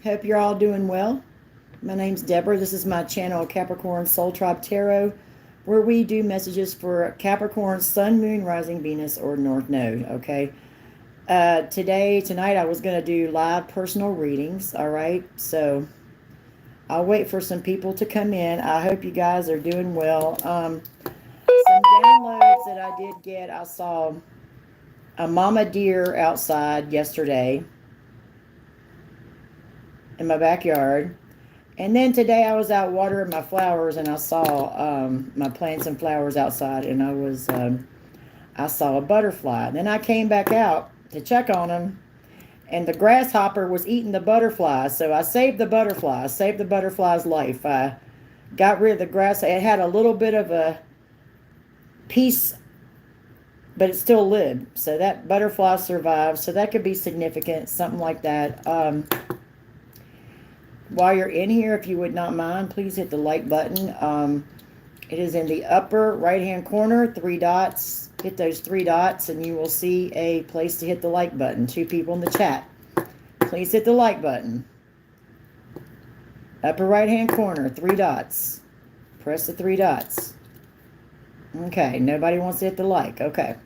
Hope you're all doing well. My name's Deborah. This is my channel, Capricorn Soul Tribe Tarot, where we do messages for Capricorn, Sun, Moon, Rising, Venus, or North Node, okay? Tonight, I was going to do live personal readings, all right? So I'll wait for some people to come in. I hope you guys are doing well. Some downloads that I did get, I saw a mama deer outside yesterday in my backyard. And then today I was out watering my flowers and I saw my plants and flowers outside, and I saw a butterfly. Then I came back out to check on them, and the grasshopper was eating the butterfly. So I saved the butterfly. I saved the butterfly's life. I got rid of the grass. It had a little bit of a piece, but it still lived. So that butterfly survived. So that could be significant, something like that. While you're in here, if you would not mind, please hit the like button. It is in the upper right-hand corner, 3 dots. Hit those 3 dots, and you will see a place to hit the like button. 2 people in the chat. Please hit the like button. Upper right-hand corner, 3 dots. Press the 3 dots. Okay, nobody wants to hit the like. Okay.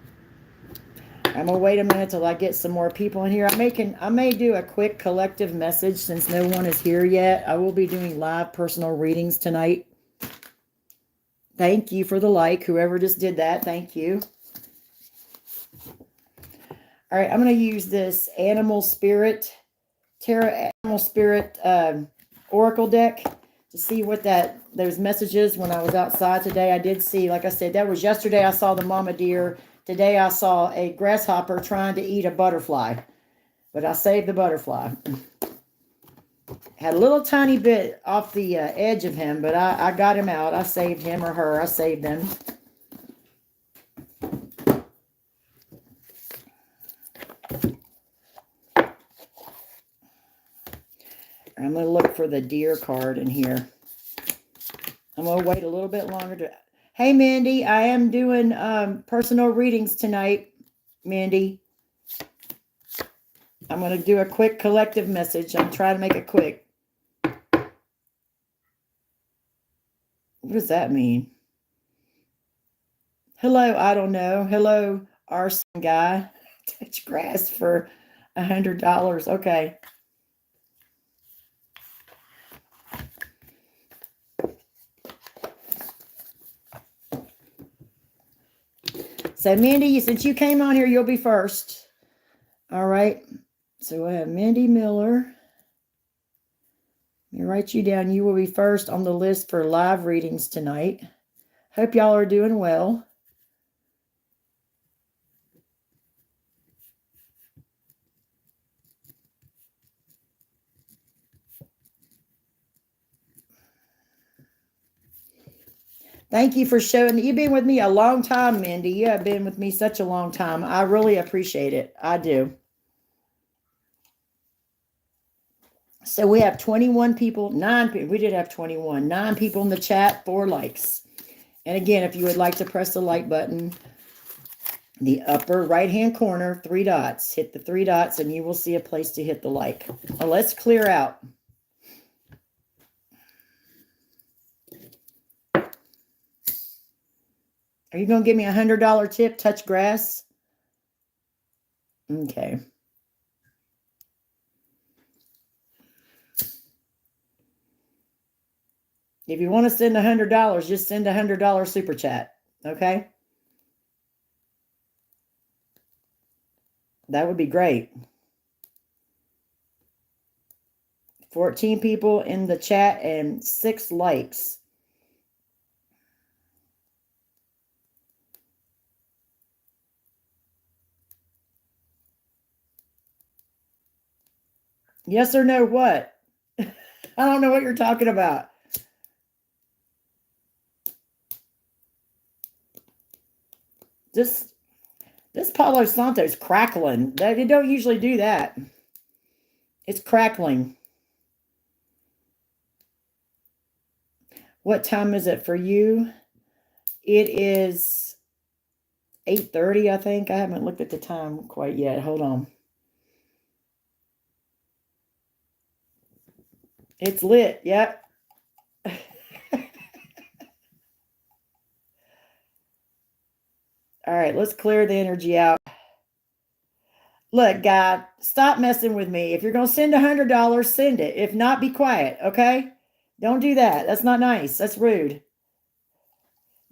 I'm going to wait a minute till I get some more people in here. I may do a quick collective message since no one is here yet. I will be doing live personal readings tonight. Thank you for the like. Whoever just did that, thank you. All right, I'm going to use this Animal Spirit, Animal Spirit Oracle deck to see what those messages when I was outside today. I did see, like I said, that was yesterday. I saw the mama deer. Today I saw a grasshopper trying to eat a butterfly, but I saved the butterfly. Had a little tiny bit off the edge of him, but I got him out. I saved him or her. I saved them. I'm going to look for the deer card in here. I'm going to wait a little bit longer. Hey, Mindy, I am doing personal readings tonight, Mindy. I'm going to do a quick collective message. I'm trying to make it quick. What does that mean? Hello, I don't know. Hello, arson guy. Touch grass for $100. Okay. So, Mindy, since you came on here, you'll be first. All right. So, I have Mindy Miller. Let me write you down. You will be first on the list for live readings tonight. Hope y'all are doing well. Thank you for showing. You've been with me a long time, Mindy. You have been with me such a long time. I really appreciate it. I do. So we have 21 people, 9 people. We did have 21. 9 people in the chat, 4 likes. And again, if you would like to press the like button, the upper right-hand corner, 3 dots. Hit the 3 dots and you will see a place to hit the like. Well, let's clear out. Are you going to give me $100 tip, touch grass? Okay. If you want to send $100, just send a $100 super chat. Okay? That would be great. 14 people in the chat and 6 likes. Yes or no what? I don't know what you're talking about. This Palo Santo is crackling. They don't usually do that. It's crackling. What time is it for you? It is 8:30, I think. I haven't looked at the time quite yet. Hold on. It's lit. Yep. All right, let's clear the energy out. Look, God, stop messing with me. If you're going to send $100, send it. If not, be quiet, okay? Don't do that. That's not nice. That's rude.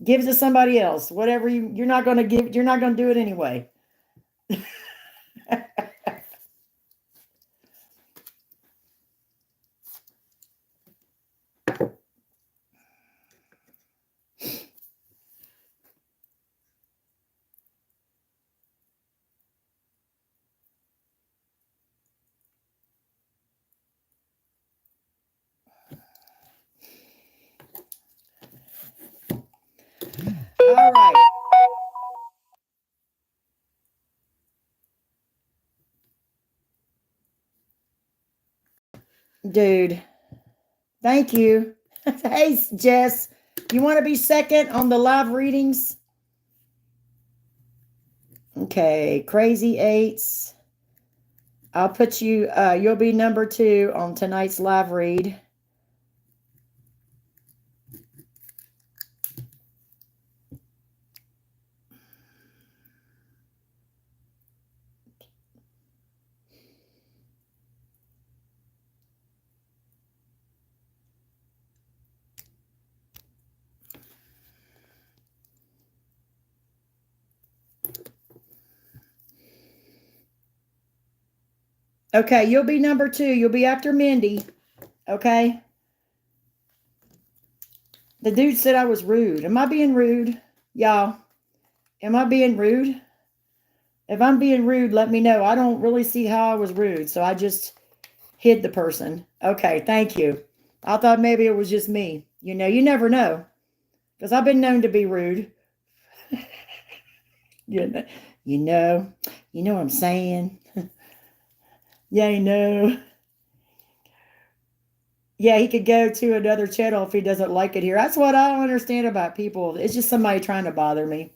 Give it to somebody else. Whatever you're not going to give, you're not going to do it anyway. All right. Dude, thank you. Hey, Jess, you want to be second on the live readings? Okay, crazy eights. I'll put you, you'll be number 2 on tonight's live read. Okay, you'll be number 2. You'll be after Mindy. Okay. The dude said I was rude. Am I being rude? Y'all, am I being rude? If I'm being rude, let me know. I don't really see how I was rude, so I just hid the person. Okay, thank you. I thought maybe it was just me. You know, you never know. Because I've been known to be rude. you know what I'm saying? Yeah, I know. Yeah, he could go to another channel if he doesn't like it here. That's what I don't understand about people. It's just somebody trying to bother me.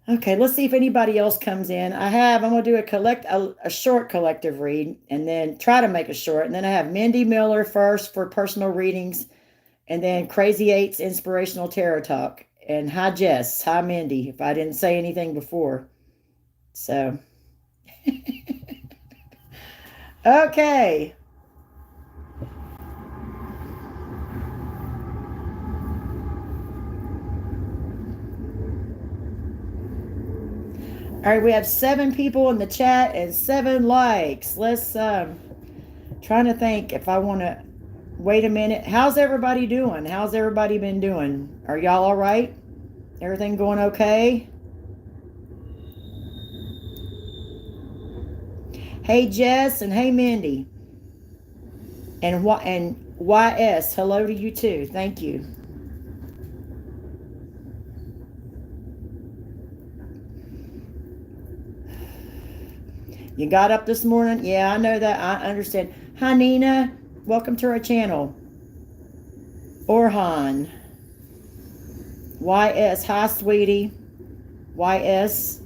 Okay, let's see if anybody else comes in. I'm going to do a short collective read and then try to make it short. And then I have Mindy Miller first for personal readings. And then Crazy Eight's Inspirational Tarot Talk. And hi, Jess. Hi, Mindy, if I didn't say anything before. So, okay. All right, we have 7 people in the chat and 7 likes. Let's, trying to think if I want to, wait a minute. How's everybody doing? How's everybody been doing? Are y'all all right? Everything going okay? Hey, Jess, and hey, Mindy. And YS, hello to you too. Thank you. You got up this morning? Yeah, I know that. I understand. Hi, Nina. Welcome to our channel. Orhan. YS. Hi, sweetie. YS.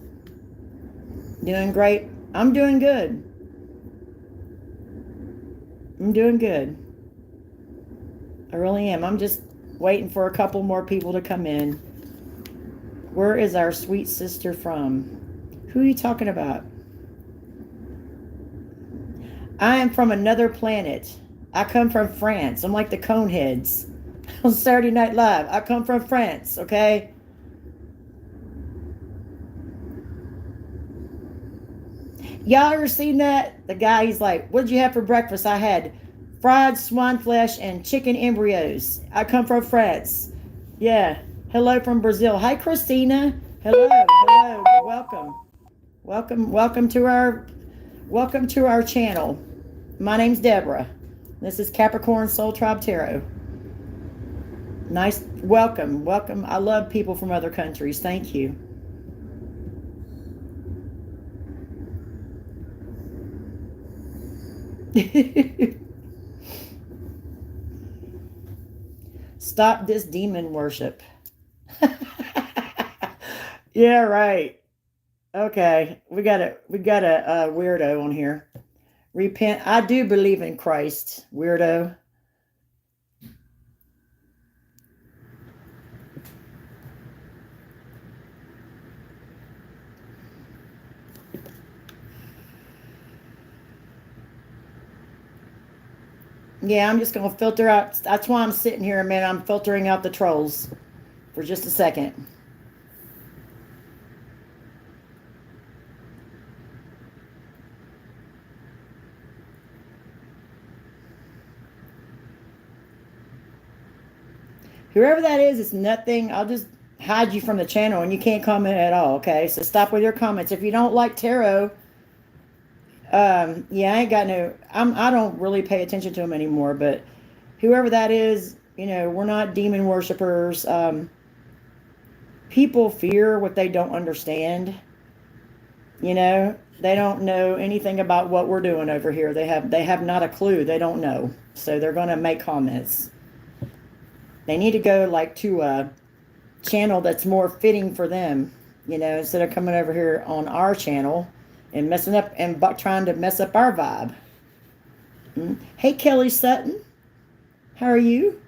Doing great. I'm doing good. I'm doing good. I really am. I'm just waiting for a couple more people to come in. Where is our sweet sister from? Who are you talking about? I am from another planet. I come from France. I'm like the Coneheads on Saturday Night Live. I come from France, okay? Y'all ever seen that? The guy, he's like, what did you have for breakfast? I had fried swan flesh and chicken embryos. I come from France. Yeah. Hello from Brazil. Hi, Christina. Hello. Hello. Welcome to our channel. My name's Deborah. This is Capricorn Soul Tribe Tarot. Nice. Welcome. I love people from other countries. Thank you. stop this demon worship. Yeah, right. Okay, we got a weirdo on here. Repent. I do believe in Christ, weirdo. Yeah, I'm just going to filter out. That's why I'm sitting here, man. I'm filtering out the trolls for just a second. Whoever that is, it's nothing. I'll just hide you from the channel and you can't comment at all, okay? So stop with your comments. If you don't like tarot, yeah, I ain't got no, I don't really pay attention to them anymore, but whoever that is, you know, we're not demon worshipers. People fear what they don't understand. You know, they don't know anything about what we're doing over here. They have not a clue. They don't know. So they're going to make comments. They need to go like to a channel that's more fitting for them, you know, instead of coming over here on our channel and messing up and trying to mess up our vibe. Hey, Kelly Sutton, how are you?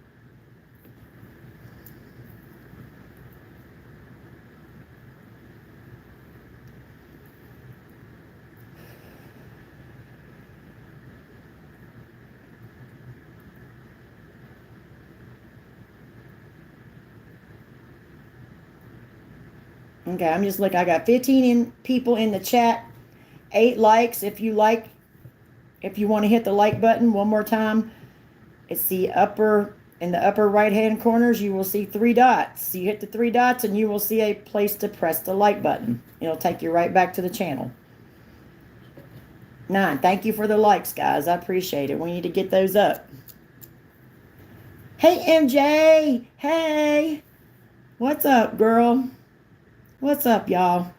Okay, I'm just looking. I got 15 people in the chat, 8 likes. If you want to hit the like button one more time, it's in the upper right hand corners. You will see 3 dots. You hit the 3 dots and you will see a place to press the like button. It'll take you right back to the channel. 9. Thank you for the likes, guys. I appreciate it. We need to get those up. Hey, MJ. Hey. What's up, girl? What's up, y'all?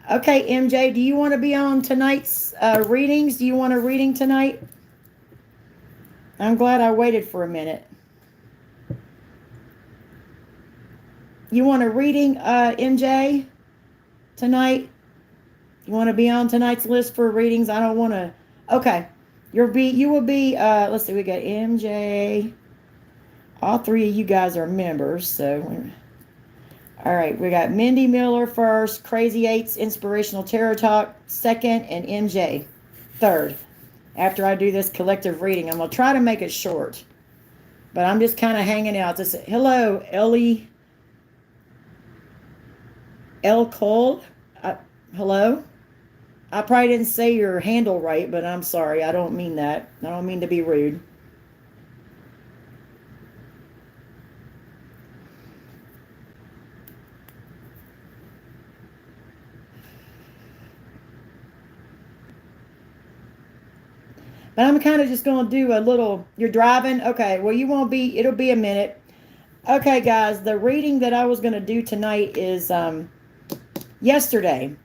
Okay, MJ, do you want to be on tonight's readings? Do you want a reading tonight? I'm glad I waited for a minute. You want a reading, MJ, tonight? You want to be on tonight's list for readings? I don't want to. Okay. You will be, let's see, we got MJ. All 3 of you guys are members, so... All right, we got Mindy Miller first, Crazy 8's Inspirational Tarot Talk second, and MJ third. After I do this collective reading, I'm going to try to make it short. But I'm just kind of hanging out. Hello, Ellie. L. Cole. Hello. I probably didn't say your handle right, but I'm sorry. I don't mean that. I don't mean to be rude. But I'm kind of just going to do a little, you're driving? Okay, well, you won't be, it'll be a minute. Okay, guys, the reading that I was going to do tonight is yesterday.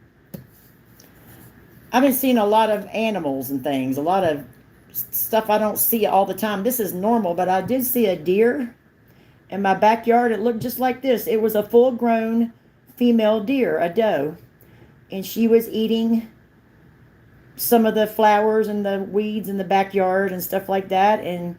I've been seeing a lot of animals and things, a lot of stuff I don't see all the time. This is normal, but I did see a deer in my backyard. It looked just like this. It was a full-grown female deer, a doe, and she was eating some of the flowers and the weeds in the backyard and stuff like that. And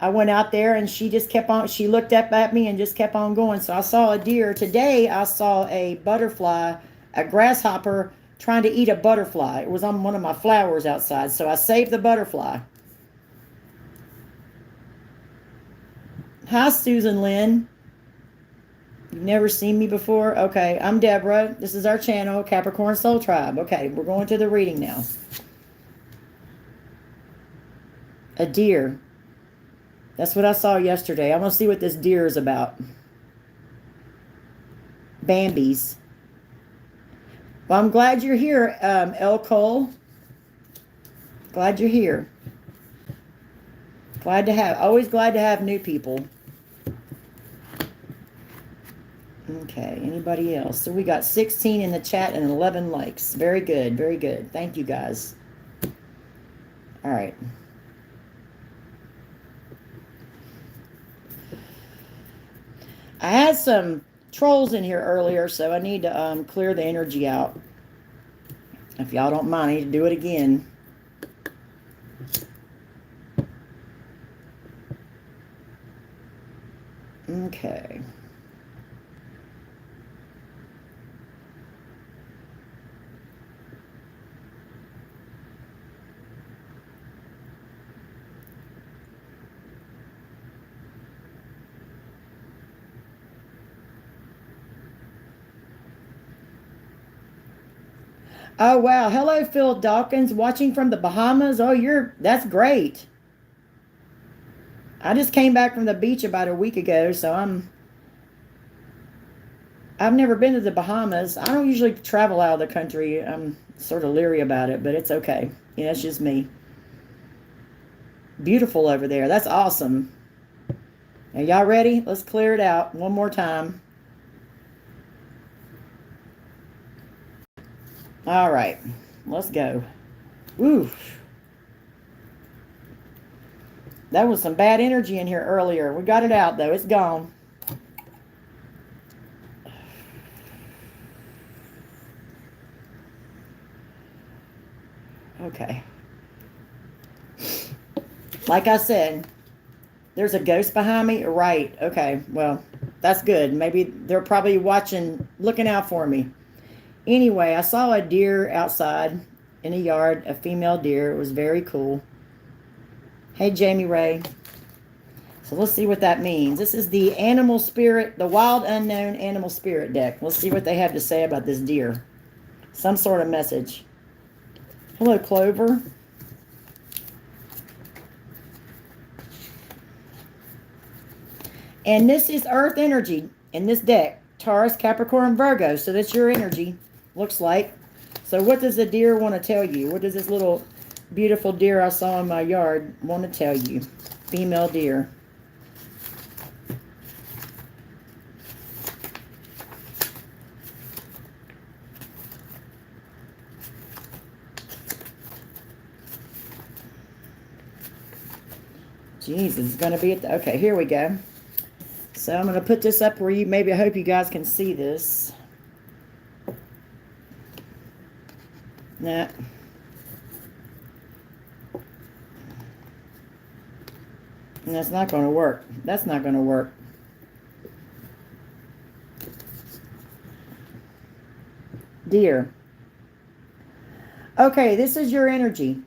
I went out there and she just kept on, she looked up at me and just kept on going. So I saw a deer. Today I saw a butterfly, a grasshopper trying to eat a butterfly. It was on one of my flowers outside. So I saved the butterfly. Hi, Susan Lynn. You've never seen me before? Okay, I'm Deborah. This is our channel, Capricorn Soul Tribe. Okay, we're going to the reading now. A deer. That's what I saw yesterday. I'm going to see what this deer is about. Bambies. Well, I'm glad you're here, L. Cole. Glad you're here. Always glad to have new people. Okay, anybody else? So we got 16 in the chat and 11 likes. Very good, very good. Thank you, guys. All right. I had some trolls in here earlier, so I need to clear the energy out. If y'all don't mind, I need to do it again. Okay. Oh, wow. Hello, Phil Dawkins, watching from the Bahamas. Oh, that's great. I just came back from the beach about a week ago, so I've never been to the Bahamas. I don't usually travel out of the country. I'm sort of leery about it, but it's okay. It's just me. Beautiful over there. That's awesome. Are y'all ready? Let's clear it out one more time. All right. Let's go. Ooh. That was some bad energy in here earlier. We got it out, though. It's gone. Okay. Like I said, there's a ghost behind me. Right. Okay. Well, that's good. Maybe they're probably watching, looking out for me. Anyway, I saw a deer outside in a yard, a female deer. It was very cool. Hey, Jamie Ray. So let's see what that means. This is the animal spirit, the wild unknown animal spirit deck. Let's see what they have to say about this deer. Some sort of message. Hello, Clover. And this is Earth energy in this deck. Taurus, Capricorn, Virgo. So that's your energy, looks like. So what does the deer want to tell you? What does this little beautiful deer I saw in my yard want to tell you? Female deer. Jesus, it's going to be at the... Okay, here we go. So I'm going to put this up where you... Maybe I hope you guys can see this. Nah. And that's not going to work. That's not going to work. Deer. Okay, this is your energy.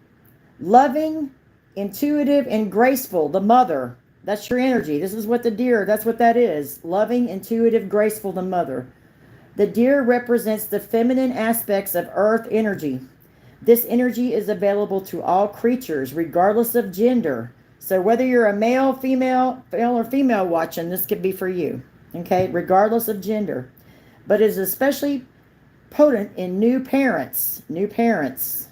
Loving, intuitive, and graceful. The mother. That's your energy. This is what the deer, that's what that is. Loving, intuitive, graceful, the mother. The deer represents the feminine aspects of earth energy. This energy is available to all creatures, regardless of gender. So whether you're a male, female or female watching, this could be for you. Okay, regardless of gender. But it is especially potent in new parents. New parents.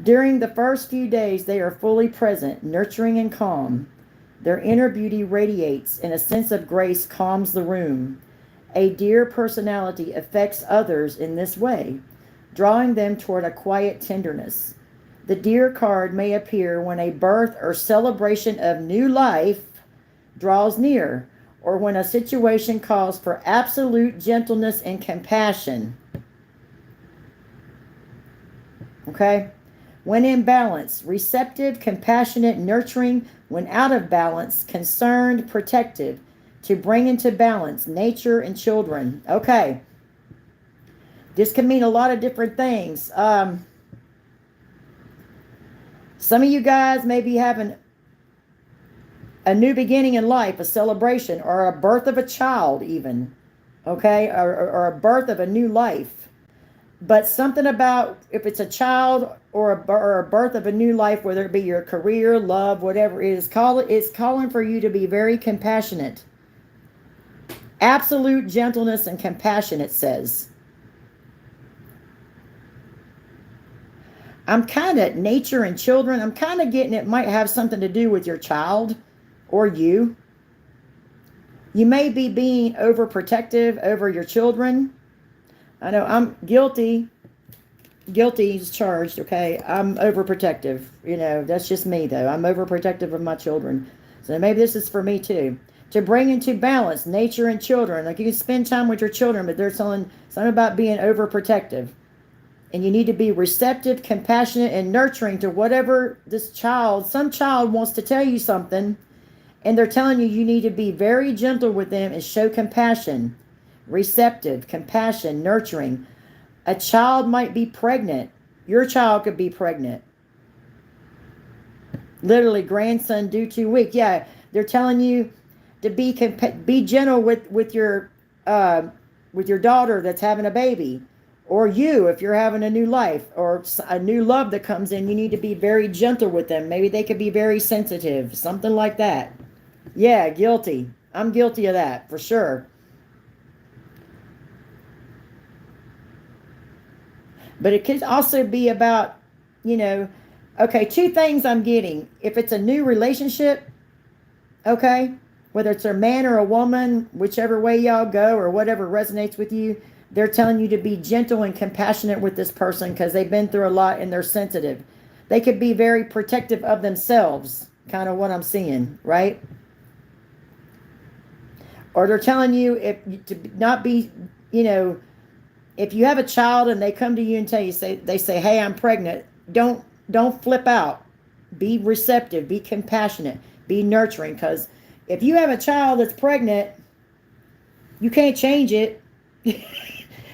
During the first few days, they are fully present, nurturing and calm. Their inner beauty radiates, and a sense of grace calms the room. A deer personality affects others in this way, drawing them toward a quiet tenderness. The deer card may appear when a birth or celebration of new life draws near, or when a situation calls for absolute gentleness and compassion. Okay? When in balance, receptive, compassionate, nurturing. When out of balance, concerned, protective. To bring into balance nature and children. Okay. This can mean a lot of different things. Some of you guys may be having a new beginning in life, a celebration, or a birth of a child even. Okay? Or a birth of a new life. But something about if it's a child or a birth of a new life, whether it be your career, love, whatever it is, it's calling for you to be very compassionate. Absolute gentleness and compassion, it says. I'm kind of nature and children. I'm kind of getting it might have something to do with your child or you. You may be being overprotective over your children. I know I'm guilty. Guilty is charged, okay? I'm overprotective. That's just me, though. I'm overprotective of my children. So maybe this is for me, too. to bring into balance nature and children. Like you can spend time with your children, but there's something about being overprotective. And you need to be receptive, compassionate, and nurturing to whatever some child wants to tell you something, and they're telling you you need to be very gentle with them and show compassion, receptive, compassion, nurturing. A child might be pregnant. Your child could be pregnant. Literally, grandson due 2 weeks. Yeah, they're telling you to be gentle with your daughter that's having a baby, or you if you're having a new life or a new love that comes in. You need to be very gentle with them. Maybe they could be very sensitive, something like that. Yeah, guilty. I'm guilty of that for sure. But it could also be about, okay, 2 things I'm getting. If it's a new relationship, okay, whether it's a man or a woman, whichever way y'all go or whatever resonates with you, they're telling you to be gentle and compassionate with this person because they've been through a lot and they're sensitive. They could be very protective of themselves, kind of what I'm seeing, right? Or they're telling you to not be, if you have a child and they come to you and they say, hey, I'm pregnant, don't flip out. Be receptive, be compassionate, be nurturing, because if you have a child that's pregnant, you can't change it.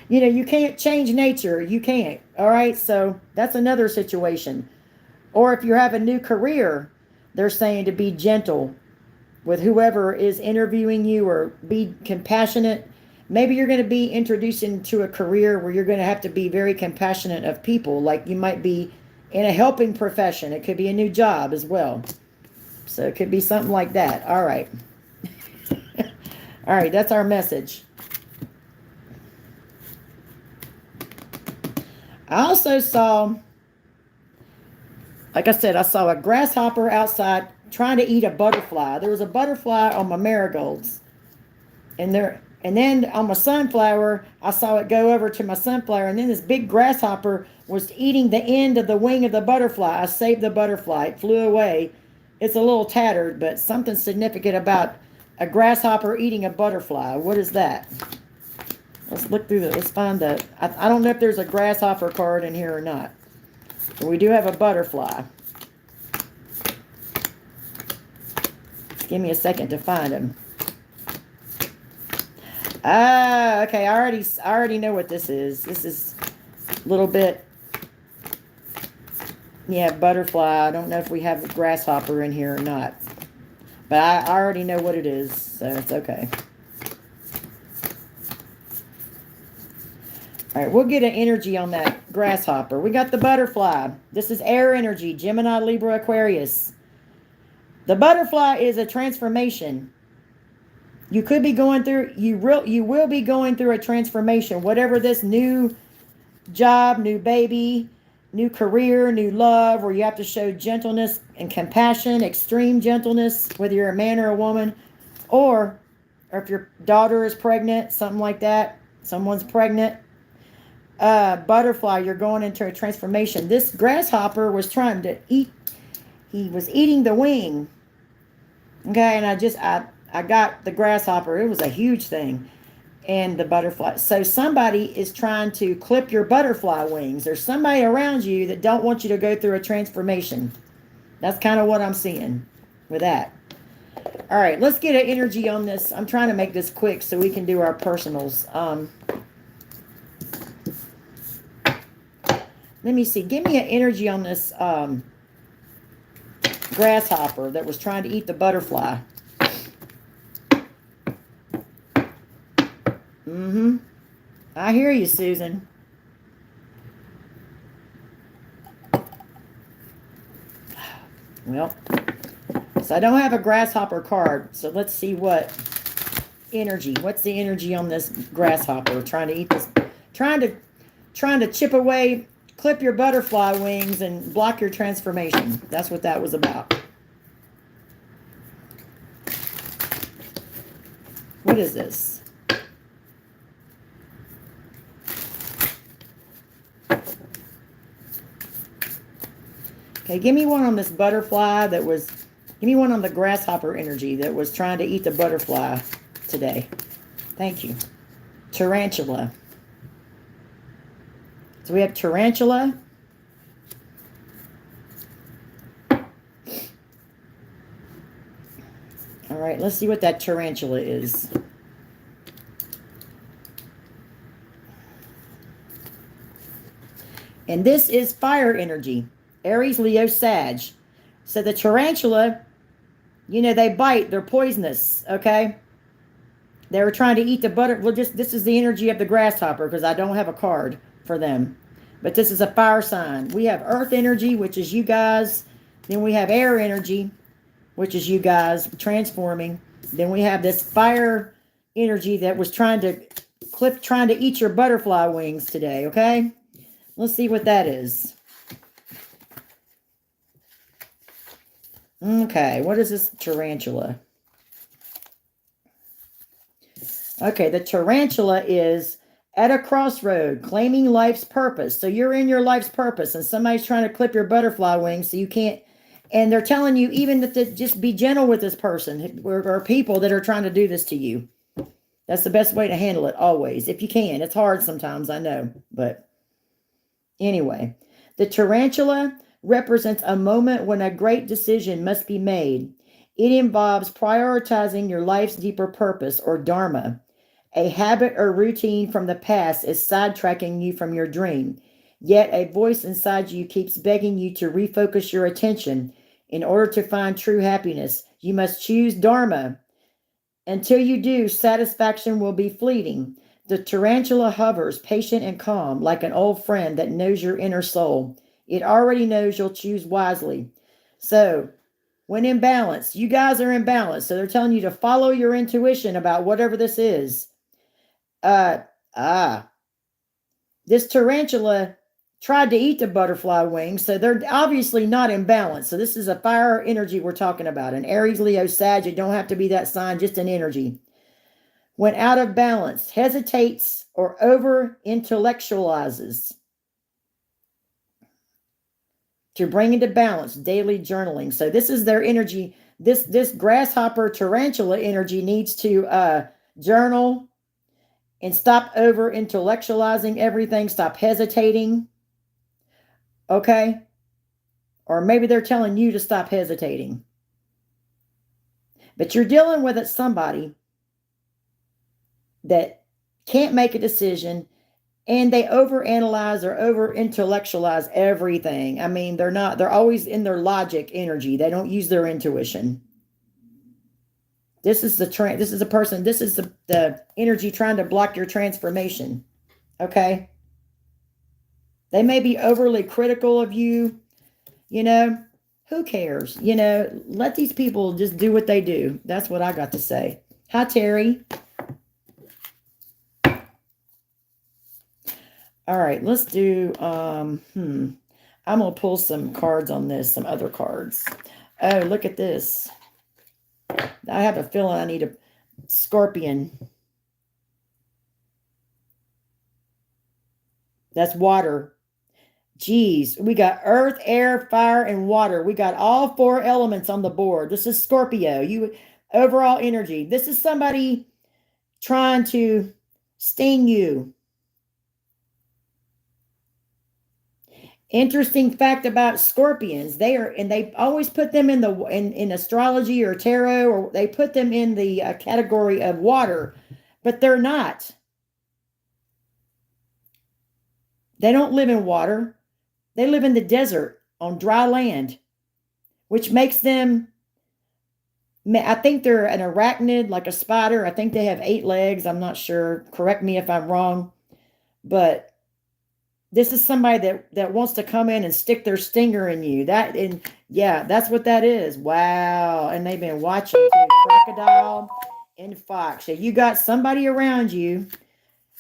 You can't change nature. You can't. All right. So that's another situation. Or if you have a new career, they're saying to be gentle with whoever is interviewing you, or be compassionate. Maybe you're going to be introduced into a career where you're going to have to be very compassionate of people. Like you might be in a helping profession. It could be a new job as well. So it could be something like that. All right. All right. That's our message. I also saw, like I said, I saw a grasshopper outside trying to eat a butterfly. There was a butterfly on my marigolds. And then on my sunflower, I saw it go over to my sunflower. And then this big grasshopper was eating the end of the wing of the butterfly. I saved the butterfly. It flew away. It's a little tattered, but something significant about a grasshopper eating a butterfly. What is that? Let's look through let's find the, I don't know if there's a grasshopper card in here or not. But we do have a butterfly. Give me a second to find him. Ah, okay, I already know what this is. This is a little bit, yeah, butterfly. I don't know if we have a grasshopper in here or not. But I already know what it is, so it's okay. All right, we'll get an energy on that grasshopper. We got the butterfly. This is air energy, Gemini, Libra, Aquarius. The butterfly is a transformation. You could be going through, you will be going through a transformation. Whatever this new job, new baby, new career, new love, where you have to show gentleness and compassion, extreme gentleness, whether you're a man or a woman, or if your daughter is pregnant, something like that, someone's pregnant. Butterfly, you're going into a transformation. This grasshopper was trying to eat, he was eating the wing. Okay, and I got the grasshopper. It was a huge thing. And the butterfly. So somebody is trying to clip your butterfly wings. There's somebody around you that don't want you to go through a transformation. That's kind of what I'm seeing with that. All right, let's get an energy on this. I'm trying to make this quick so we can do our personals. Let me see. Give me an energy on this grasshopper that was trying to eat the butterfly. I hear you, Susan. Well, so I don't have a grasshopper card. So let's see what energy. What's the energy on this grasshopper trying to eat this? Trying to chip away, clip your butterfly wings and block your transformation. That's what that was about. What is this? Okay, give me one on this butterfly that was Give me one on the grasshopper energy that was trying to eat the butterfly today. Thank you. Tarantula. So we have tarantula. All right, let's see what that tarantula is. And this is fire energy. Aries, Leo, Sag. So the tarantula, you know, they bite. They're poisonous, okay? They were trying to eat the butter. Well, this is the energy of the grasshopper because I don't have a card for them. But this is a fire sign. We have earth energy, which is you guys. Then we have air energy, which is you guys transforming. Then we have this fire energy that was trying to eat your butterfly wings today, okay? Let's see what that is. Okay, what is this tarantula? Okay, the tarantula is at a crossroad, claiming life's purpose. So you're in your life's purpose, and somebody's trying to clip your butterfly wings, so you can't. And they're telling you even that just be gentle with this person or people that are trying to do this to you. That's the best way to handle it always, if you can. It's hard sometimes, I know. But anyway, the tarantula represents a moment when a great decision must be made. It involves prioritizing your life's deeper purpose or dharma. A habit or routine from the past is sidetracking you from your dream. Yet a voice inside you keeps begging you to refocus your attention. In order to find true happiness, you must choose dharma. Until you do, satisfaction will be fleeting. The tarantula hovers, patient and calm, like an old friend that knows your inner soul. It already knows you'll choose wisely. So, when in balance, you guys are in balance. So they're telling you to follow your intuition about whatever this is. This tarantula tried to eat the butterfly wings, so they're obviously not in balance. So this is a fire energy we're talking about. An Aries, Leo, Sag. It don't have to be that sign, just an energy. When out of balance, hesitates or over-intellectualizes. To bring into balance, daily journaling. So this is their energy. This grasshopper tarantula energy needs to journal and stop over-intellectualizing everything. Stop hesitating. Okay? Or maybe they're telling you to stop hesitating. But you're dealing with somebody that can't make a decision, and they overanalyze or over-intellectualize everything. I mean, they're always in their logic energy. They don't use their intuition. This is the energy trying to block your transformation. Okay? They may be overly critical of you, you know. Who cares? You know, let these people just do what they do. That's what I got to say. Hi, Terry. All right, let's do, I'm going to pull some cards on this, some other cards. Oh, look at this. I have a feeling I need a scorpion. That's water. Geez, we got earth, air, fire, and water. We got all 4 elements on the board. This is Scorpio. Overall energy. This is somebody trying to sting you. Interesting fact about scorpions, they always put them in astrology or tarot, or they put them in the category of water, but they're not. They don't live in water. They live in the desert on dry land, which makes them, I think they're an arachnid, like a spider. I think they have 8 legs. I'm not sure. Correct me if I'm wrong, but this is somebody that wants to come in and stick their stinger in you. That's what that is. Wow. And they've been watching too. Crocodile and fox. So you got somebody around you.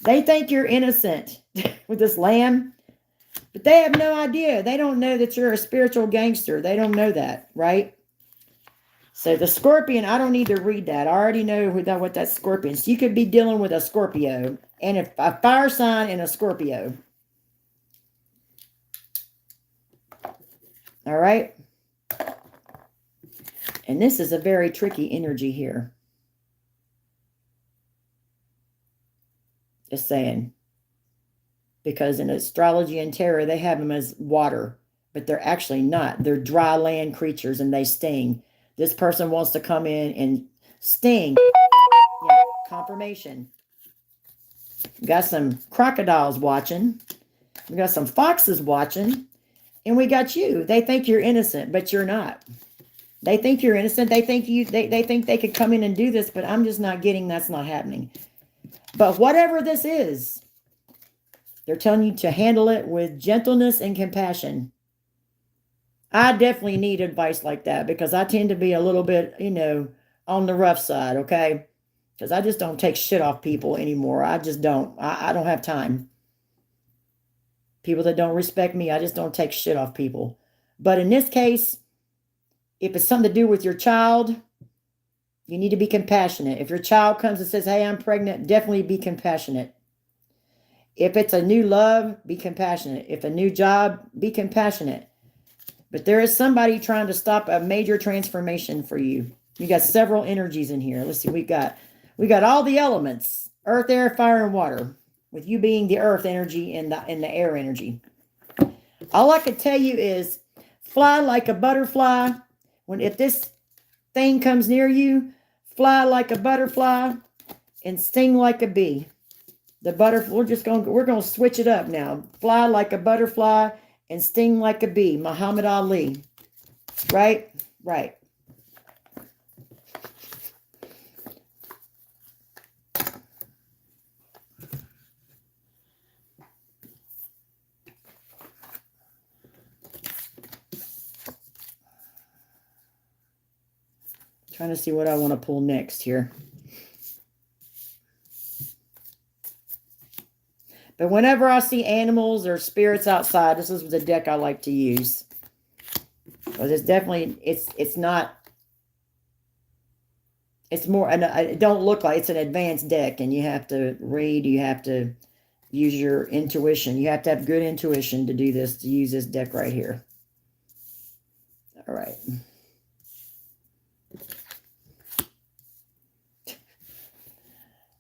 They think you're innocent with this lamb, but they have no idea. They don't know that you're a spiritual gangster. They don't know that, right? So the scorpion, I don't need to read that. I already know what that scorpion is. So you could be dealing with a Scorpio and a fire sign and a Scorpio. All right. And this is a very tricky energy here. Just saying. Because in astrology and tarot, they have them as water, but they're actually not. They're dry land creatures and they sting. This person wants to come in and sting. Yeah, confirmation. We got some crocodiles watching. We got some foxes watching. And we got you. They think you're innocent, but you're not. They think you're innocent. They think they think they could come in and do this, but I'm just not getting that's not happening. But whatever this is, they're telling you to handle it with gentleness and compassion. I definitely need advice like that because I tend to be a little bit, on the rough side, okay? Because I just don't take shit off people anymore. I just don't. I don't have time. People that don't respect me, I just don't take shit off people. But in this case, if it's something to do with your child, you need to be compassionate. If your child comes and says, hey, I'm pregnant, definitely be compassionate. If it's a new love, be compassionate. If a new job, be compassionate. But there is somebody trying to stop a major transformation for you. You got several energies in here. Let's see, we got all the elements: earth, air, fire, and water. With you being the earth energy and the air energy. All I can tell you is fly like a butterfly. If this thing comes near you, fly like a butterfly and sting like a bee. The butterfly, we're going to switch it up now. Fly like a butterfly and sting like a bee. Muhammad Ali. Right? Right. Trying to see what I want to pull next here. But whenever I see animals or spirits outside, this is the deck I like to use. Because it's definitely, it's not, it's more, and it don't look like it's an advanced deck. And you have to read, you have to use your intuition. You have to have good intuition to do this, to use this deck right here. All right.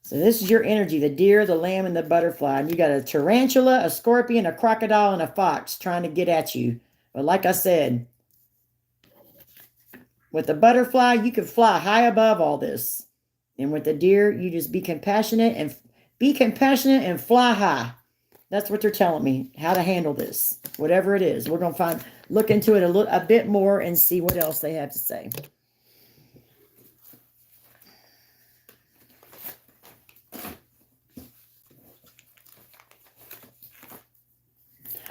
So this is your energy, the deer, the lamb, and the butterfly. And you got a tarantula, a scorpion, a crocodile, and a fox trying to get at you. But like I said, with the butterfly, you can fly high above all this. And with the deer, you just be compassionate and fly high. That's what they're telling me, how to handle this. Whatever it is. We're going to look into it a bit more and see what else they have to say.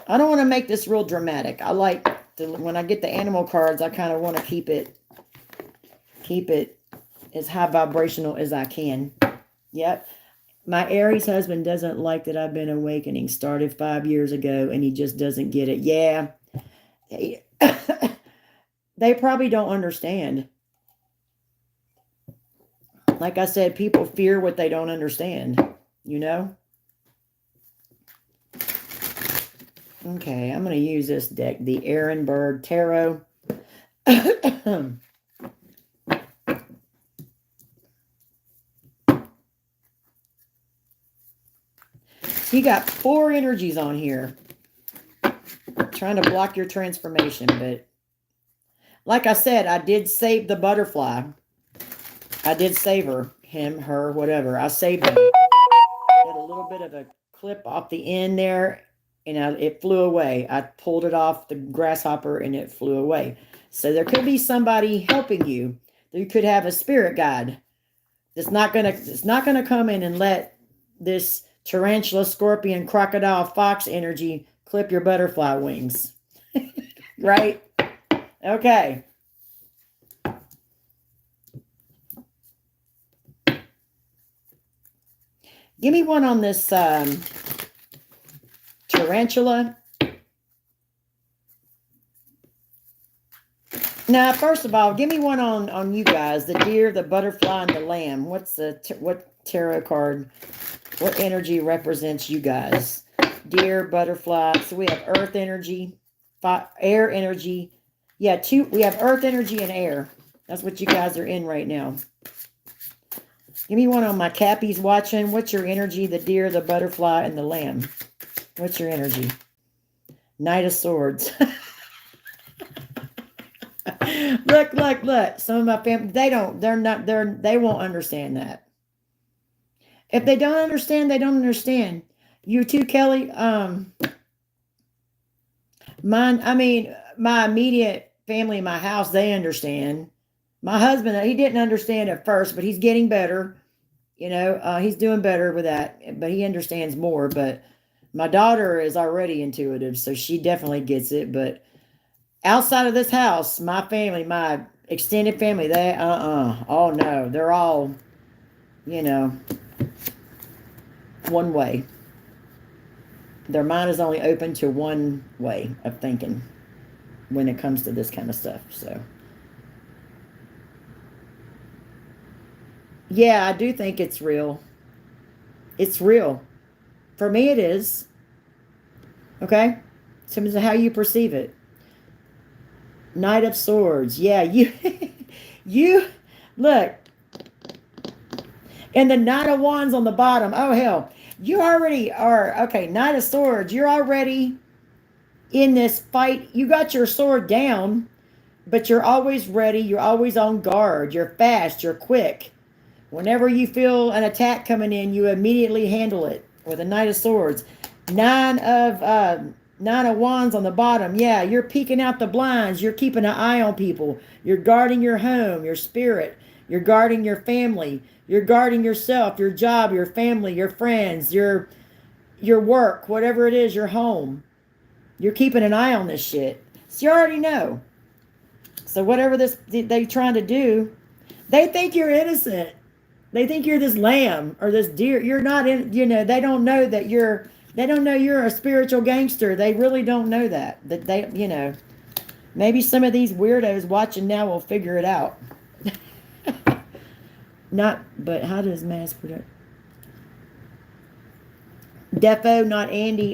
I don't want to make this real dramatic. I like when I get the animal cards, I kind of want to keep it as high vibrational as I can. Yep. My Aries husband doesn't like that I've been awakening. Started 5 years ago and he just doesn't get it. Yeah. They probably don't understand. Like I said, people fear what they don't understand, you know? Okay, I'm going to use this deck, the Ehrenberg Tarot. So you got 4 energies on here. Trying to block your transformation, but like I said, I did save the butterfly. I did save her, him, her, whatever. I saved him. Had a little bit of a clip off the end there. And it flew away. I pulled it off the grasshopper and it flew away. So there could be somebody helping you. You could have a spirit guide. It's not gonna come in and let this tarantula, scorpion, crocodile, fox energy clip your butterfly wings. Right? Okay. Give me one on this tarantula. Now, first of all, give me one on you guys, the deer, the butterfly, and the lamb. What tarot card, what energy represents you guys? Deer, butterfly. So we have earth energy, air energy. Yeah, we have earth energy and air. That's what you guys are in right now. Give me one on my Cappies watching. What's your energy? The deer, the butterfly, and the lamb. What's your energy? Knight of Swords. Look. Some of my family, they won't understand that. If they don't understand, they don't understand. You too, Kelly. My immediate family in my house, they understand. My husband, he didn't understand at first, but he's getting better. He's doing better with that, but he understands more. But my daughter is already intuitive, so she definitely gets it. But outside of this house, my family, my extended family, they, oh no, they're all, one way. Their mind is only open to one way of thinking when it comes to this kind of stuff. So, yeah, I do think it's real. It's real. For me, it is. Okay? So it's how you perceive it. Knight of Swords. Yeah, you, look. And the Knight of Wands on the bottom. Oh, hell. You already are, okay, Knight of Swords. You're already in this fight. You got your sword down, but you're always ready. You're always on guard. You're fast. You're quick. Whenever you feel an attack coming in, you immediately handle it with a Knight of Swords. Nine of Wands on the bottom. Yeah, you're peeking out the blinds. You're keeping an eye on people. You're guarding your home, your spirit. You're guarding your family. You're guarding yourself, your job, your family, your friends, your work, whatever it is, your home. You're keeping an eye on this shit. So you already know. So whatever they're trying to do, they think you're innocent. They think you're this lamb or this deer. You're not in, they don't know that they don't know you're a spiritual gangster. They really don't know that. That they, maybe some of these weirdos watching now will figure it out. But how does mass product? Defo, not Andy.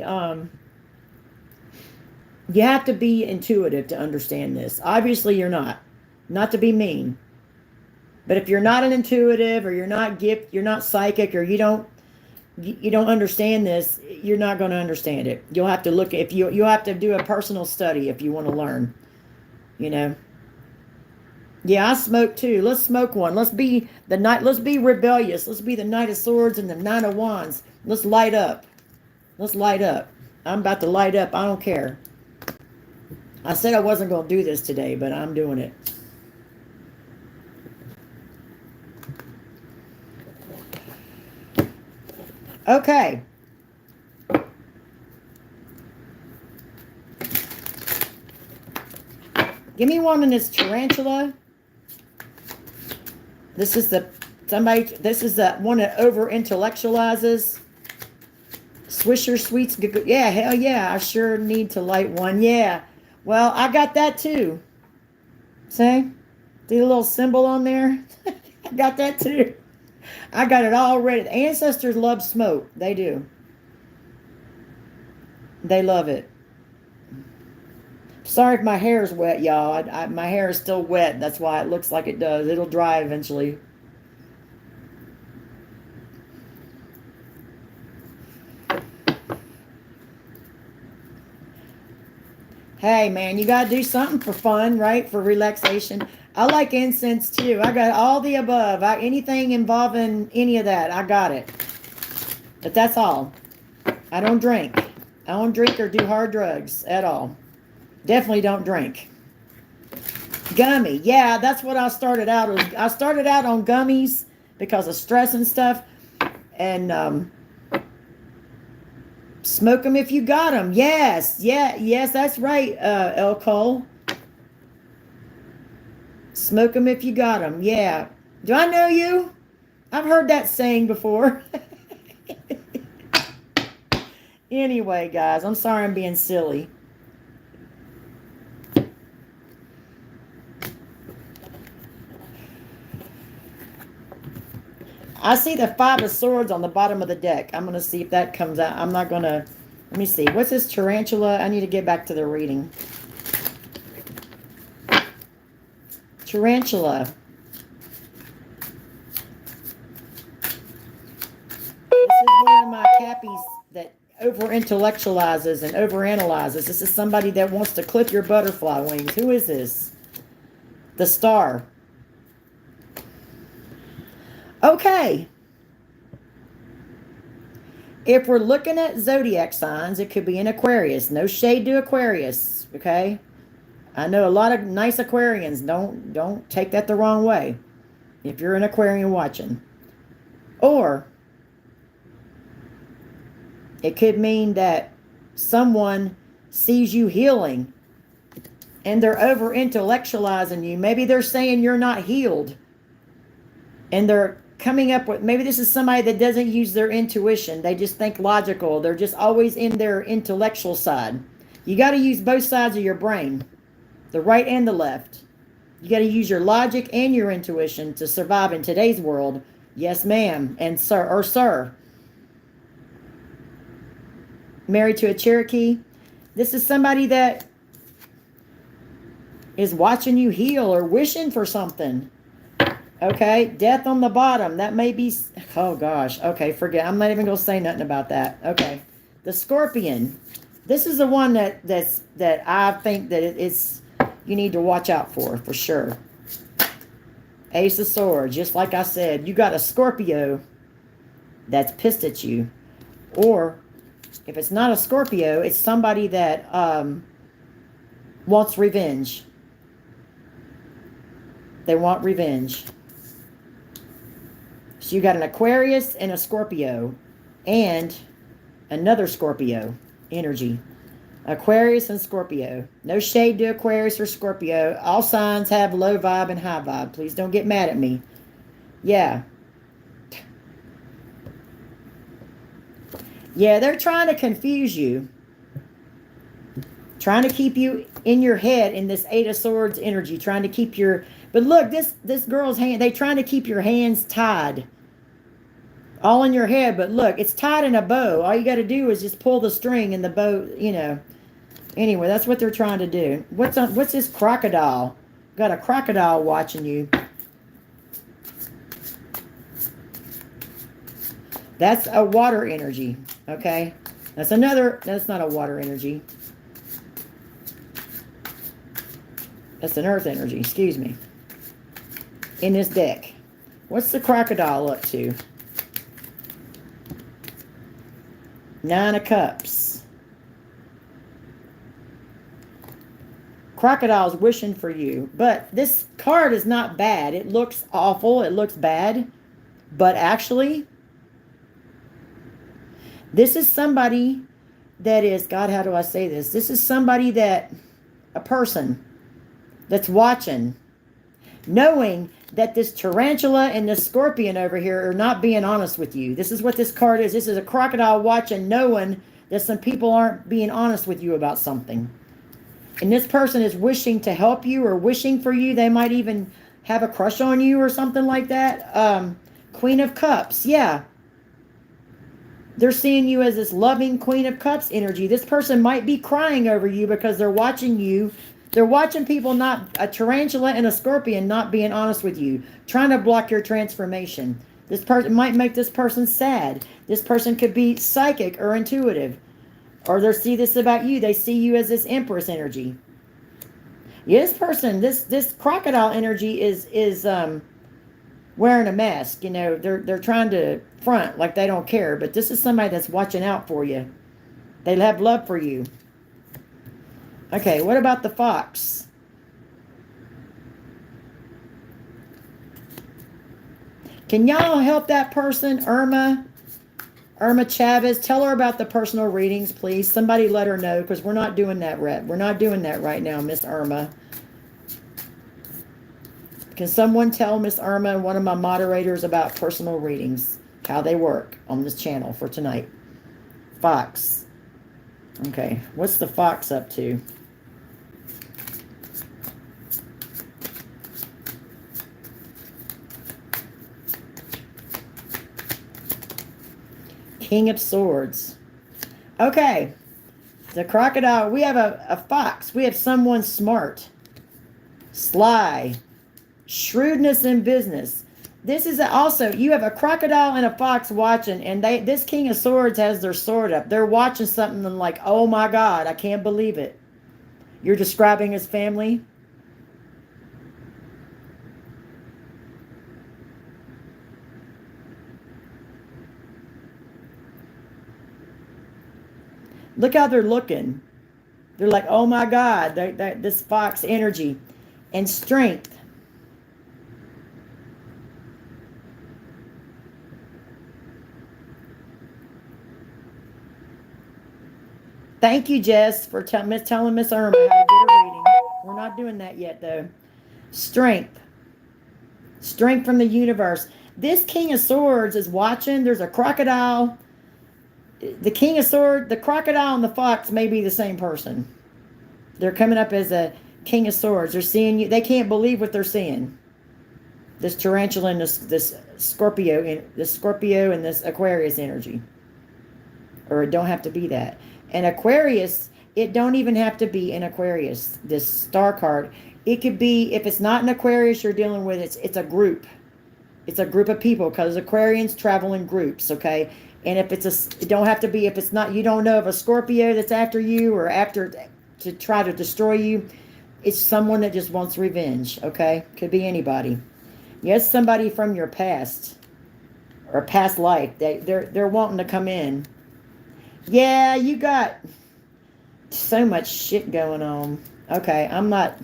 You have to be intuitive to understand this. Obviously, you're not. Not to be mean. But if you're not an intuitive or you're not psychic, or you don't understand this, you're not going to understand it. You'll have to you'll have to do a personal study if you want to learn. Yeah, I smoke too. Let's smoke one. Let's be rebellious. Let's be the Knight of Swords and the Knight of Wands. Let's light up. Let's light up. I'm about to light up. I don't care. I said I wasn't going to do this today, but I'm doing it. Okay. Give me one in this tarantula. This is the one that over intellectualizes. Swisher Sweets. Yeah, hell yeah. I sure need to light one. Yeah. Well, I got that too. See? See the little symbol on there? I got that too. I got it all ready. The ancestors love smoke. They do. They love it. Sorry if my hair is wet, y'all. My hair is still wet. That's why it looks like it does. It'll dry eventually. Hey, man, you got to do something for fun, right? For relaxation. I like incense, too. I got all the above. Anything involving any of that, I got it. But that's all. I don't drink. I don't drink or do hard drugs at all. Definitely don't drink. Gummy. Yeah, that's what I started out with. I started out on gummies because of stress and stuff. And smoke them if you got them. Yes. Yeah. Yes, that's right, El Cole. Smoke them if you got them. Yeah. Do I know you? I've heard that saying before. Anyway, guys, I'm sorry I'm being silly. I see the Five of Swords on the bottom of the deck. I'm going to see if that comes out. I'm not going to... Let me see. What's this tarantula? I need to get back to the reading. Tarantula. This is one of my Cappies that over-intellectualizes and over-analyzes. This is somebody that wants to clip your butterfly wings. Who is this? The Star. Okay. If we're looking at zodiac signs, it could be an Aquarius. No shade to Aquarius, okay? I know a lot of nice Aquarians. Don't take that the wrong way if you're an Aquarian watching. Or it could mean that someone sees you healing and they're over-intellectualizing you. Maybe they're saying you're not healed. And they're coming up with, maybe this is somebody that doesn't use their intuition. They just think logical. They're just always in their intellectual side. You got to use both sides of your brain, the right and the left. You got to use your logic and your intuition to survive in today's world. Yes, ma'am, and sir, or sir. Married to a Cherokee. This is somebody that is watching you heal or wishing for something. Okay, Death on the bottom. That may be, oh gosh. Okay, forget. I'm not even going to say nothing about that. Okay. The Scorpion. This is the one that I think that it's you need to watch out for sure. Ace of Swords. Just like I said, you got a Scorpio that's pissed at you. Or if it's not a Scorpio, it's somebody that wants revenge. They want revenge. So you got an Aquarius and a Scorpio and another Scorpio energy. Aquarius and Scorpio. No shade to Aquarius or Scorpio. All signs have low vibe and high vibe. Please don't get mad at me. Yeah. Yeah, they're trying to confuse you. Trying to keep you in your head in this Eight of Swords energy. Trying to keep your... But look, this girl's hand, they trying to keep your hands tied. All in your head, but look, it's tied in a bow. All you got to do is just pull the string and the bow, you know. Anyway, that's what they're trying to do. What's this crocodile? Got a crocodile watching you. That's a water energy, okay? That's not a water energy. That's an earth energy, excuse me. In this deck. What's the crocodile up to? 9 of Cups. Crocodile's wishing for you. But this card is not bad. It looks awful. It looks bad. But actually, this is somebody that is, God, how do I say this? This is somebody that, a person that's watching, knowing that this tarantula and this scorpion over here are not being honest with you. This is what this card is. This is a crocodile watching, knowing that some people aren't being honest with you about something. And this person is wishing to help you or wishing for you. They might even have a crush on you or something like that. Queen of Cups. Yeah. They're seeing you as this loving Queen of Cups energy. This person might be crying over you because they're watching you. They're watching people, not a tarantula and a scorpion, not being honest with you, trying to block your transformation. This person might make this person sad. This person could be psychic or intuitive. Or they see this about you. They see you as this Empress energy. Yeah, this person, this crocodile energy is wearing a mask. You know, they're trying to front like they don't care. But this is somebody that's watching out for you. They have love for you. Okay, what about the Fox? Can y'all help that person, Irma Chavez? Tell her about the personal readings, please. Somebody let her know, because we're not doing that, We're not doing that right now, Miss Irma. Can someone tell Miss Irma, one of my moderators, about personal readings, how they work on this channel for tonight? Fox. Okay, what's the Fox up to? King of Swords. Okay. The crocodile. We have a fox. We have someone smart. Sly. Shrewdness in business. This is also, you have a crocodile and a fox watching, and this King of Swords has their sword up. They're watching something and like, oh my God, I can't believe it. You're describing his family? Look how they're looking. They're like, oh my God, this fox energy and strength. Thank you, Jess, for telling Miss Irma how to get a reading. We're not doing that yet, though. Strength. Strength from the universe. This King of Swords is watching. There's a crocodile. The King of Swords, the crocodile and the fox may be the same person. They're coming up as a King of Swords. They're seeing you. They can't believe what they're seeing. This tarantula and this Scorpio and this Aquarius energy. Or it don't have to be that. And Aquarius, it don't even have to be an Aquarius, this star card. It could be, if it's not an Aquarius you're dealing with, it's a group. It's a group of people, because Aquarians travel in groups, okay? And if it don't have to be, if it's not, you don't know of a Scorpio that's after you or after to try to destroy you. It's someone that just wants revenge, okay? Could be anybody. Yes, somebody from your past or past life. They're wanting to come in. Yeah, you got so much shit going on. Okay, I'm not.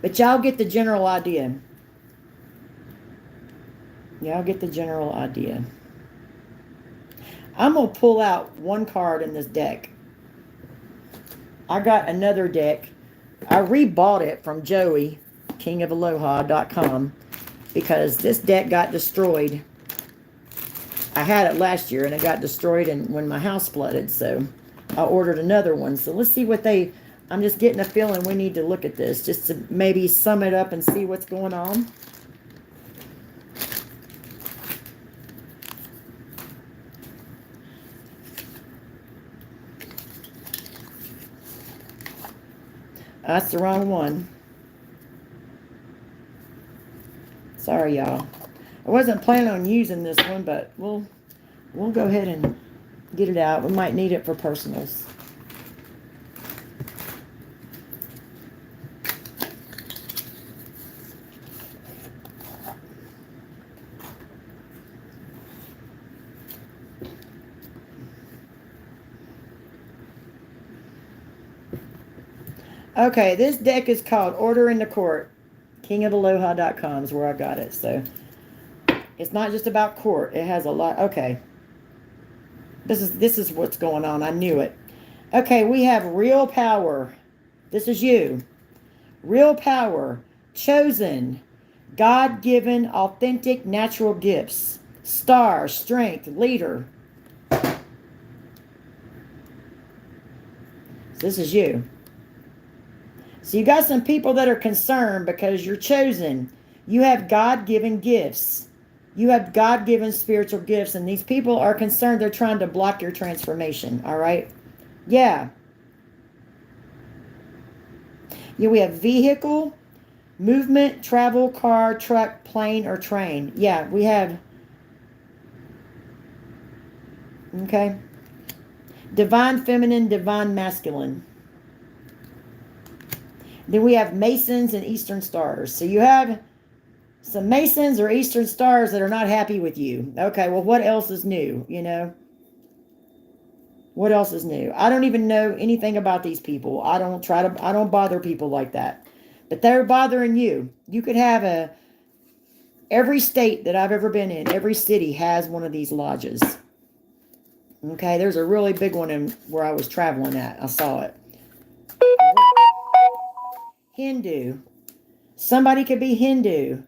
But y'all get the general idea. Y'all get the general idea. I'm going to pull out one card in this deck. I got another deck. I rebought it from Joey, kingofaloha.com, because this deck got destroyed. I had it last year and it got destroyed when my house flooded, so I ordered another one. So let's see what I'm just getting a feeling we need to look at this just to maybe sum it up and see what's going on. That's the wrong one. Sorry, y'all. I wasn't planning on using this one, but we'll go ahead and get it out. We might need it for personals. Okay, this deck is called Order in the Court. Kingofaloha.com is where I got it. So it's not just about court. It has a lot. Okay. This is what's going on. I knew it. Okay, we have real power. This is you. Real power. Chosen. God-given, authentic, natural gifts. Star, strength, leader. This is you. So you got some people that are concerned because you're chosen. You have God-given gifts. You have God-given spiritual gifts, and these people are concerned. They're trying to block your transformation, all right? Yeah. Yeah, we have vehicle, movement, travel, car, truck, plane, or train. Yeah, we have. Okay. Divine feminine, divine masculine. Then we have Masons and Eastern Stars. So you have some Masons or Eastern Stars that are not happy with you. Okay, well, what else is new, you know? What else is new? I don't even know anything about these people. I don't bother people like that. But they're bothering you. You could have every state that I've ever been in, every city has one of these lodges. Okay, there's a really big one in where I was traveling at. I saw it. Hindu. Somebody could be Hindu.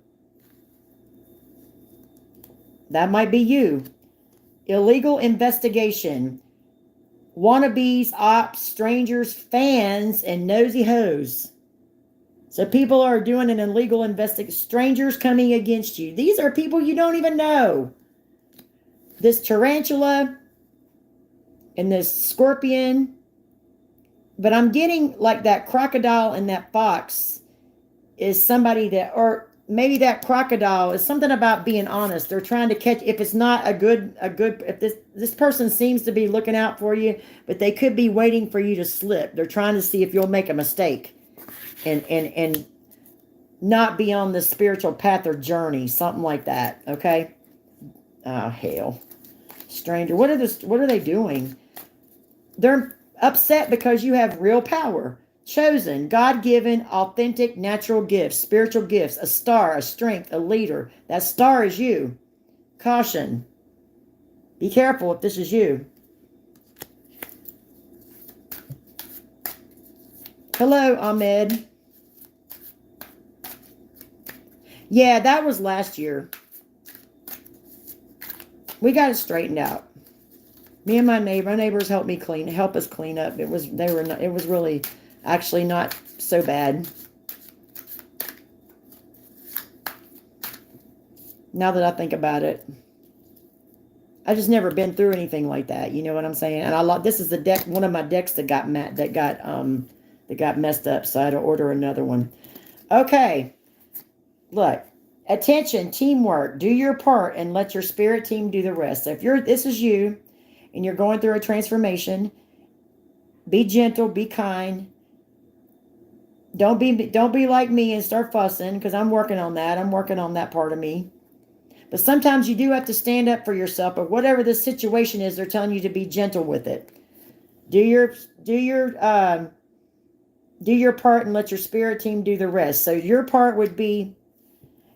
That might be you. Illegal investigation. Wannabes, ops, strangers, fans, and nosy hoes. So people are doing an illegal investigation. Strangers coming against you. These are people you don't even know. This tarantula and this scorpion. But I'm getting like that crocodile and that fox. is somebody that, or maybe that crocodile is something about being honest. They're trying to catch, if it's not a good, if this person seems to be looking out for you, but they could be waiting for you to slip. They're trying to see if you'll make a mistake and not be on the spiritual path or journey, something like that. Okay. Oh, hell. Stranger. What are they doing? They're upset because you have real power. Chosen, God-given, authentic, natural gifts, spiritual gifts, a star, a strength, a leader. That star is you. Caution. Be careful if this is you. Hello, Ahmed. Yeah, that was last year. We got it straightened out. Me and my neighbors helped us clean up. It was really actually not so bad. Now that I think about it, I just never been through anything like that. You know what I'm saying? And this is the deck, one of my decks that got messed up, so I had to order another one. Okay, look, attention, teamwork, do your part, and let your spirit team do the rest. So if this is you, and you're going through a transformation, be gentle, be kind. Don't be like me and start fussing, because I'm working on that. I'm working on that part of me. But sometimes you do have to stand up for yourself. But whatever the situation is, they're telling you to be gentle with it. Do your part and let your spirit team do the rest. So your part would be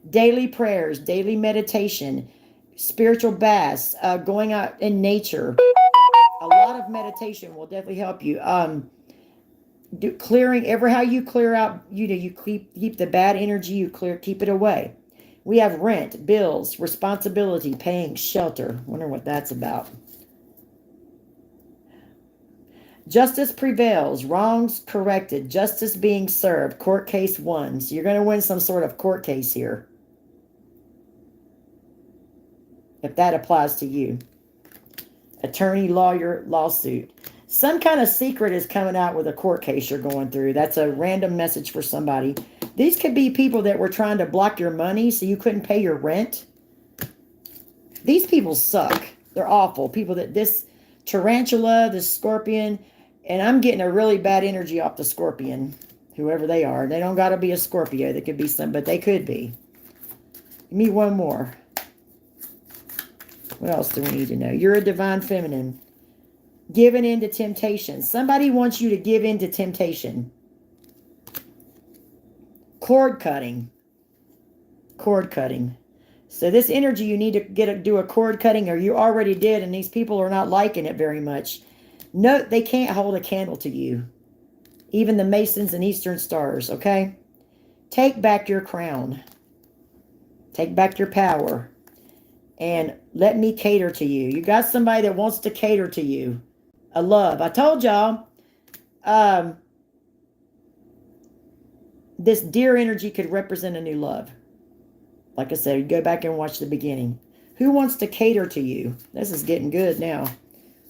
daily prayers, daily meditation, spiritual baths, going out in nature. A lot of meditation will definitely help you. Clearing how you clear out, you keep the bad energy, keep it away. We have rent, bills, responsibility, paying, shelter. Wonder what that's about. Justice prevails, wrongs corrected, justice being served, court case won. So you're going to win some sort of court case here, if that applies to you. Attorney, lawyer, lawsuit. Some kind of secret is coming out with a court case you're going through. That's a random message for somebody. These could be people that were trying to block your money so you couldn't pay your rent. These people suck. They're awful. People this tarantula, this scorpion, and I'm getting a really bad energy off the scorpion, whoever they are. They don't got to be a Scorpio. They could be some, but they could be. Give me one more. What else do we need to know? You're a divine feminine. Giving in to temptation. Somebody wants you to give in to temptation. Cord cutting. Cord cutting. So this energy, you need to do a cord cutting, or you already did, and these people are not liking it very much. No, they can't hold a candle to you. Even the Masons and Eastern Stars, okay? Take back your crown. Take back your power. And let me cater to you. You got somebody that wants to cater to you. A love. I told y'all, this deer energy could represent a new love. Like I said, go back and watch the beginning. Who wants to cater to you? This is getting good now.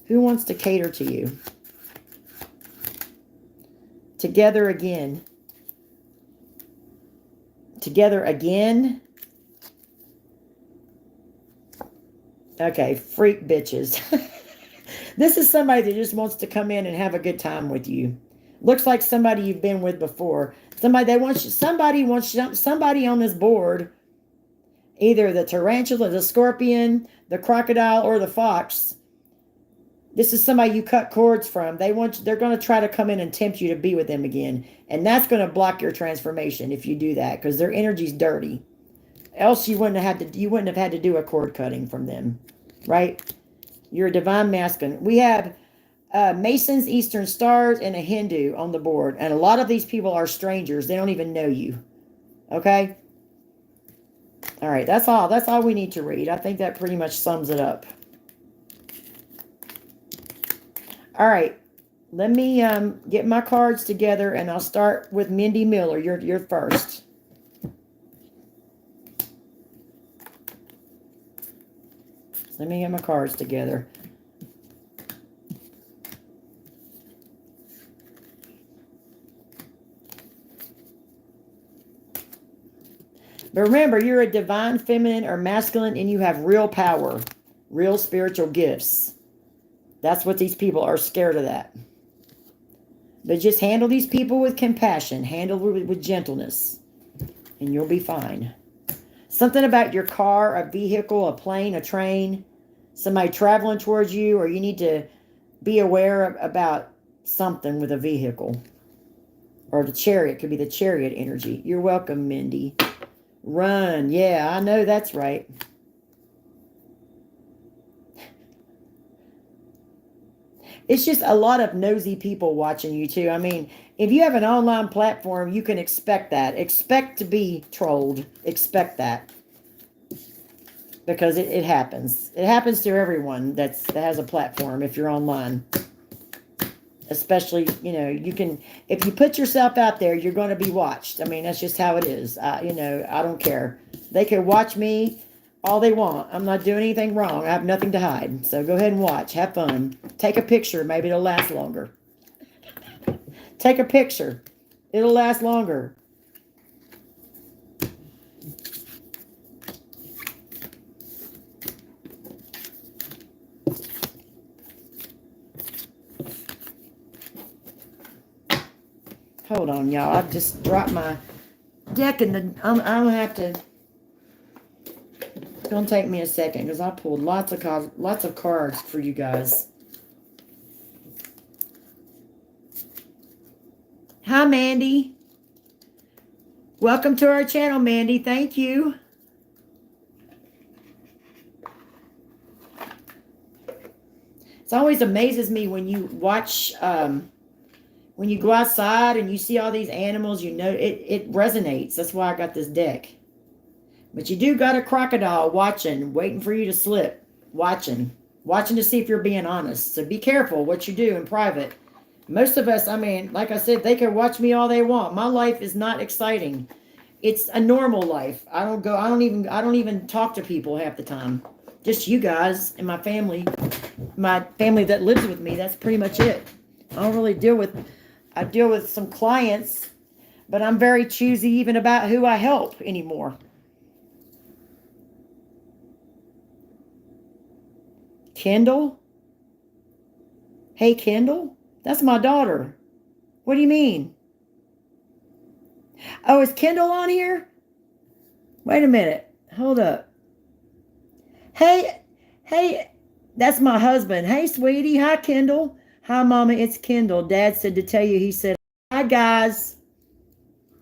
Who wants to cater to you? Together again. Together again. Okay, freak bitches. This is somebody that just wants to come in and have a good time with you. Looks like somebody you've been with before. Somebody on this board, either the tarantula, the scorpion, the crocodile, or the fox. This is somebody you cut cords from. They're going to try to come in and tempt you to be with them again. And that's going to block your transformation if you do that, because their energy's dirty. Else you wouldn't have had to do a cord cutting from them. Right? You're a divine masculine. We have Masons, Eastern Stars, and a Hindu on the board. And a lot of these people are strangers. They don't even know you. Okay? All right. That's all. That's all we need to read. I think that pretty much sums it up. All right. Let me get my cards together, and I'll start with Mindy Miller. You're first. Let me get my cards together. But remember, you're a divine feminine or masculine, and you have real power, real spiritual gifts. That's what these people are scared of that. But just handle these people with compassion. Handle it with gentleness. And you'll be fine. Something about your car, a vehicle, a plane, a train, somebody traveling towards you, or you need to be aware about something with a vehicle. Or the chariot, could be the chariot energy. You're welcome, Mindy. Run. Yeah, I know that's right. It's just a lot of nosy people watching you too. I mean, if you have an online platform, you can expect that. Expect to be trolled. Expect that. Because it happens. It happens to everyone that has a platform if you're online. Especially, you know, you can, if you put yourself out there, you're going to be watched. I mean, that's just how it is. You know, I don't care. They can watch me all they want. I'm not doing anything wrong. I have nothing to hide. So go ahead and watch. Have fun. Take a picture. Maybe it'll last longer. Take a picture. It'll last longer. Hold on, y'all. I've just dropped my deck in the... I'm going to have to... It's going to take me a second because I pulled lots of cards for you guys. Hi, Mandy. Welcome to our channel, Mandy. Thank you. It always amazes me when you watch... when you go outside and you see all these animals, you know, it resonates. That's why I got this deck. But you do got a crocodile watching, waiting for you to slip. Watching to see if you're being honest. So be careful what you do in private. Most of us, I mean, like I said, they can watch me all they want. My life is not exciting. It's a normal life. I don't even talk to people half the time. Just you guys and my family that lives with me. That's pretty much it. I don't really deal with some clients, but I'm very choosy even about who I help anymore. Kendall? Hey, Kendall? That's my daughter. What do you mean? Oh, is Kendall on here? Wait a minute. Hold up. Hey, that's my husband. Hey, sweetie. Hi, Kendall. Hi, Mama. It's Kendall. Dad said to tell you, he said, hi, guys.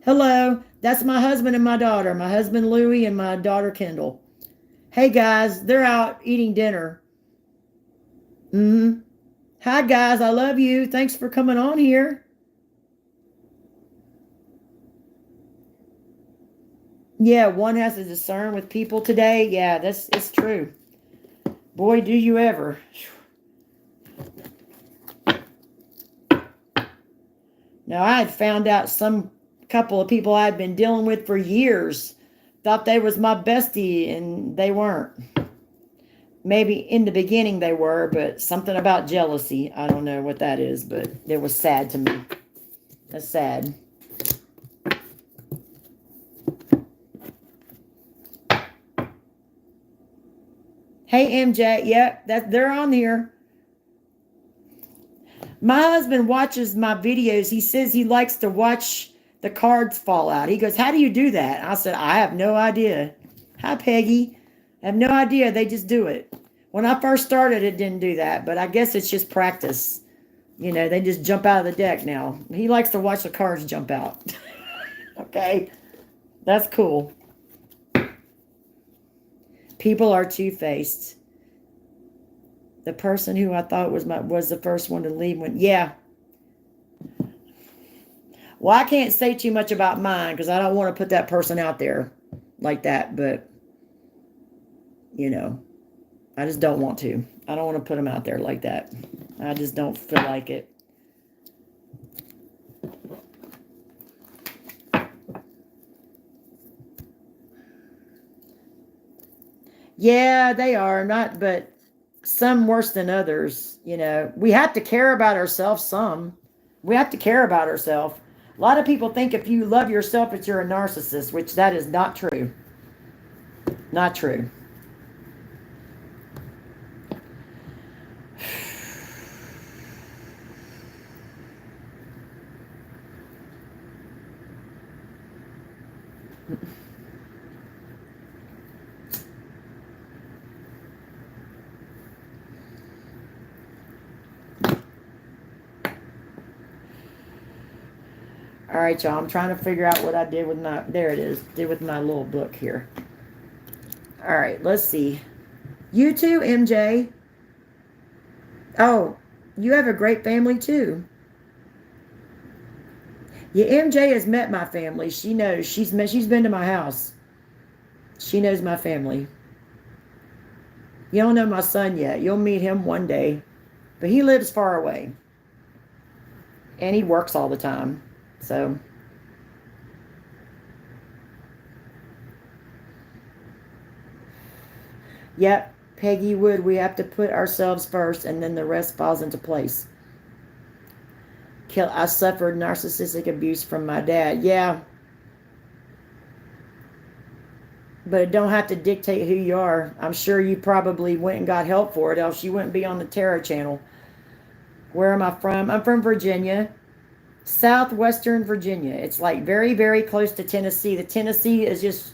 Hello. That's my husband and my daughter. My husband, Louie, and my daughter, Kendall. Hey, guys. They're out eating dinner. Hi, guys. I love you. Thanks for coming on here. Yeah, one has to discern with people today. Yeah, it's true. Boy, do you ever. Now, I had found out some couple of people I'd been dealing with for years thought they was my bestie, and they weren't. Maybe in the beginning they were, but something about jealousy. I don't know what that is, but it was sad to me. That's sad. Hey, MJ. Yep, they're on here. My husband watches my videos. He says he likes to watch the cards fall out. He goes, how do you do that? I said, I have no idea. Hi, Peggy. I have no idea. They just do it. When I first started, it didn't do that, but I guess it's just practice. You know, they just jump out of the deck now. He likes to watch the cards jump out. Okay. That's cool. People are two-faced. The person who I thought was the first one to leave went, yeah. Well, I can't say too much about mine because I don't want to put that person out there like that, but, you know, I just don't want to. I don't want to put them out there like that. I just don't feel like it. Yeah, they are. Not, but some worse than others. You know, we have to care about ourselves some. We have to care about ourselves. A lot of people think if you love yourself, that you're a narcissist, which that is not true. Not true. All right, y'all. I'm trying to figure out what I did with my... There it is. Did with my little book here. All right, let's see. You too, MJ. Oh, you have a great family too. Yeah, MJ has met my family. She knows. She's been to my house. She knows my family. You don't know my son yet. You'll meet him one day. But he lives far away. And he works all the time. So, yep, Peggy Wood, we have to put ourselves first and then the rest falls into place. I suffered narcissistic abuse from my dad. Yeah. But it don't have to dictate who you are. I'm sure you probably went and got help for it, else you wouldn't be on the Tarot channel. Where am I from? I'm from Virginia. Southwestern Virginia. It's like very, very close to Tennessee. The Tennessee is just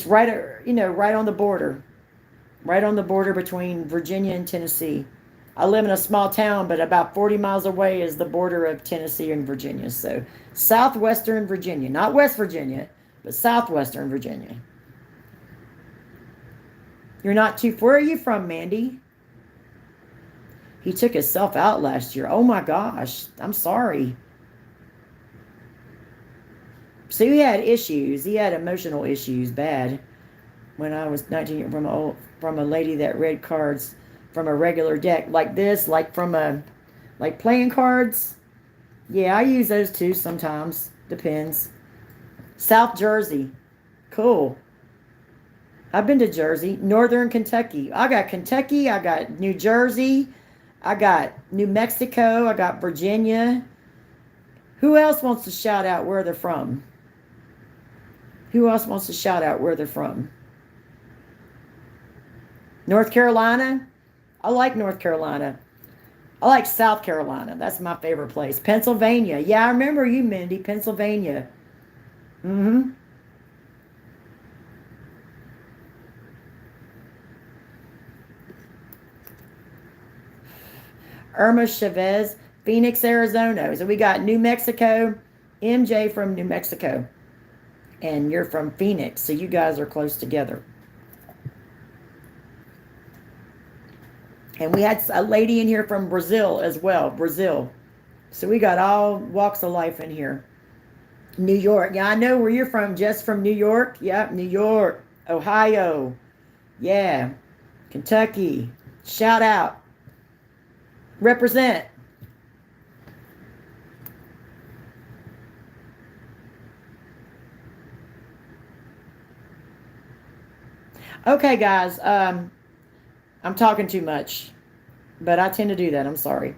right, right on the border. Right on the border between Virginia and Tennessee. I live in a small town, but about 40 miles away is the border of Tennessee and Virginia. So, Southwestern Virginia. Not West Virginia, but Southwestern Virginia. You're not too... Where are you from, Mindy? He took himself out last year. Oh my gosh. I'm sorry. So he had issues. He had emotional issues bad. When I was 19, from a lady that read cards from a regular deck like this, like playing cards. Yeah, I use those too sometimes. Depends. South Jersey. Cool. I've been to Jersey. Northern Kentucky. I got Kentucky. I got New Jersey. I got New Mexico. I got Virginia. Who else wants to shout out where they're from? Who else wants to shout out where they're from? North Carolina? I like North Carolina. I like South Carolina. That's my favorite place. Pennsylvania. Yeah, I remember you, Mindy. Pennsylvania. Mm-hmm. Irma Chavez, Phoenix, Arizona. So we got New Mexico, MJ from New Mexico. And you're from Phoenix, so you guys are close together. And we had a lady in here from Brazil as well, Brazil. So we got all walks of life in here. New York. Yeah, I know where you're from, Jess from New York. Yep, New York, Ohio. Yeah, Kentucky. Shout out. Represent. Okay, guys. I'm talking too much, but I tend to do that. I'm sorry.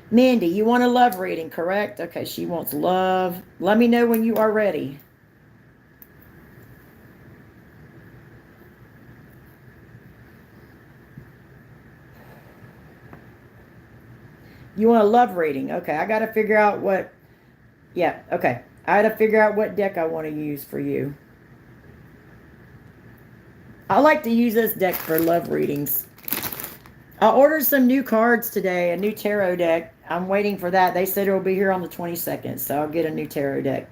Mindy, you want a love reading, correct? Okay, she wants love. Let me know when you are ready. You want a love reading? Okay, I got to figure out what... Yeah, okay. I got to figure out what deck I want to use for you. I like to use this deck for love readings. I ordered some new cards today, a new tarot deck. I'm waiting for that. They said it will be here on the 22nd, so I'll get a new tarot deck.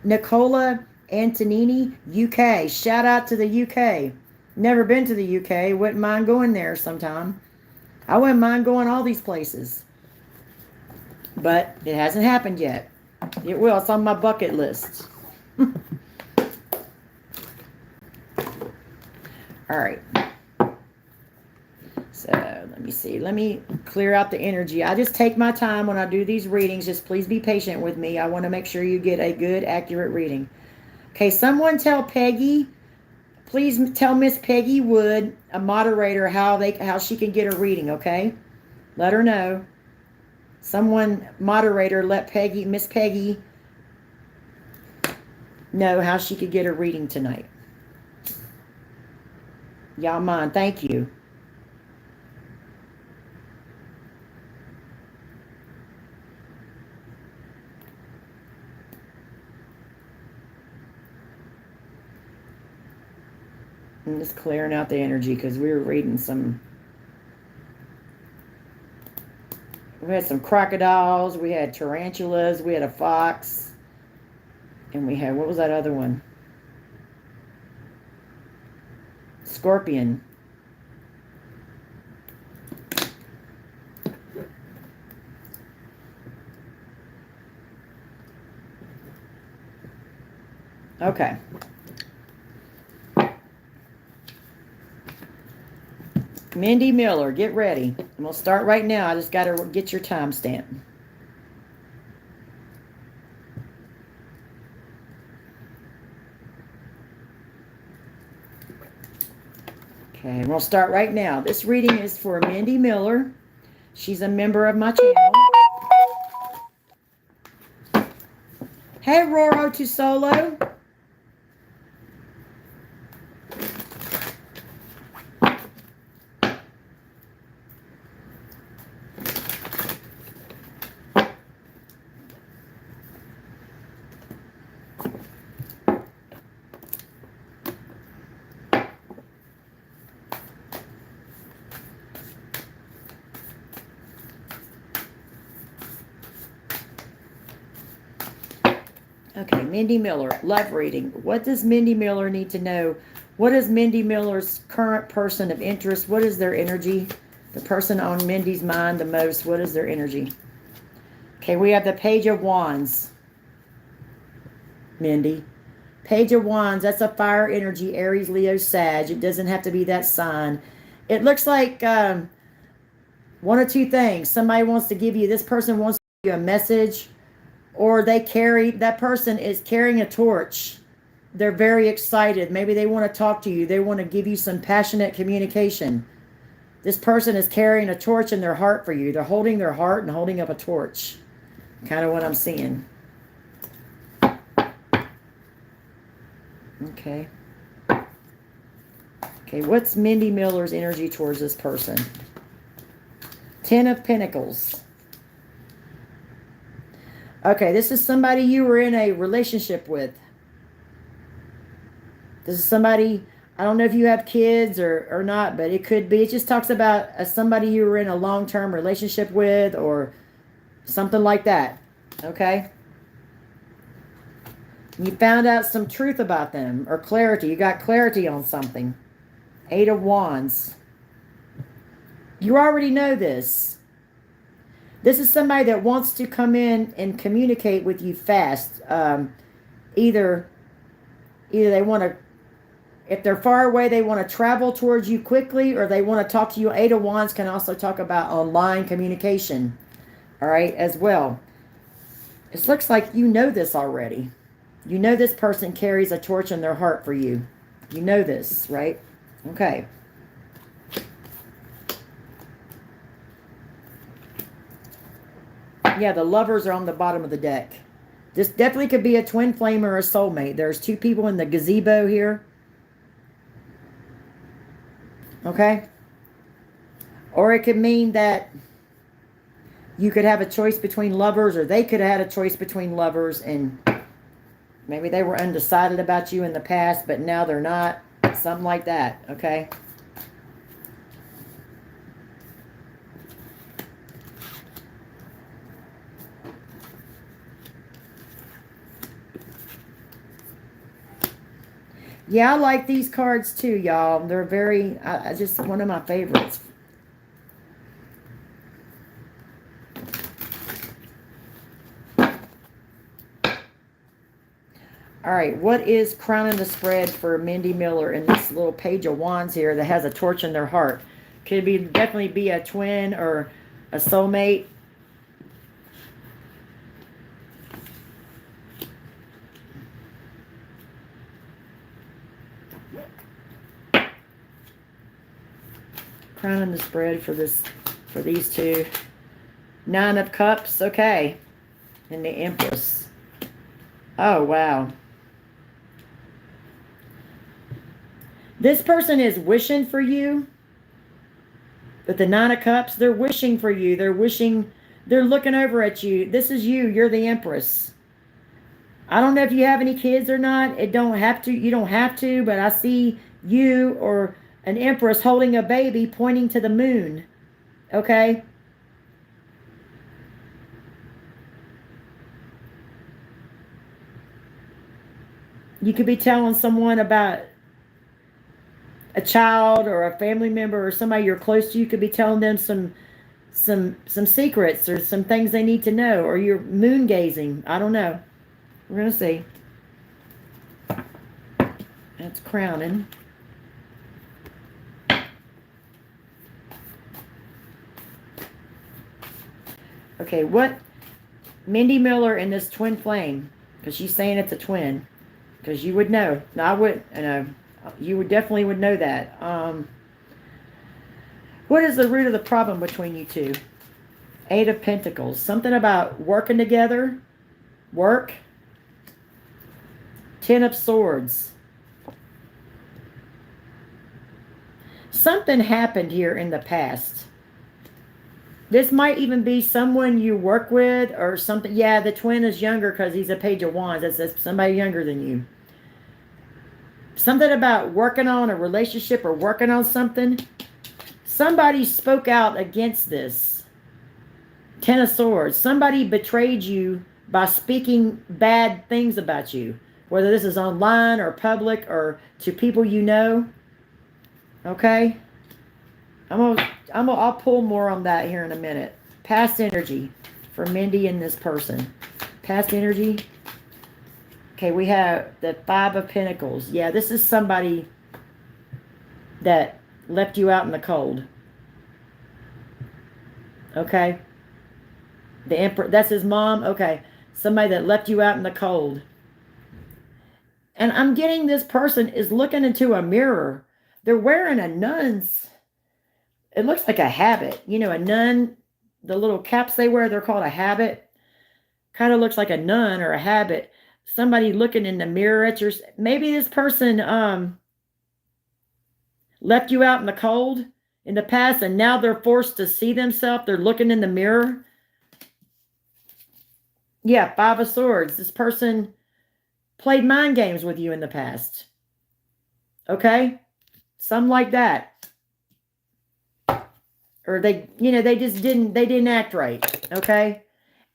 Nicola Antonini, UK. Shout out to the UK. Never been to the UK. Wouldn't mind going there sometime. I wouldn't mind going all these places. But it hasn't happened yet. It will. It's on my bucket list. All right. So let me see. Let me clear out the energy. I just take my time when I do these readings. Just please be patient with me. I want to make sure you get a good, accurate reading. Okay, someone tell Peggy Please tell Miss Peggy Wood, a moderator, how she can get a reading, okay? Let her know. Someone, moderator, let Miss Peggy know how she could get a reading tonight. Y'all mind, thank you. I'm just clearing out the energy because we were reading some. We had some crocodiles, we had tarantulas, we had a fox, and we had, what was that other one? Scorpion. Okay. Mindy Miller, get ready. And we'll start right now. I just got to get your timestamp. Okay, and we'll start right now. This reading is for Mindy Miller. She's a member of my channel. Hey, Roro to Solo. Okay, Mindy Miller, love reading. What does Mindy Miller need to know? What is Mindy Miller's current person of interest? What is their energy? The person on Mindy's mind the most, what is their energy? Okay, we have the Page of Wands. Mindy. Page of Wands, that's a fire energy, Aries, Leo, Sag. It doesn't have to be that sign. It looks like one or two things. Somebody wants to give you, this person wants to give you a message, or that person is carrying a torch. They're very excited. Maybe they want to talk to you. They want to give you some passionate communication. This person is carrying a torch in their heart for you. They're holding their heart and holding up a torch. Kind of what I'm seeing. Okay. Okay, what's Mindy Miller's energy towards this person? Ten of Pentacles. Okay, this is somebody you were in a relationship with. This is somebody, I don't know if you have kids or not, but it could be. It just talks about somebody you were in a long-term relationship with or something like that. Okay? You found out some truth about them or clarity. You got clarity on something. Eight of Wands. You already know this. This is somebody that wants to come in and communicate with you fast. Either they want to, if they're far away, they want to travel towards you quickly, or they want to talk to you. Eight of Wands can also talk about online communication. All right, as well. It looks like you know this already. You know this person carries a torch in their heart for you. You know this, right? Okay. Yeah, the lovers are on the bottom of the deck. This definitely could be a twin flame or a soulmate. There's two people in the gazebo here. Okay? Or it could mean that you could have a choice between lovers, or they could have had a choice between lovers, and maybe they were undecided about you in the past, but now they're not. Something like that, okay? Yeah, I like these cards too, y'all. They're very, just one of my favorites. All right, what is crowning the spread for Mindy Miller in this little Page of Wands here that has a torch in their heart? Could definitely be a twin or a soulmate. Crowning the spread for these two. 9 of Cups. Okay. And the Empress. Oh, wow. This person is wishing for you. With the 9 of Cups, they're wishing for you. They're looking over at you. This is you. You're the Empress. I don't know if you have any kids or not. You don't have to, but I see you or an Empress holding a baby pointing to the moon. Okay? You could be telling someone about a child or a family member or somebody you're close to. You could be telling them some secrets or some things they need to know, or you're moon gazing. I don't know. We're going to see. That's crowning. Okay, what? Mindy Miller in this twin flame, because she's saying it's a twin, because you would know. No, I would, you would definitely would know that. What is the root of the problem between you two? 8 of Pentacles. Something about working together. Work. 10 of Swords. Something happened here in the past. This might even be someone you work with or something. Yeah, the twin is younger because he's a Page of Wands. That's somebody younger than you. Something about working on a relationship or working on something. Somebody spoke out against this. 10 of Swords. Somebody betrayed you by speaking bad things about you. Whether this is online or public or to people you know. Okay? I'll pull more on that here in a minute. Past energy for Mindy and this person. Past energy. Okay, we have the 5 of Pentacles. Yeah, this is somebody that left you out in the cold. Okay. The Emperor, that's his mom. Okay. Somebody that left you out in the cold. And I'm getting this person is looking into a mirror. They're wearing a nun's. It looks like a habit. You know, a nun, the little caps they wear, they're called a habit. Kind of looks like a nun or a habit. Somebody looking in the mirror at your... Maybe this person left you out in the cold in the past, and now they're forced to see themselves. They're looking in the mirror. Yeah, 5 of Swords. This person played mind games with you in the past. Okay? Something like that. Or they didn't act right. Okay?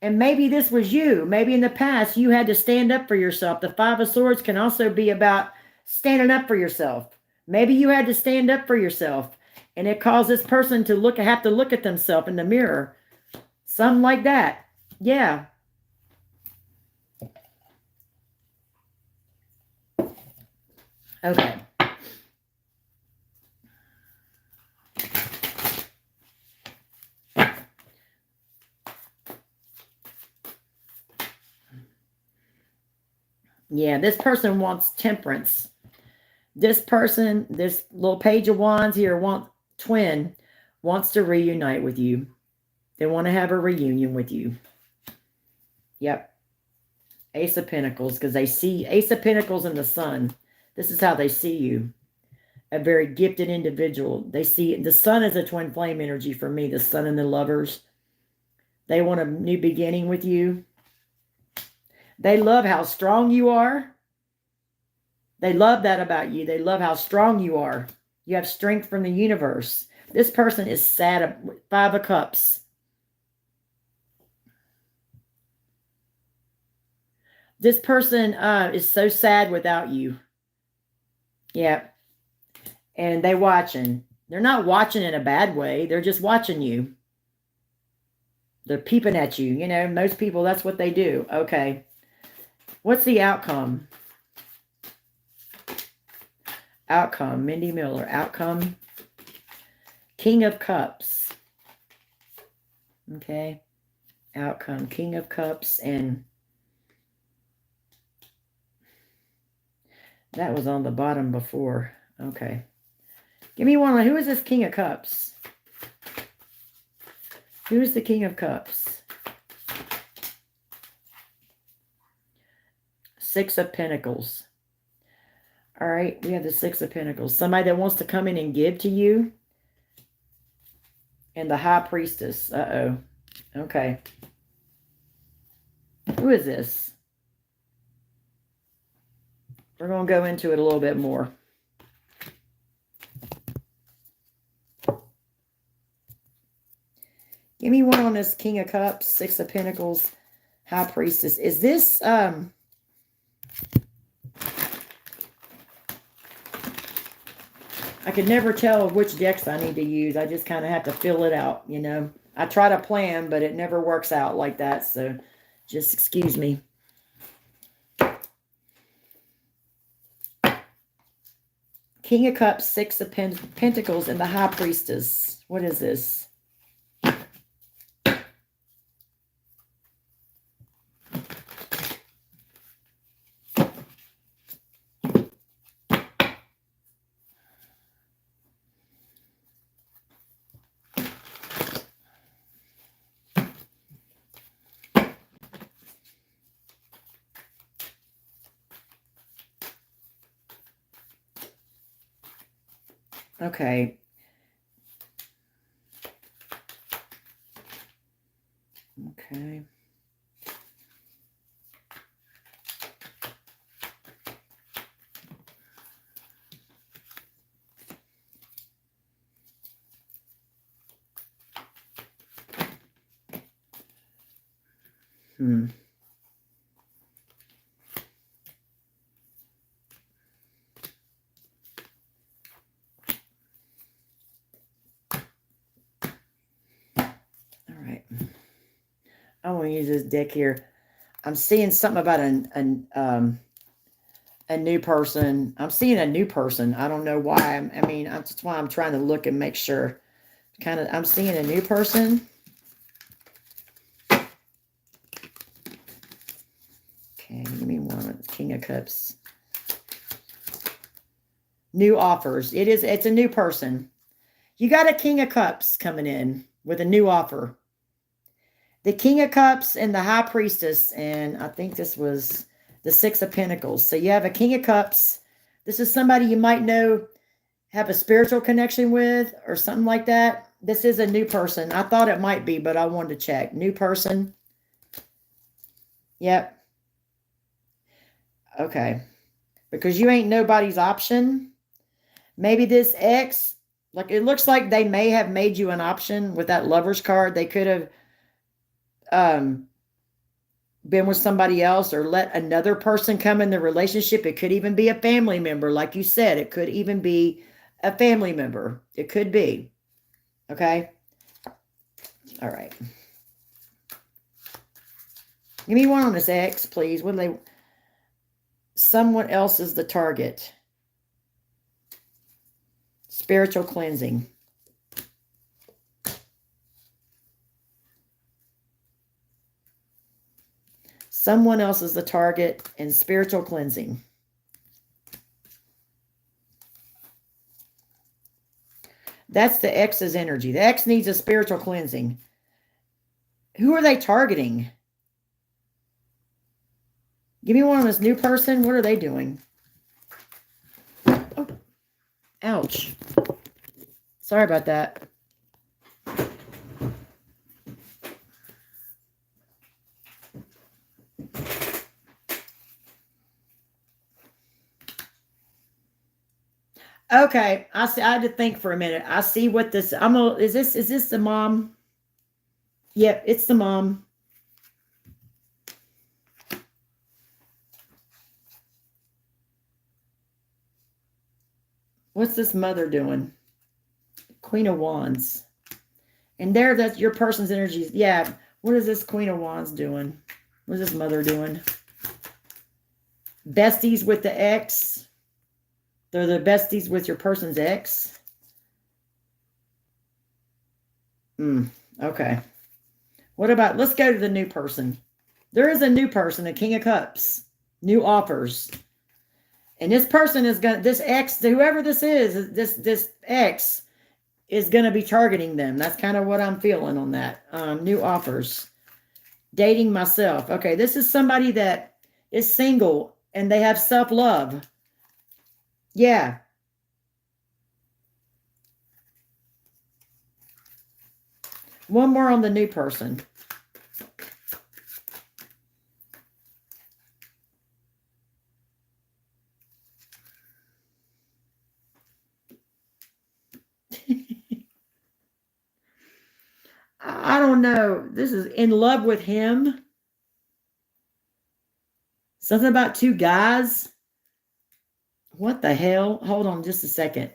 And maybe this was you. Maybe in the past you had to stand up for yourself. The 5 of Swords can also be about standing up for yourself. Maybe you had to stand up for yourself. And it caused this person to have to look at themselves in the mirror. Something like that. Yeah. Okay. Yeah, this person wants temperance. This person, this little Page of Wands here, twin, wants to reunite with you. They want to have a reunion with you. Yep. Ace of Pentacles, because they see Ace of Pentacles in the sun. This is how they see you. A very gifted individual. They see the sun is a twin flame energy for me. The sun and the lovers. They want a new beginning with you. They love how strong you are. They love that about you. They love how strong you are. You have strength from the universe. This person is sad. 5 of Cups. This person is so sad without you. Yeah. And they're watching. They're not watching in a bad way. They're just watching you. They're peeping at you. You know, most people, that's what they do. Okay. What's the outcome? Outcome. Mindy Miller. Outcome. King of Cups. Okay. Outcome. King of Cups. And that was on the bottom before. Okay. Give me one. Who is this King of Cups? Who is the King of Cups? Six of Pentacles. All right, we have the Six of Pentacles. Somebody that wants to come in and give to you. And the High Priestess. Uh-oh. Okay. Who is this? We're going to go into it a little bit more. Give me one on this King of Cups, Six of Pentacles, High Priestess. Is this, I could never tell which decks I need to use. I just kind of have to fill it out, you know. I try to plan, but it never works out like that. So just excuse me. King of Cups, Six of Pentacles, and the High Priestess. What is this? Okay. Okay. I want to use this deck here. I'm seeing something about a new person. I'm seeing a new person. I don't know why. I mean, that's why I'm trying to look and make sure. I'm seeing a new person. Okay, give me one. King of Cups. New offers. It's a new person. You got a King of Cups coming in with a new offer. The King of Cups and the High Priestess, and I think this was the Six of Pentacles. So you have a King of Cups. This is somebody you might know, have a spiritual connection with, or something like that. This is a new person. I thought it might be, but I wanted to check. New person. Yep. Okay. Because you ain't nobody's option. Maybe this ex, like it looks like they may have made you an option with that Lover's card. They could have been with somebody else or let another person come in the relationship. It could even be a family member. Like you said, it could even be a family member. It could be. Okay. All right. Give me one on this ex, please. Someone else is the target. Spiritual cleansing. Someone else is the target and spiritual cleansing. That's the ex's energy. The ex needs a spiritual cleansing. Who are they targeting? Give me one on this new person. What are they doing? Oh, ouch. Sorry about that. Okay, I had to think for a minute. I see what this. Is this the mom? Yep, it's the mom. What's this mother doing? Queen of Wands. And that's your person's energies. Yeah. What is this Queen of Wands doing? What is this mother doing? Besties with the ex. They're the besties with your person's ex. Okay. What about, let's go to the new person. There is a new person, a King of Cups. New offers. And this person is going to, this ex, whoever this is, this ex is going to be targeting them. That's kind of what I'm feeling on that. New offers. Dating myself. Okay, this is somebody that is single and they have self-love. Yeah. One more on the new person. I don't know. This is in love with him. Something about two guys. What the hell? Hold on just a second.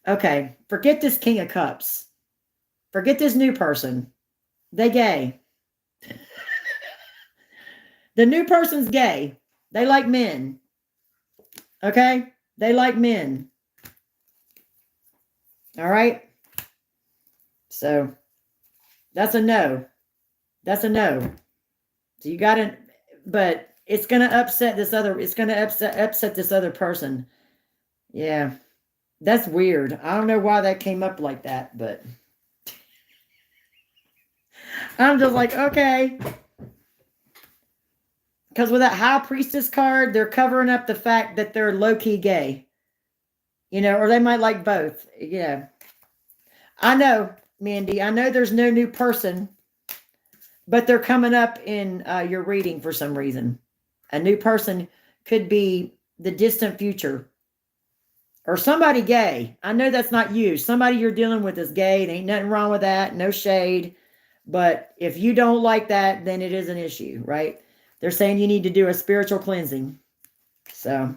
Okay, forget this King of Cups. Forget this new person. They gay. The new person's gay. They like men. Okay? They like men. All right? So, that's a no. That's a no. So you got to, but it's going to upset this other, it's going to upset this other person. Yeah. That's weird. I don't know why that came up like that, but I'm just like, okay. Because with that High Priestess card, they're covering up the fact that they're low-key gay. You know, or they might like both. Yeah. I know, Mindy. I know there's no new person, but they're coming up in your reading for some reason. A new person could be the distant future. Or somebody gay. I know that's not you. Somebody you're dealing with is gay. There ain't nothing wrong with that. No shade. But if you don't like that, then it is an issue, right? They're saying you need to do a spiritual cleansing. So.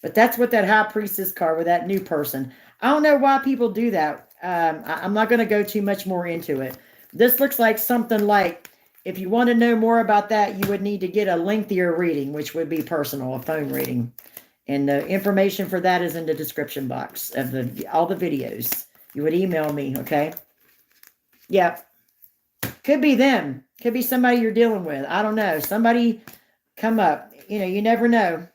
But that's what that High Priestess card with that new person. I don't know why people do that. I'm not going to go too much more into it. This looks like something like, if you want to know more about that, you would need to get a lengthier reading, which would be personal, a phone reading. And the information for that is in the description box of all the videos. You would email me, okay? Yeah. Could be them. Could be somebody you're dealing with. I don't know. Somebody come up. You know, you never know.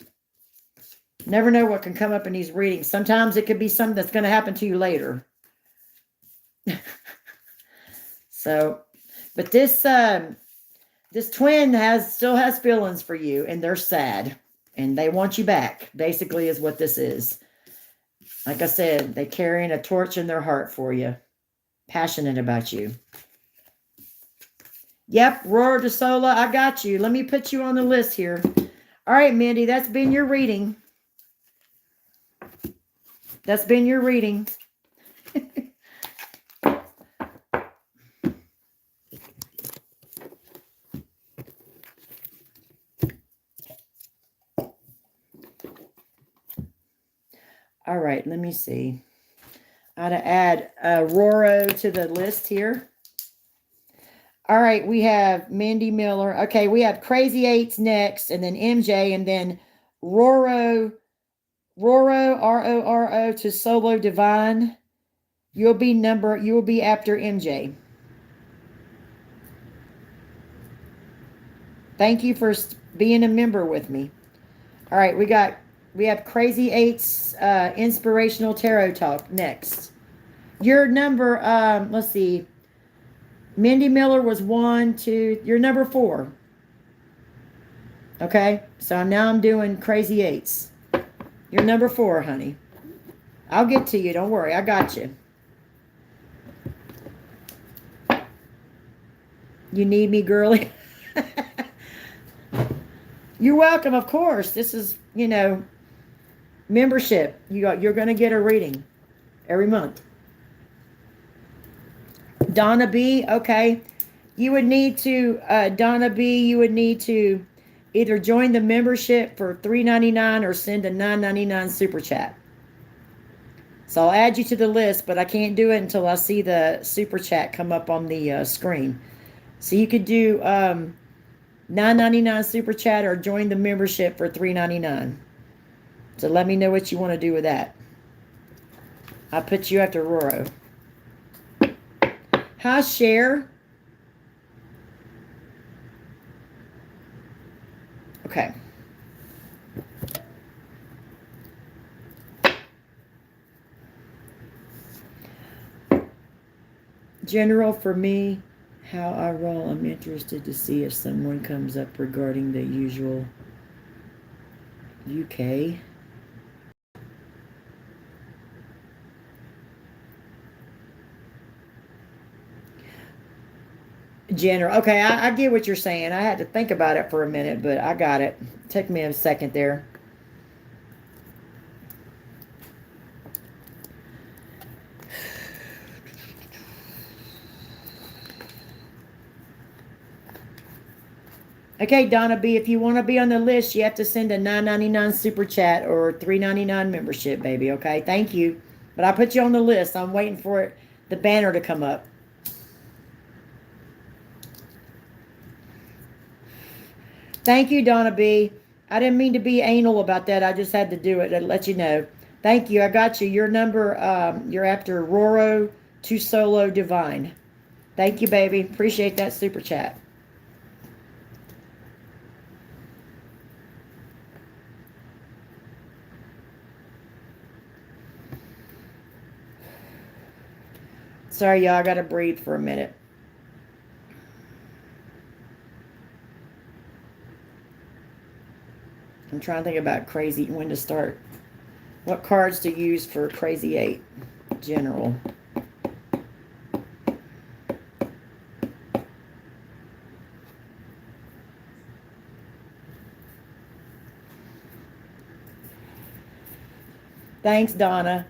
Never know what can come up in these readings. Sometimes it could be something that's going to happen to you later. So, but this twin still has feelings for you, and they're sad. And they want you back, basically, is what this is. Like I said, they're carrying a torch in their heart for you. Passionate about you. Yep, Roro de Sola, I got you. Let me put you on the list here. All right, Mindy, that's been your reading. That's been your reading. All right, let me see. I ought to add Roro to the list here. All right, we have Mindy Miller. Okay, we have Crazy Eights next, and then MJ, and then Roro, R-O-R-O, to Solo Divine. You will be after MJ. Thank you for being a member with me. All right, we have Crazy Eights Inspirational Tarot Talk next. Your number, let's see. Mindy Miller was 1, 2. You're number 4. Okay, so now I'm doing Crazy Eights. You're number 4, honey. I'll get to you. Don't worry. I got you. You need me, girly? You're welcome, of course. This is, you know, membership. You're going to get a reading every month. Donna B, okay. You would need to, Donna B, you would need to either join the membership for $3.99 or send a $9.99 super chat. So I'll add you to the list, but I can't do it until I see the super chat come up on the screen. So you could do $9.99 super chat or join the membership for $3.99. So let me know what you want to do with that. I'll put you after Roro. Hi, Cher. Okay. General, for me, how I roll, I'm interested to see if someone comes up regarding the usual UK. General. Okay, I get what you're saying. I had to think about it for a minute, but I got it. Took me a second there. Okay, Donna B, if you want to be on the list, you have to send a $9.99 super chat or $3.99 membership, baby. Okay, thank you. But I put you on the list. I'm waiting for it, the banner to come up. Thank you, Donna B. I didn't mean to be anal about that. I just had to do it to let you know. Thank you. I got you. Your number, you're after Roro to Solo Divine. Thank you, baby. Appreciate that super chat. Sorry, y'all. I got to breathe for a minute. I'm trying to think about crazy, when to start. What cards to use for Crazy 8 General. Thanks, Donna.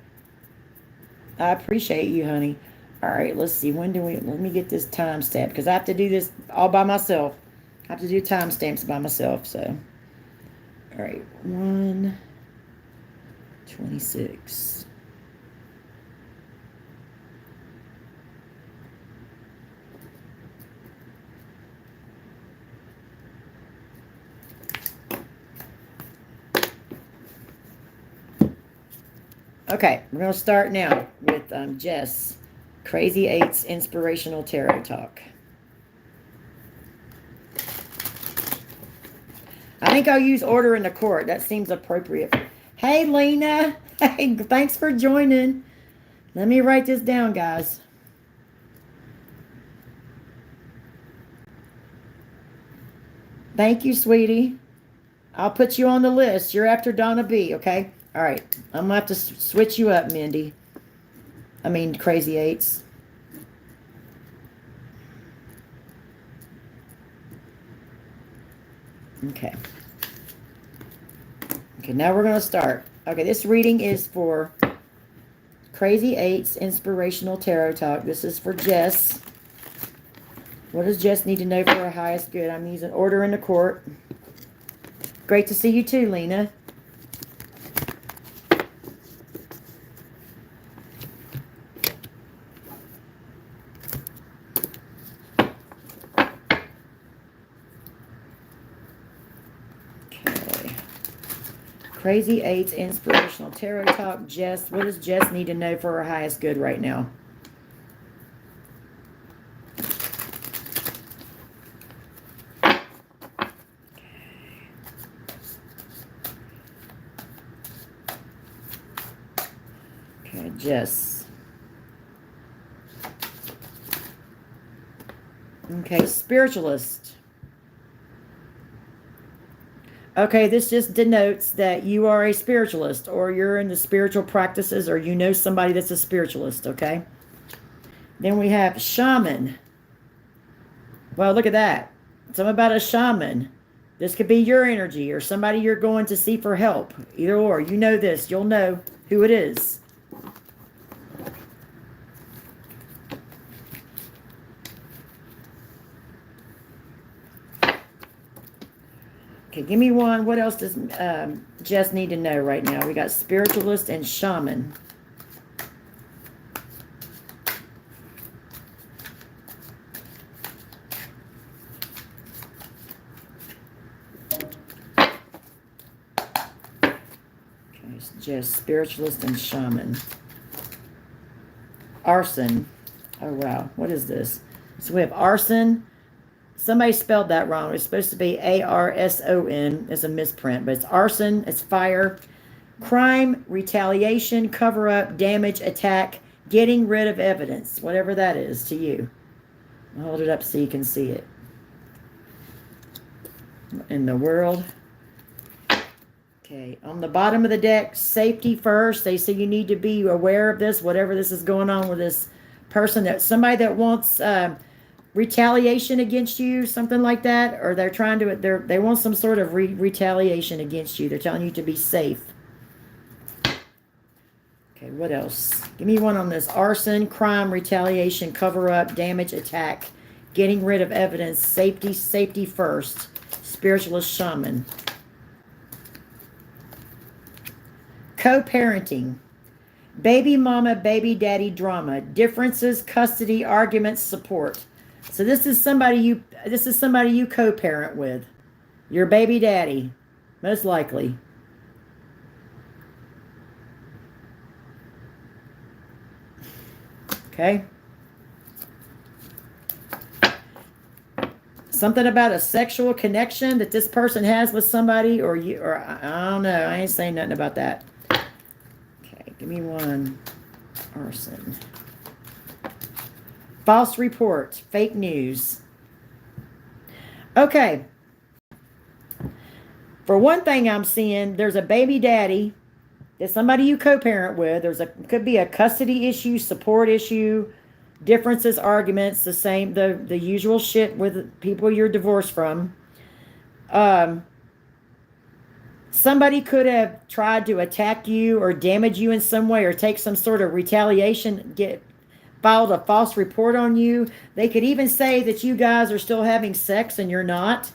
I appreciate you, honey. All right, let's see. Let me get this timestamp, because I have to do this all by myself. I have to do timestamps by myself, so. All right, 1/26. Okay, we're going to start now with Jess. Crazy 8's Inspirational Tarot Talk. I think I'll use Order in the Court. That seems appropriate. Hey, Lena. Hey, thanks for joining. Let me write this down, guys. Thank you, sweetie. I'll put you on the list. You're after Donna B, okay? All right. I'm going to have to switch you up, Mindy. I mean, Crazy 8's. Okay. Okay, now we're going to start. Okay, this reading is for Crazy 8's Inspirational Tarot Talk. This is for Jess. What does Jess need to know for her highest good? I'm using Order in the Court. Great to see you too, Lena. Crazy 8's Inspirational Tarot Talk. Jess, what does Jess need to know for her highest good right now? Okay, Jess. Okay, Spiritualist. Okay, this just denotes that you are a spiritualist, or you're in the spiritual practices, or you know somebody that's a spiritualist, okay? Then we have shaman. Well, look at that. Something about a shaman. This could be your energy or somebody you're going to see for help. Either or. You know this. You'll know who it is. Okay, give me one. What else does Jess need to know right now? We got spiritualist and shaman. Okay, it's Jess, spiritualist and shaman. Arson. Oh, wow. What is this? So we have arson, Somebody spelled that wrong. It's supposed to be ARSON. It's a misprint, but it's arson, it's fire, crime, retaliation, cover up, damage, attack, getting rid of evidence, whatever that is to you. I'll hold it up so you can see it. In the world. Okay, on the bottom of the deck, safety first. They say you need to be aware of this, whatever this is going on with this person, that somebody that wants retaliation against you, something like that, or they're trying to, they want some sort of retaliation against you. They're telling you to be safe. Okay, what else? Give me one on this. Arson, crime, retaliation, cover up, damage, attack, getting rid of evidence, safety first, spiritualist shaman. Co-parenting, baby mama, baby daddy drama, differences, custody, arguments, support. So this is somebody you co-parent with. Your baby daddy, most likely. Okay. Something about a sexual connection that this person has with somebody, or you, or I don't know. I ain't saying nothing about that. Okay, give me one. Arson. False report, fake news. Okay. For one thing I'm seeing, there's a baby daddy. There's somebody you co-parent with. Could be a custody issue, support issue, differences, arguments, the usual shit with people you're divorced from. Somebody could have tried to attack you or damage you in some way, or take some sort of retaliation, filed a false report on you. They could even say that you guys are still having sex and you're not.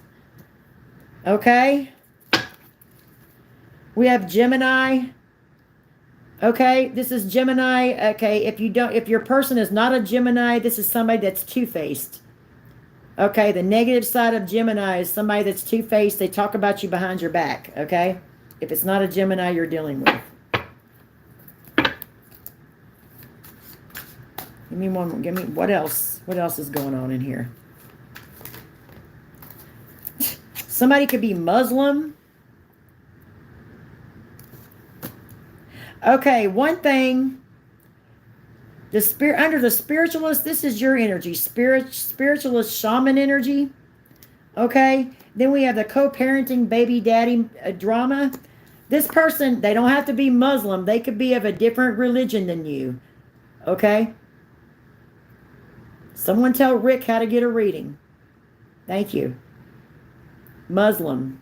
Okay? We have Gemini. Okay, this is Gemini. Okay, if your person is not a Gemini, this is somebody that's two-faced. Okay, the negative side of Gemini is somebody that's two-faced. They talk about you behind your back. Okay, if it's not a Gemini you're dealing with. Give me one. Give me what else? What else is going on in here? Somebody could be Muslim. Okay, one thing. Under the spiritualist, this is your energy. Spiritualist shaman energy. Okay. Then we have the co-parenting baby daddy drama. This person, they don't have to be Muslim. They could be of a different religion than you. Okay. Someone tell Rick how to get a reading. Thank you. Muslim.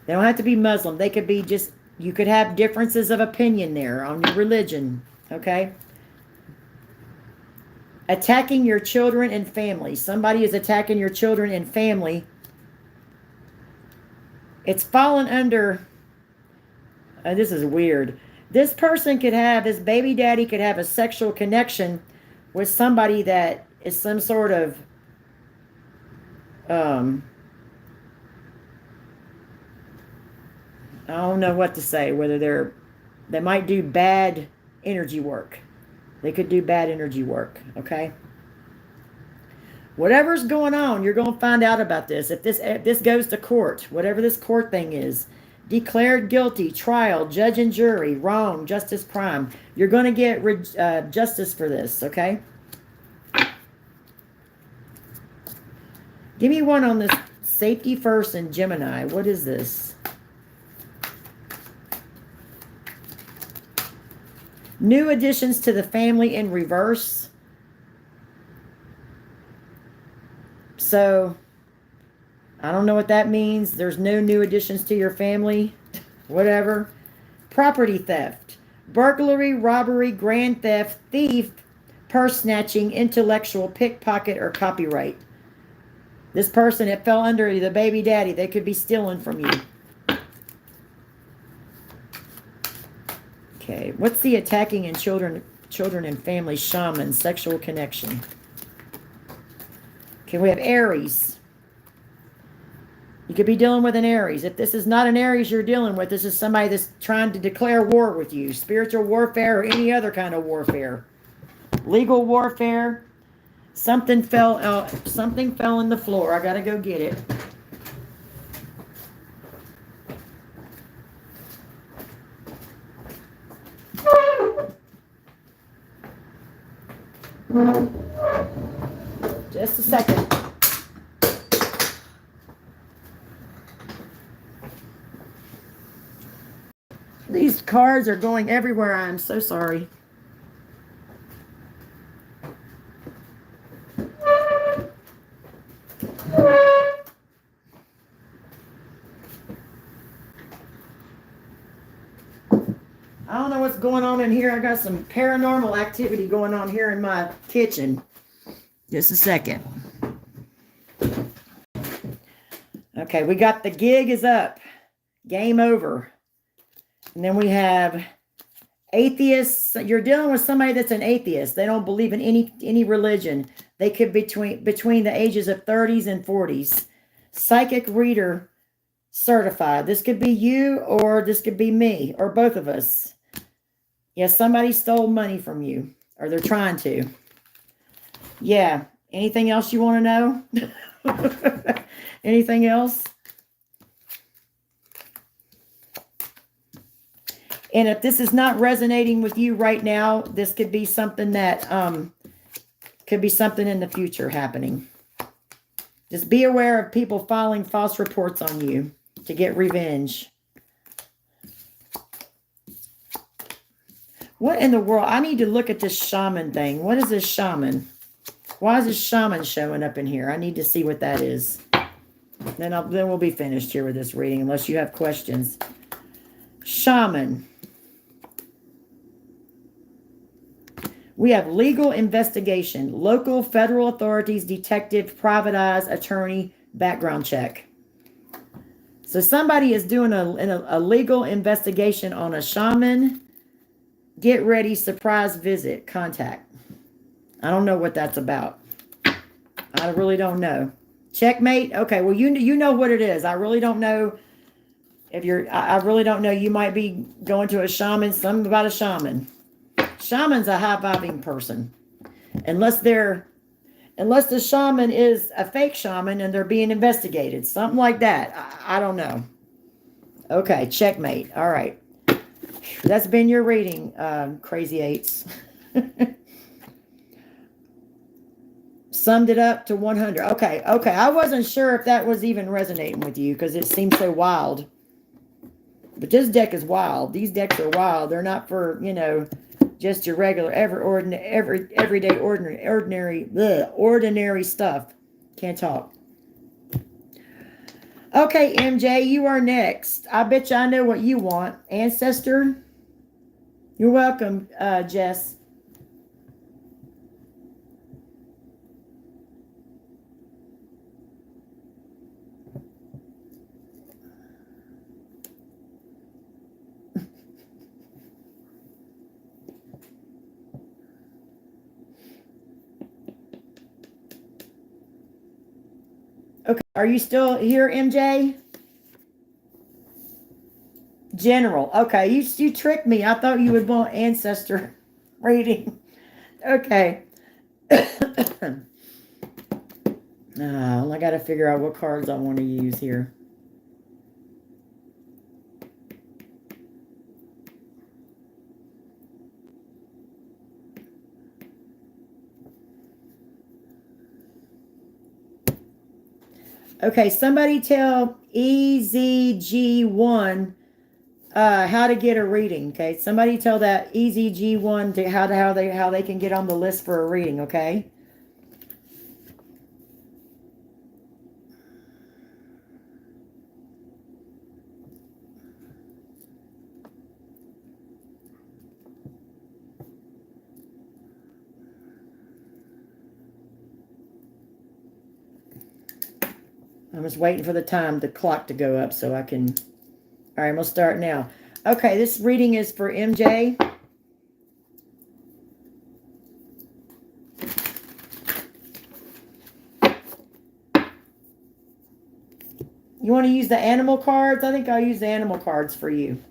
They don't have to be Muslim. They could be just, you could have differences of opinion there on your religion. Okay. Attacking your children and family. Somebody is attacking your children and family. It's fallen under, this is weird. This person could have, this baby daddy could have a sexual connection with somebody that is some sort of, I don't know what to say, whether they might do bad energy work. They could do bad energy work, okay? Whatever's going on, you're going to find out about this. If this goes to court, whatever this court thing is, declared guilty, trial, judge and jury, wrong, justice, crime. You're going to get justice for this, okay? Give me one on this safety first in Gemini. What is this? New additions to the family in reverse. So, I don't know what that means. There's no new additions to your family. Whatever. Property theft. Burglary, robbery, grand theft, thief, purse snatching, intellectual, pickpocket, or copyright. This person, it fell under the baby daddy. They could be stealing from you. Okay, what's the attacking in children and family shaman, sexual connection? Okay, we have Aries. You could be dealing with an Aries. If this is not an Aries you're dealing with, this is somebody that's trying to declare war with you. Spiritual warfare or any other kind of warfare. Legal warfare. Something fell out. Something fell on the floor. I gotta go get it. Just a second. These cards are going everywhere. I'm so sorry. I don't know what's going on in here. I got some paranormal activity going on here in my kitchen. Just a second. Okay, we got the gig is up. Game over. And then we have atheists. You're dealing with somebody that's an atheist. They don't believe in any religion. They could be between the ages of 30s and 40s. Psychic reader certified. This could be you or this could be me or both of us. Yes, somebody stole money from you or they're trying to. Yeah. Anything else you want to know? Anything else? And if this is not resonating with you right now, this could be something that could be something in the future happening. Just be aware of people filing false reports on you to get revenge. What in the world? I need to look at this shaman thing. What is this shaman? Why is this shaman showing up in here? I need to see what that is. Then we'll be finished here with this reading, unless you have questions. Shaman. We have legal investigation, local federal authorities, detective, private eyes, attorney, background check. So somebody is doing a legal investigation on a shaman. Get ready, surprise visit, contact. I don't know what that's about. I really don't know. Checkmate. Okay, well, you know what it is. I really don't know if you're, I really don't know. You might be going to a shaman, something about a shaman. Shaman's a high-vibing person. Unless the shaman is a fake shaman and they're being investigated. Something like that. I don't know. Okay, checkmate. All right. That's been your reading, Crazy Eights. Summed it up to 100. Okay. I wasn't sure if that was even resonating with you because it seems so wild. But this deck is wild. These decks are wild. They're not for, just your regular, everyday, ordinary stuff. Can't talk. Okay, MJ, you are next. I bet you I know what you want. Ancestor. You're welcome, Jess. Okay, are you still here, MJ? General. Okay, you tricked me. I thought you would want ancestor reading. Okay. I got to figure out what cards I want to use here. Okay, somebody tell EZG1 how to get a reading. Okay, somebody tell that EZG1 to how they can get on the list for a reading. Okay. I'm just waiting for the clock to go up so I can. All right, I'm gonna start now. Okay, this reading is for MJ. You want to use the animal cards? I think I'll use the animal cards for you.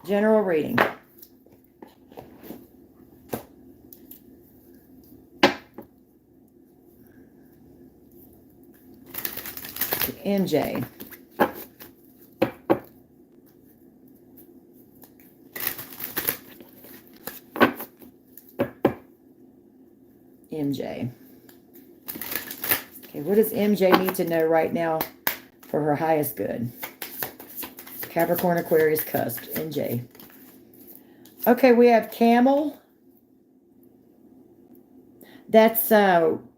General reading. MJ. MJ. Okay, what does MJ need to know right now for her highest good? Capricorn, Aquarius, cusp, MJ. Okay, we have Camel. That's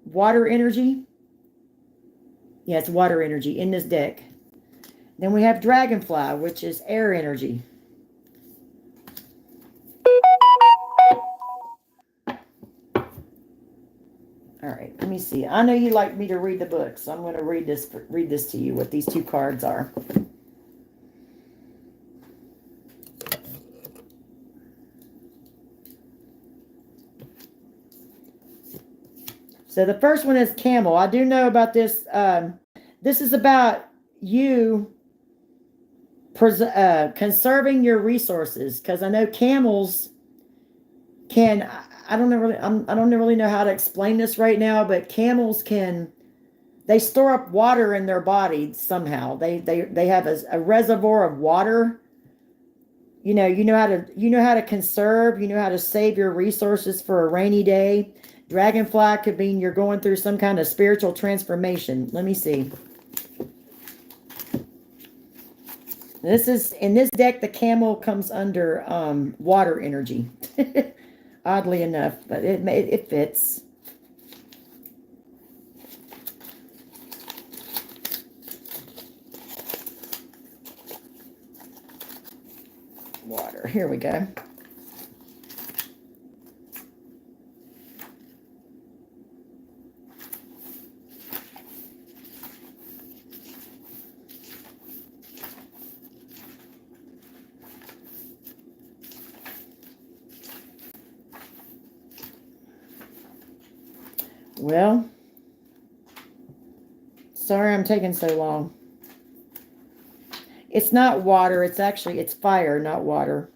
water energy. Yeah, it's water energy in this deck. Then we have Dragonfly, which is air energy. All right, let me see. I know you like me to read the book, so I'm going to read this to you, what these two cards are. So the first one is Camel. I do know about this. This is about you conserving your resources, because I know camels can. I don't really know how to explain this right now, but camels they store up water in their body somehow. They have a reservoir of water. You know how to conserve. You know how to save your resources for a rainy day. Dragonfly could mean you're going through some kind of spiritual transformation. Let me see. This is, in this deck, the camel comes under water energy. Oddly enough, but it fits. Water. Here we go. Well, sorry I'm taking so long. It's not water. It's fire, not water.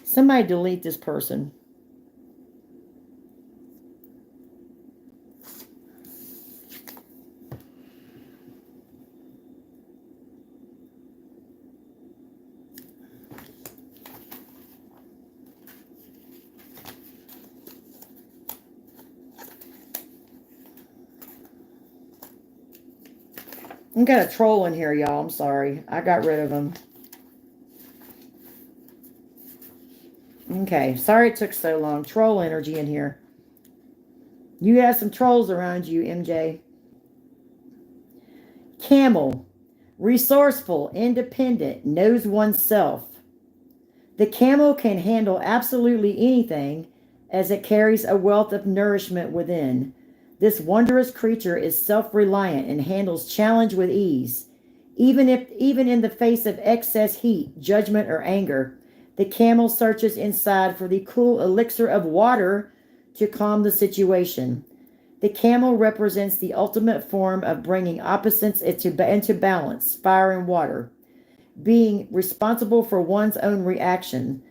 Somebody delete this person. I got a troll in here, y'all. I'm sorry. I got rid of him. Okay. Sorry it took so long. Troll energy in here. You have some trolls around you, MJ. Camel. Resourceful, independent, knows oneself. The camel can handle absolutely anything as it carries a wealth of nourishment within. This wondrous creature is self-reliant and handles challenge with ease. Even in the face of excess heat, judgment, or anger, the camel searches inside for the cool elixir of water to calm the situation. The camel represents the ultimate form of bringing opposites into balance, fire and water, being responsible for one's own reaction.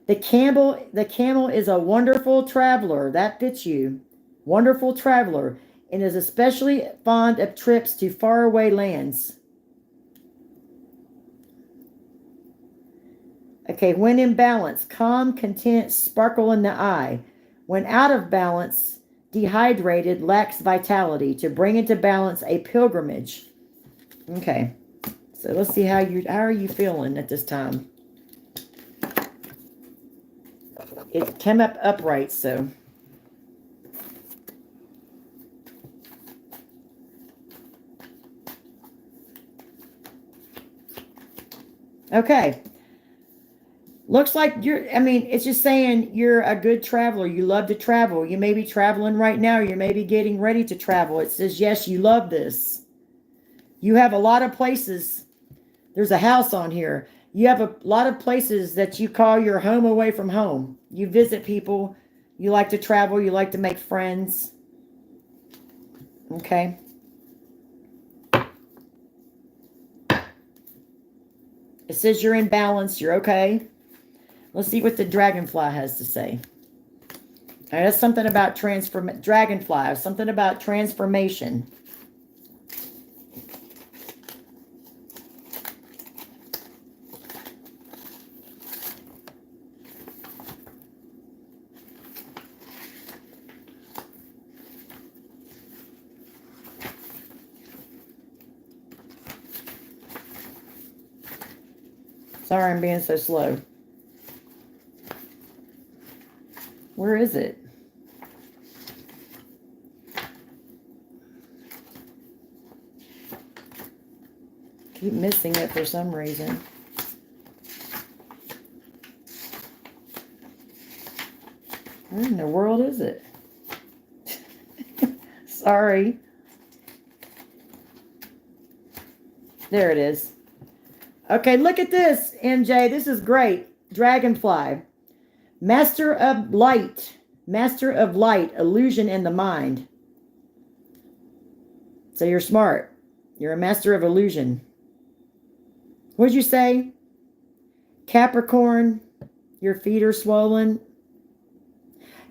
The camel is a wonderful traveler. That fits you. Wonderful traveler, and is especially fond of trips to faraway lands. Okay, when in balance, calm, content, sparkle in the eye. When out of balance, dehydrated, lacks vitality. To bring into balance, a pilgrimage. Okay, so let's see how are you feeling at this time? It came up upright, so. Okay. Looks like it's just saying you're a good traveler. You love to travel. You may be traveling right now. You may be getting ready to travel. It says, yes, you love this. You have a lot of places. There's a house on here. You have a lot of places that you call your home away from home. You visit people. You like to travel. You like to make friends. Okay. It says you're in balance. You're okay. Let's see what the dragonfly has to say. That's something about dragonfly, something about transformation. Sorry, I'm being so slow. Where is it? Keep missing it for some reason. Where in the world is it? Sorry. There it is. Okay, look at this, MJ. This is great. Dragonfly. Master of light. Master of light. Illusion in the mind. So you're smart. You're a master of illusion. What'd you say? Capricorn. Your feet are swollen.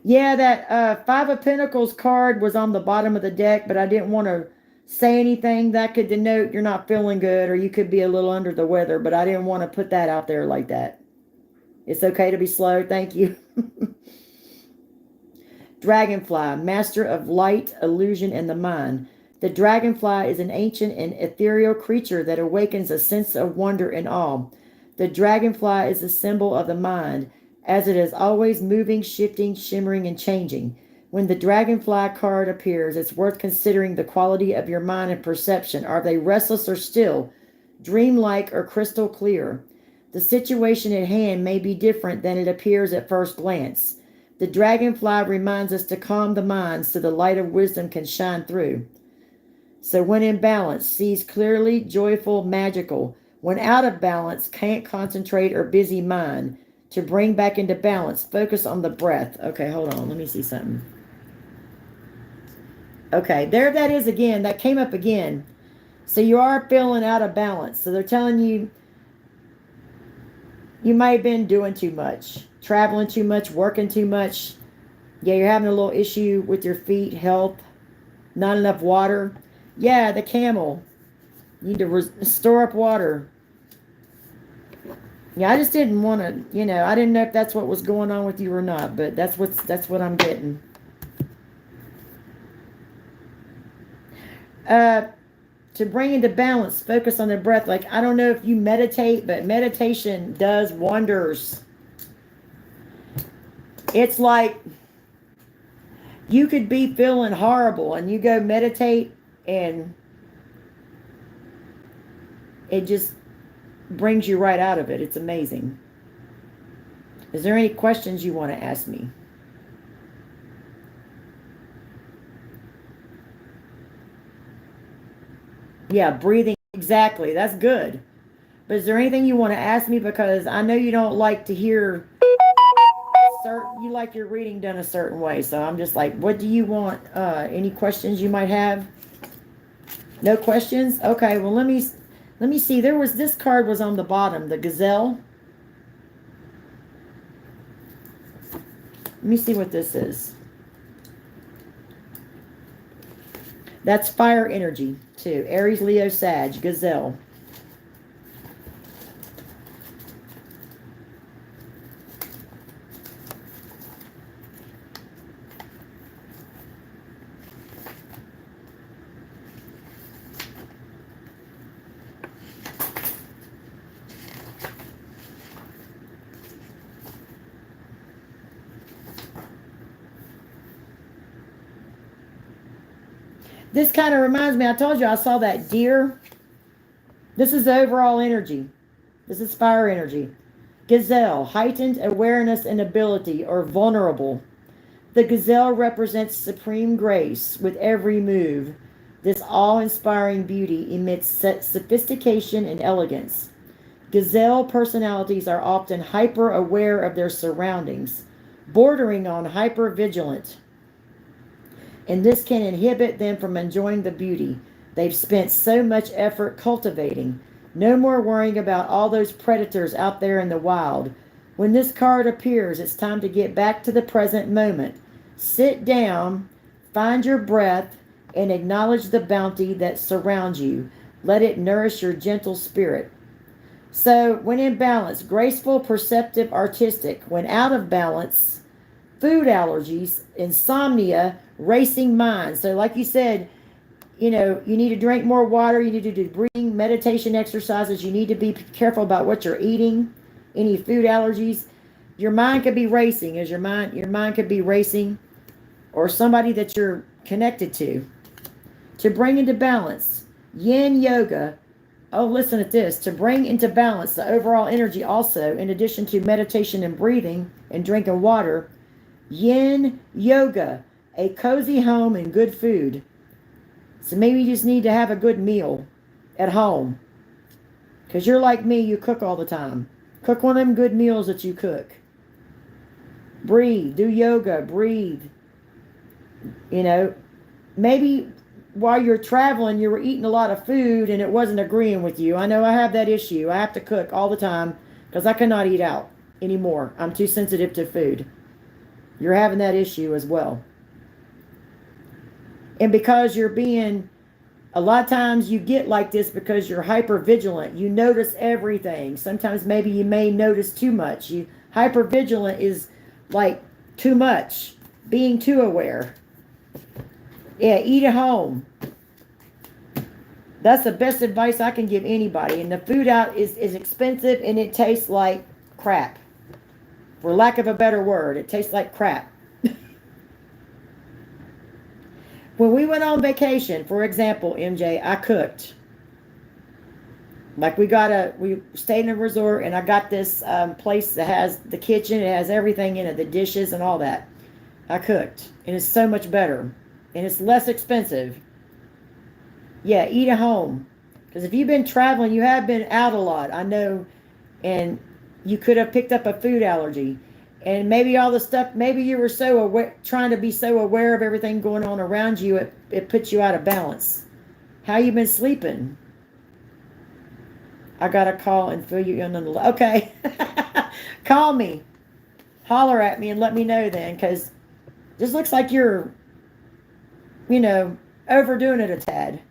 Yeah, that Five of Pentacles card was on the bottom of the deck, but I didn't want to say anything that could denote you're not feeling good or you could be a little under the weather, but I didn't want to put that out there like that. It's okay to be slow. Thank you. Dragonfly, master of light, illusion, and the mind. The dragonfly is an ancient and ethereal creature that awakens a sense of wonder and awe. The dragonfly is a symbol of the mind, as it is always moving, shifting, shimmering, and changing. When the dragonfly card appears, it's worth considering the quality of your mind and perception. Are they restless or still, dreamlike or crystal clear? The situation at hand may be different than it appears at first glance. The dragonfly reminds us to calm the mind so the light of wisdom can shine through. So when in balance, sees clearly, joyful, magical. When out of balance, can't concentrate or busy mind. To bring back into balance, focus on the breath. Okay, hold on. Let me see something. Okay, there that is again. That came up again. So you are feeling out of balance. So they're telling you you might have been doing too much, traveling too much, working too much. Yeah, you're having a little issue with your feet, health, not enough water. Yeah, the camel. You need to store up water. Yeah, I just didn't want to, I didn't know if that's what was going on with you or not, but that's what I'm getting. To bring into balance, focus on the breath. Like, I don't know if you meditate, but meditation does wonders. It's like you could be feeling horrible and you go meditate and it just brings you right out of it. It's amazing. Is there any questions you want to ask me? Yeah, breathing. Exactly. That's good. But is there anything you want to ask me? Because I know you don't like to hear you like your reading done a certain way. So I'm just like, what do you want? Any questions you might have? No questions? Okay, well let me see. This card was on the bottom, the gazelle. Let me see what this is. That's fire energy too. Aries, Leo, Sag, gazelle. This kind of reminds me, I told you I saw that deer. This is the overall energy. This is fire energy. Gazelle, heightened awareness and ability, or vulnerable. The gazelle represents supreme grace with every move. This awe-inspiring beauty emits sophistication and elegance. Gazelle personalities are often hyper-aware of their surroundings, bordering on hyper-vigilant. And this can inhibit them from enjoying the beauty they've spent so much effort cultivating. No more worrying about all those predators out there in the wild. When this card appears, it's time to get back to the present moment. Sit down, find your breath, and acknowledge the bounty that surrounds you. Let it nourish your gentle spirit. So, when in balance, graceful, perceptive, artistic. When out of balance, food allergies, insomnia, racing mind. So, like you said, you need to drink more water. You need to do breathing, meditation exercises. You need to be careful about what you're eating. Any food allergies. Your mind could be racing. Your mind could be racing, or somebody that you're connected to bring into balance. Yin yoga. Oh, listen to this. To bring into balance the overall energy also, in addition to meditation and breathing and drinking water. Yin yoga. A cozy home and good food. So maybe you just need to have a good meal at home. Because you're like me, you cook all the time. Cook one of them good meals that you cook. Breathe. Do yoga. Breathe. Maybe while you're traveling, you were eating a lot of food and it wasn't agreeing with you. I know I have that issue. I have to cook all the time because I cannot eat out anymore. I'm too sensitive to food. You're having that issue as well. And because a lot of times you get like this because you're hyper vigilant. You notice everything. Sometimes maybe you may notice too much. Hyper vigilant is like too much, being too aware. Yeah, eat at home. That's the best advice I can give anybody. And the food out is expensive and it tastes like crap. For lack of a better word, it tastes like crap. When we went on vacation, for example, MJ, I cooked. Like we stayed in a resort and I got this place that has the kitchen, it has everything in it, the dishes and all that. I cooked and it's so much better and it's less expensive. Yeah, eat at home. Because if you've been traveling, you have been out a lot, I know, and you could have picked up a food allergy. And maybe all the stuff, maybe you were so aware, trying to be so aware of everything going on around you, it puts you out of balance. How you been sleeping? I got to call and fill you in on the... Okay. Call me. Holler at me and let me know then, because this looks like you're, overdoing it a tad.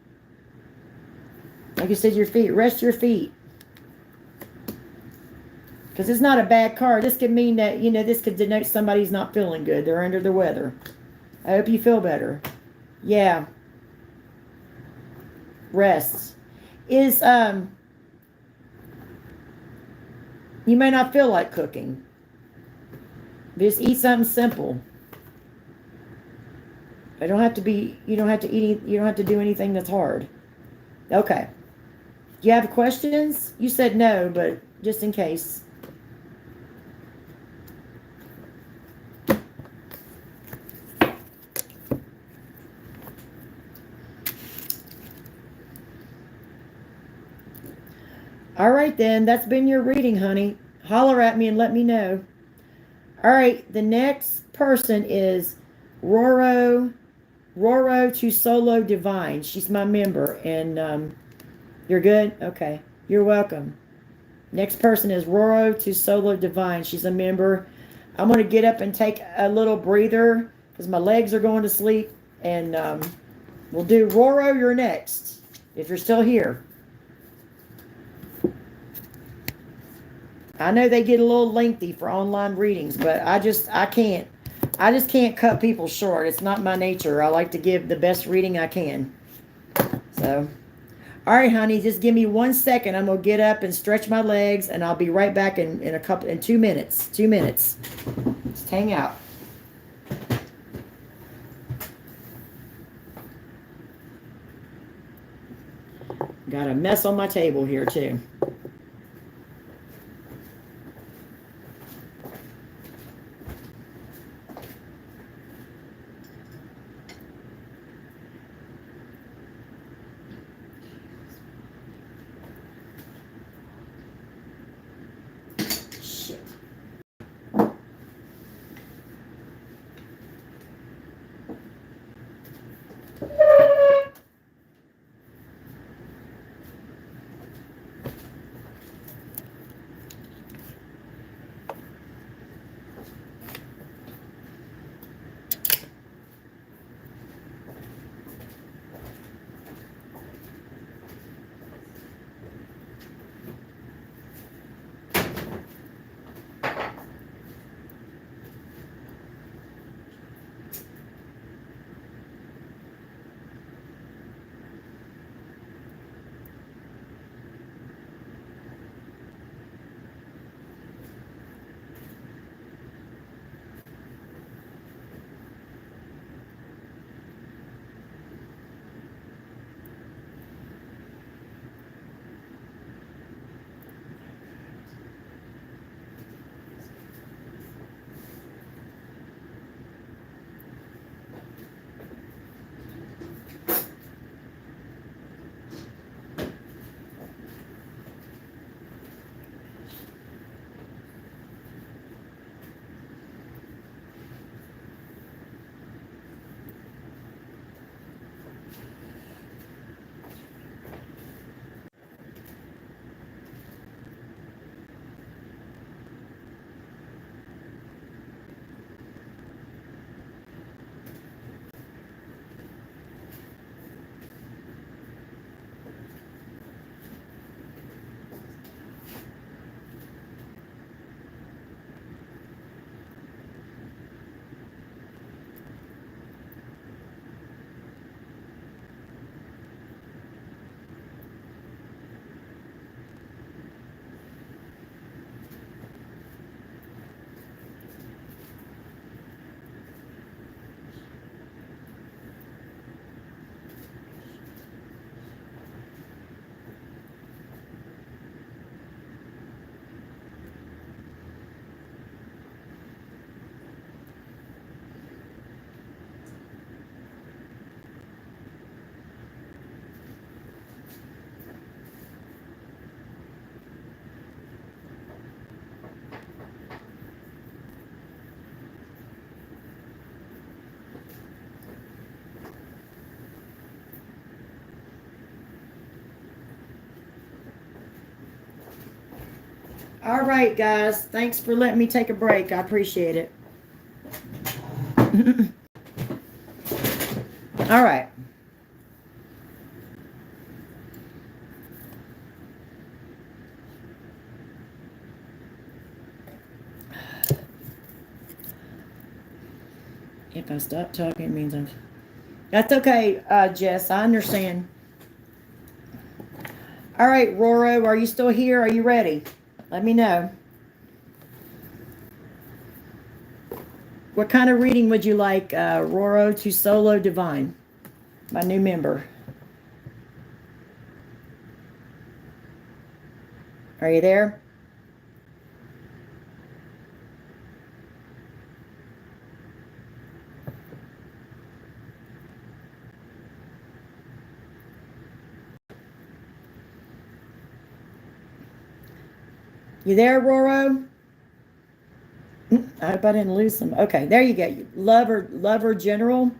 Like you said, your feet. Rest your feet. Because it's not a bad card. This could mean that, this could denote somebody's not feeling good. They're under the weather. I hope you feel better. Yeah. Rest. You may not feel like cooking. Just eat something simple. You don't have to do anything that's hard. Okay. Do you have questions? You said no, but just in case. All right, then. That's been your reading, honey. Holler at me and let me know. All right, the next person is Roro to Solo Divine. She's my member, and you're good? Okay, you're welcome. Next person is Roro to Solo Divine. She's a member. I'm going to get up and take a little breather because my legs are going to sleep, and we'll do Roro, you're next, if you're still here. I know they get a little lengthy for online readings, but I just can't cut people short. It's not my nature. I like to give the best reading I can. So, all right, honey, just give me 1 second. I'm gonna get up and stretch my legs, and I'll be right back in 2 minutes. 2 minutes. Just hang out. Got a mess on my table here too. All right, guys. Thanks for letting me take a break. I appreciate it. All right. If I stop talking, it means I'm... That's okay, Jess. I understand. All right, Roro, are you still here? Are you ready? Let me know. What kind of reading would you like, Roro to Solo Divine? My new member. Are you there? You there, Roro? I hope I didn't lose them. Okay, there you go. Lover general.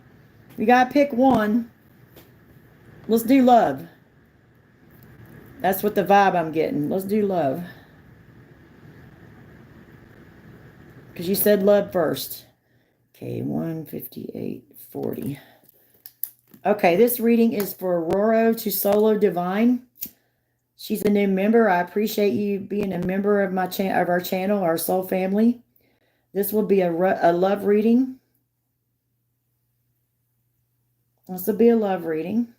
We gotta pick one. Let's do love. That's what the vibe I'm getting. Let's do love. Because you said love first. Okay, 158.40. Okay, this reading is for Roro to Solo Divine. She's a new member. I appreciate you being a member of my of our channel, our soul family. This will be a love reading. This will be a love reading.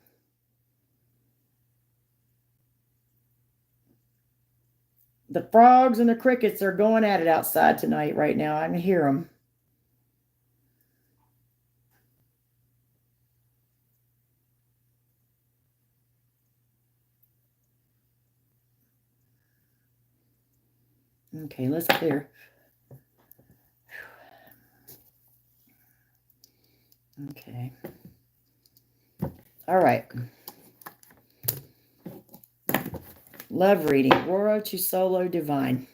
The frogs and the crickets are going at it outside tonight right now. I can hear them. Okay, let's clear. Okay. All right. Love reading. Roro to Solo Divine.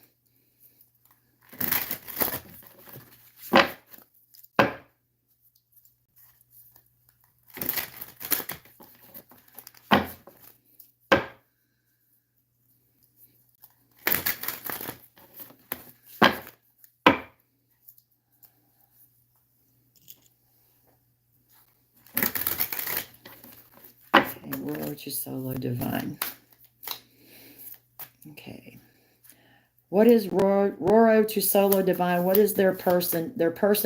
Roro to Solo Divine. Okay. What is Roro to Solo Divine? What is their person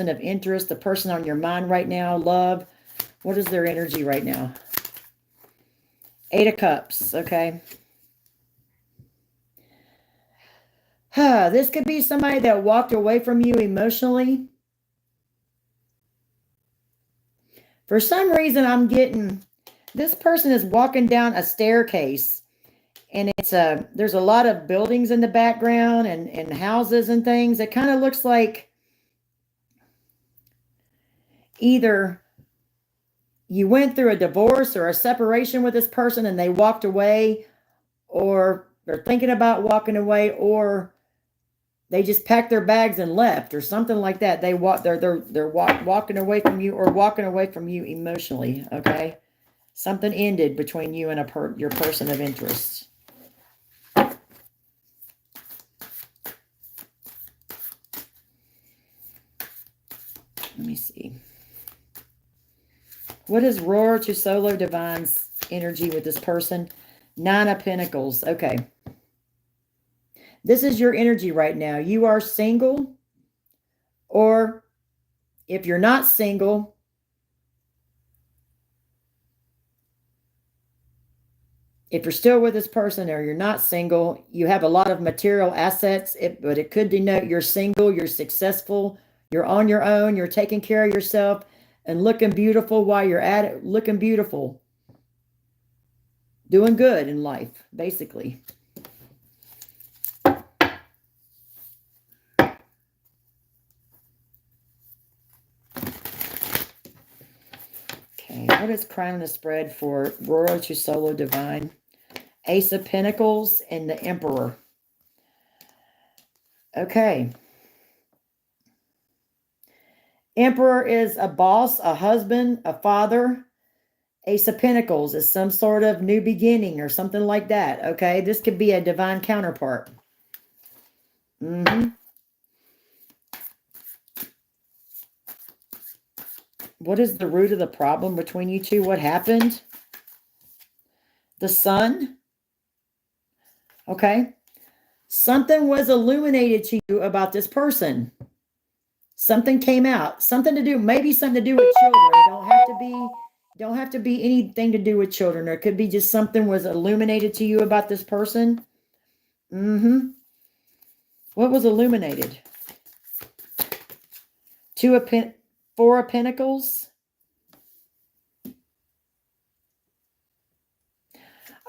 of interest, the person on your mind right now? Love. What is their energy right now? 8 of Cups. Okay. This could be somebody that walked away from you emotionally. For some reason, I'm getting... This person is walking down a staircase. And it's there's a lot of buildings in the background and houses and things. It kind of looks like either you went through a divorce or a separation with this person and they walked away, or they're thinking about walking away, or they just packed their bags and left, or something like that. They're walking away from you, or walking away from you emotionally. Okay, something ended between you and your person of interest. Let me see. What is Roro to Solo Divine's energy with this person? 9 of Pentacles. Okay. This is your energy right now. You are single, or if you're not single, if you're still with this person or you're not single, you have a lot of material assets, but it could denote you're single, you're successful, you're on your own, you're taking care of yourself and looking beautiful while you're at it, looking beautiful. Doing good in life, basically. Okay, what is crowning the spread for Roro to Solo Divine? Ace of Pentacles and the Emperor. Okay. Emperor is a boss, a husband, a father. Ace of Pentacles is some sort of new beginning or something like that. Okay, this could be a divine counterpart. Mm-hmm. What is the root of the problem between you two? What happened? The sun. Okay. Something was illuminated to you about this person. Something came out. Something to do, maybe something to do with children. Don't have to be anything to do with children. There could be just something was illuminated to you about this person. Mm-hmm. What was illuminated? Four of Pentacles.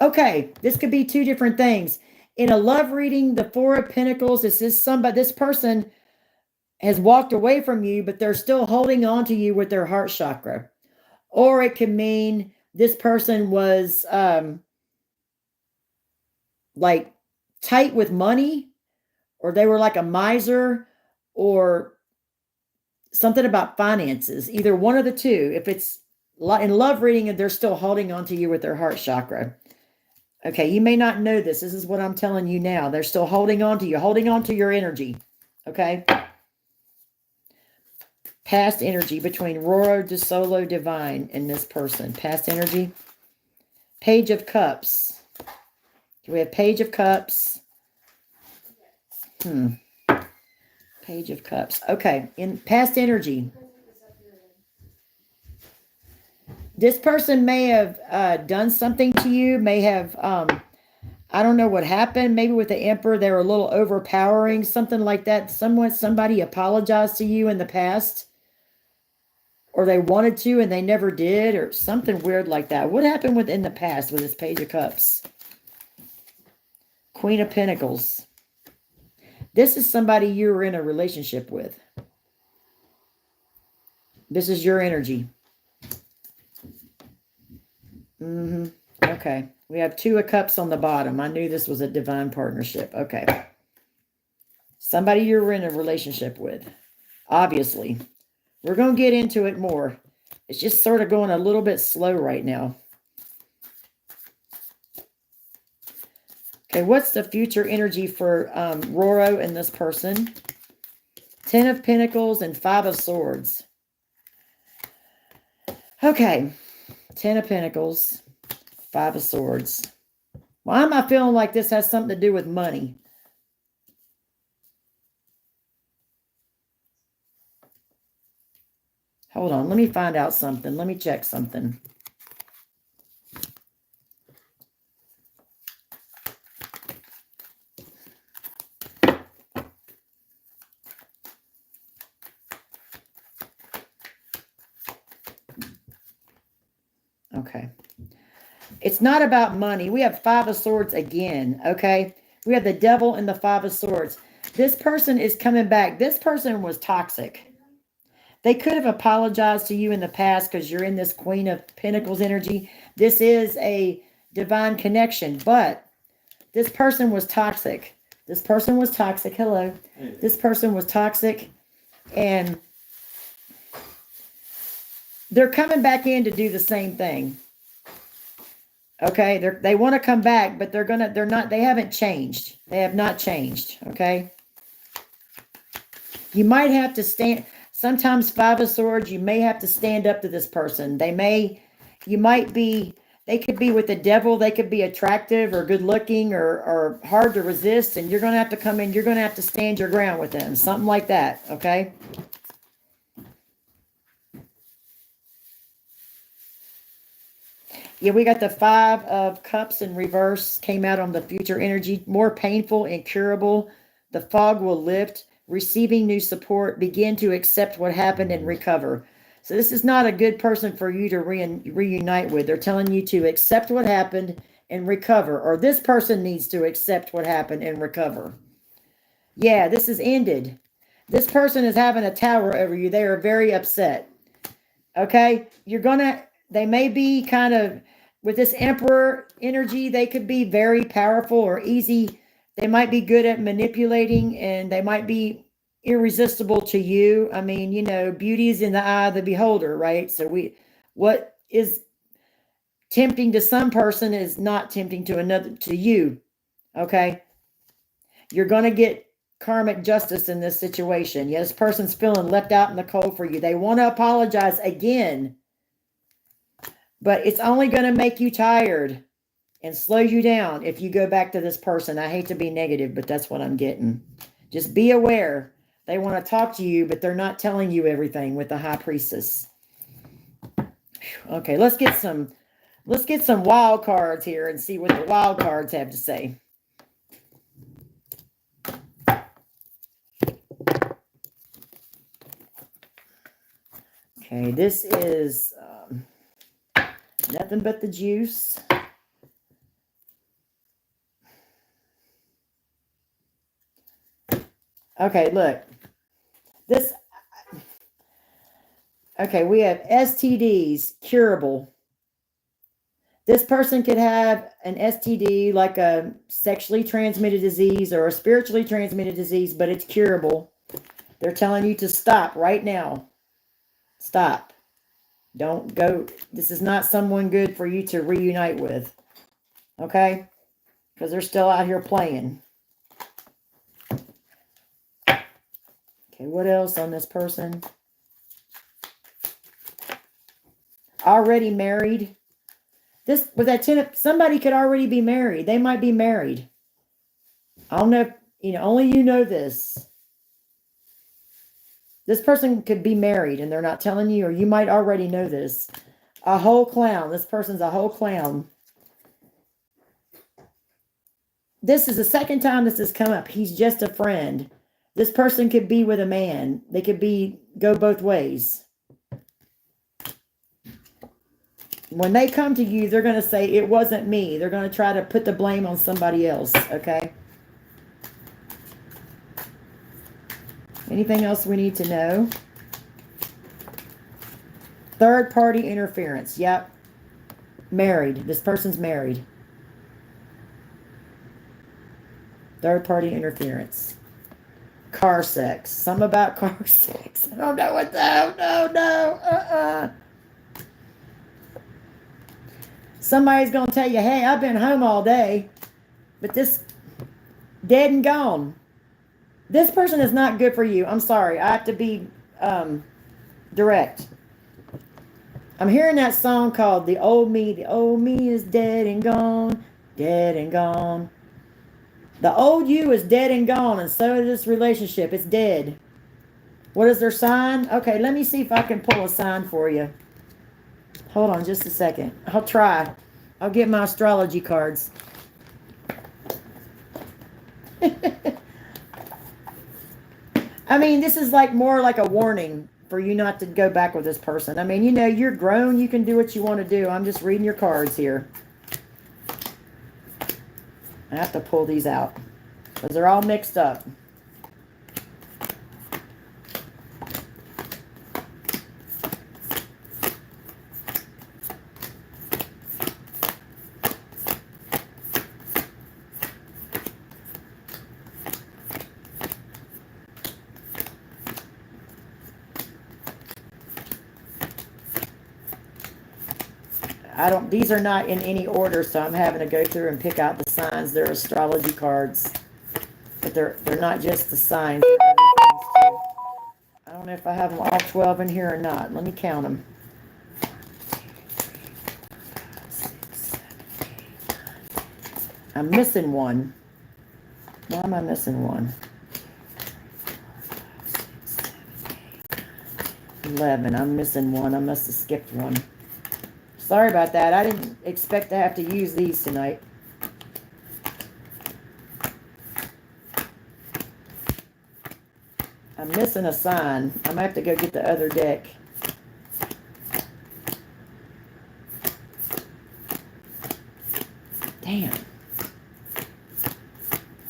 Okay, this could be two different things. In a love reading, the Four of Pentacles, this person has walked away from you, but they're still holding on to you with their heart chakra. Or it could mean this person was like tight with money, or they were like a miser, or something about finances. Either one of the two. If it's in love reading and they're still holding on to you with their heart chakra. Okay, you may not know this. This is what I'm telling you now. They're still holding on to you, holding on to your energy. Okay? Past energy between Roro de Solo Divine and this person. Past energy. Page of Cups. We have Page of Cups. Page of Cups. Okay, in past energy. This person may have done something to you, may have, I don't know what happened. Maybe with the Emperor, they were a little overpowering, something like that. Somebody apologized to you in the past, or they wanted to and they never did, or something weird like that. What happened within the past with this Page of Cups? Queen of Pentacles. This is somebody you were in a relationship with. This is your energy. Okay. We have Two of Cups on the bottom. I knew this was a divine partnership. Okay. Somebody you were in a relationship with. Obviously. We're going to get into it more. It's just sort of going a little bit slow right now. Okay, what's the future energy for Roro and this person? 10 of Pentacles and 5 of Swords. Okay, 10 of Pentacles, 5 of Swords. Why am I feeling like this has something to do with money? Hold on, let me find out something. Let me check something. Okay. It's not about money. We have 5 of Swords again, okay? We have the Devil and the 5 of Swords. This person is coming back. This person was toxic. They could have apologized to you in the past because you're in this Queen of Pentacles energy. This is a divine connection, but this person was toxic. This person was toxic. Hello. This person was toxic, and they're coming back in to do the same thing. Okay, they want to come back, but they haven't changed. They have not changed, okay? You might have to stand, sometimes 5 of Swords, you may have to stand up to this person. They could be with the Devil, they could be attractive or good looking or hard to resist, and you're going to have to come in, you're going to have to stand your ground with them, something like that, okay? Yeah, we got the 5 of Cups in reverse, came out on the future energy. More painful, incurable. The fog will lift. Receiving new support. Begin to accept what happened and recover. So this is not a good person for you to reunite with. They're telling you to accept what happened and recover. Or this person needs to accept what happened and recover. Yeah, this is ended. This person is having a tower over you. They are very upset. Okay? They may be kind of, with this Emperor energy, they could be very powerful or easy. They might be good at manipulating, and they might be irresistible to you. I mean, beauty is in the eye of the beholder, right? So what is tempting to some person is not tempting to you. Okay? You're going to get karmic justice in this situation. Yeah, this person's feeling left out in the cold for you. They want to apologize again, but it's only going to make you tired and slow you down if you go back to this person. I hate to be negative, but that's what I'm getting. Just be aware. They want to talk to you, but they're not telling you everything with the High Priestess. Okay, let's get some wild cards here and see what the wild cards have to say. Okay, this is nothing but the juice. Okay, look. This. Okay, we have STDs, curable. This person could have an STD, like a sexually transmitted disease or a spiritually transmitted disease, but it's curable. They're telling you to stop right now. Stop. Don't go. This is not someone good for you to reunite with. Okay? Because they're still out here playing. Okay, what else on this person? Already married. This, with that 10, somebody could already be married. They might be married. I don't know if, only you know this. This person could be married and they're not telling you, or you might already know this. A whole clown. This person's a whole clown. This is the second time this has come up. He's just a friend. This person could be with a man. They could go both ways. When they come to you, they're going to say, it wasn't me. They're going to try to put the blame on somebody else, okay? Anything else we need to know? Third party interference. Yep. Married. This person's married. Third party interference. Car sex. Some about car sex. I don't know what the... No. Somebody's going to tell you, hey, I've been home all day, but this dead and gone. This person is not good for you. I'm sorry. I have to be direct. I'm hearing that song called The Old Me. The old me is dead and gone. Dead and gone. The old you is dead and gone, and so is this relationship. It's dead. What is their sign? Okay, let me see if I can pull a sign for you. Hold on just a second. I'll try. I'll get my astrology cards. I mean, this is more like a warning for you not to go back with this person. I mean, you're grown. You can do what you want to do. I'm just reading your cards here. I have to pull these out because they're all mixed up. These are not in any order, so I'm having to go through and pick out the signs. They're astrology cards, but they're not just the signs. They're other things too. I don't know if I have them all 12 in here or not. Let me count them. 6, 7, 8, 9. I'm missing one. Why am I missing one? 11. I'm missing one. I must have skipped one. Sorry about that. I didn't expect to have to use these tonight. I'm missing a sign. I'm going to have to go get the other deck. Damn.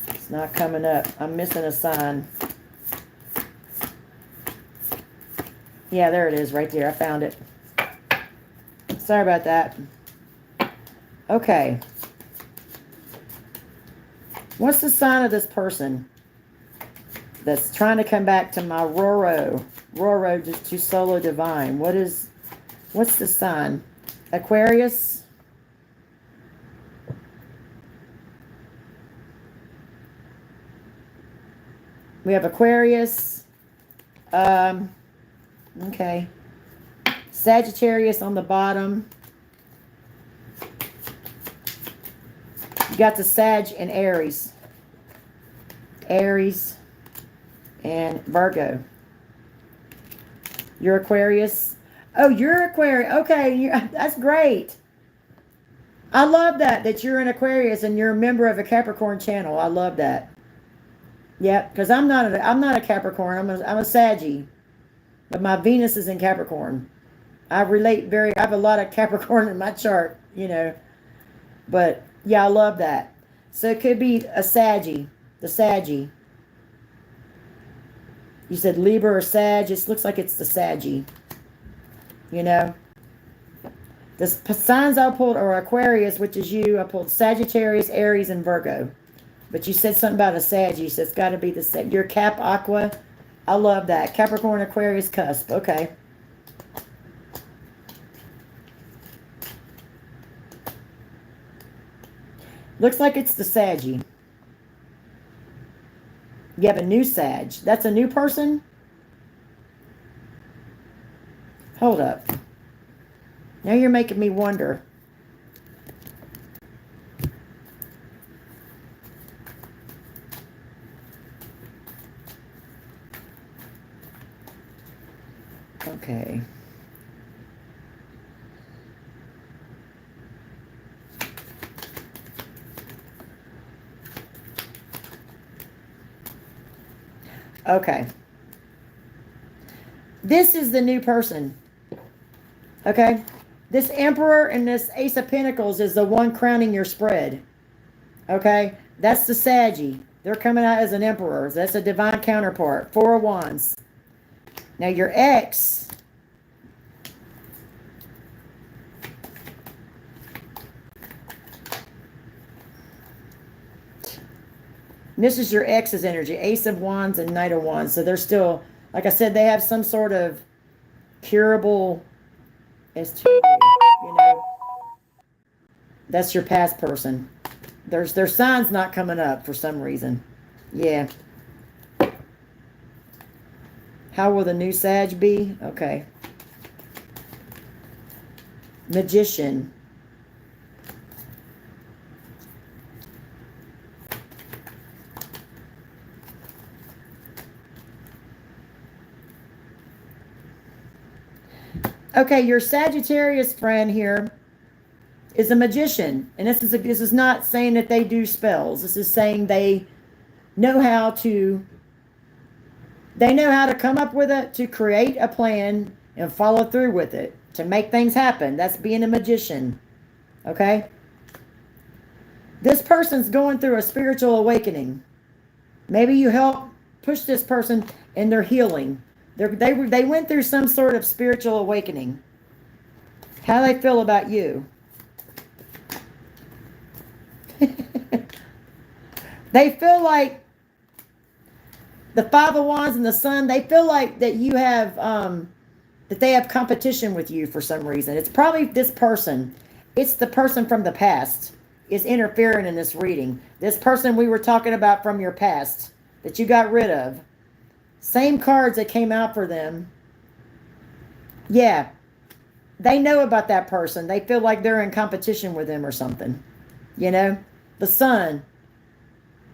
It's not coming up. I'm missing a sign. Yeah, there it is right there. I found it. Sorry about that. Okay. What's the sign of this person that's trying to come back to my Roro? Roro to solo divine. What's the sign? Aquarius? We have Aquarius. Okay. Sagittarius on the bottom. You got the Sag and Aries. Aries and Virgo. You're Aquarius. Oh, you're Aquarius. Okay, that's great. I love that you're an Aquarius and you're a member of a Capricorn channel. I love that. Yep, because I'm not a Capricorn. I'm a Saggy, but my Venus is in Capricorn. I have a lot of Capricorn in my chart, you know. But yeah, I love that. So it could be a Saggy, the Saggy. You said Libra or Sag. It looks like it's the Saggy. You know. The signs I pulled are Aquarius, which is you. I pulled Sagittarius, Aries, and Virgo. But you said something about a Saggy, so it's got to be the Sag. You're Cap Aqua. I love that. Capricorn, Aquarius, cusp. Okay. Looks like it's the Saggy. You have a new Sag. That's a new person? Hold up. Now you're making me wonder. Okay. Okay. This is the new person. Okay. This Emperor and this Ace of Pentacles is the one crowning your spread. Okay. That's the Saggy. They're coming out as an Emperor. That's a divine counterpart. Four of Wands. Now your ex. This is your ex's energy. Ace of Wands and Knight of Wands. So they're still, like I said, they have some sort of curable STD, you know. That's your past person. Their sign's not coming up for some reason. Yeah. How will the new Sag be? Okay. Magician. Okay, your Sagittarius friend here is a magician. And this is not saying that they do spells. This is saying they know how to come up with it, to create a plan and follow through with it, to make things happen. That's being a magician. Okay? This person's going through a spiritual awakening. Maybe you help push this person in their healing. They went through some sort of spiritual awakening. How do they feel about you? They feel like the Five of Wands and the Sun, they feel like that you have, that they have competition with you for some reason. It's probably this person. It's the person from the past is interfering in this reading. This person we were talking about from your past that you got rid of. Same cards that came out for them. Yeah. They know about that person. They feel like they're in competition with them or something. You know? The Sun.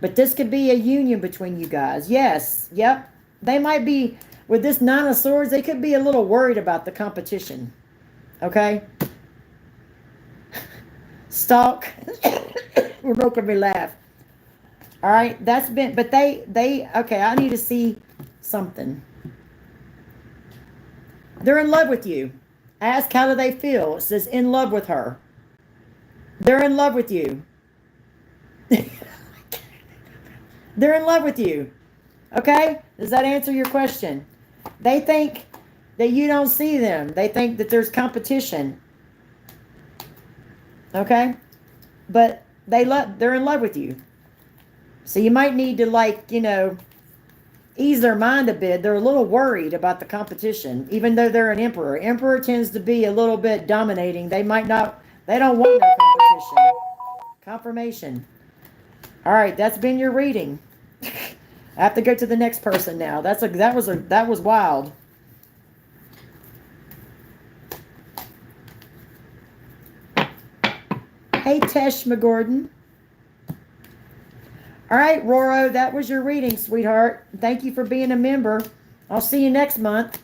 But this could be a union between you guys. Yes. Yep. They might be, with this Nine of Swords, they could be a little worried about the competition. Okay? Stalk. You're making me laugh. All right? That's been, but they, okay, I need to see something. They're in love with you. Ask how do they feel. It says in love with her. They're in love with you. They're in love with you. Okay? Does that answer your question? They think that you don't see them. They think that there's competition. Okay? But they're in love with you. So you might need to, like, you know, ease their mind a bit. They're a little worried about the competition, even though they're an emperor. Emperor tends to be a little bit dominating. They don't want no competition. Confirmation. All right, that's been your reading. I have to go to the next person now. That was wild. Hey, Tesh McGordon. All right, Roro, that was your reading, sweetheart. Thank you for being a member. I'll see you next month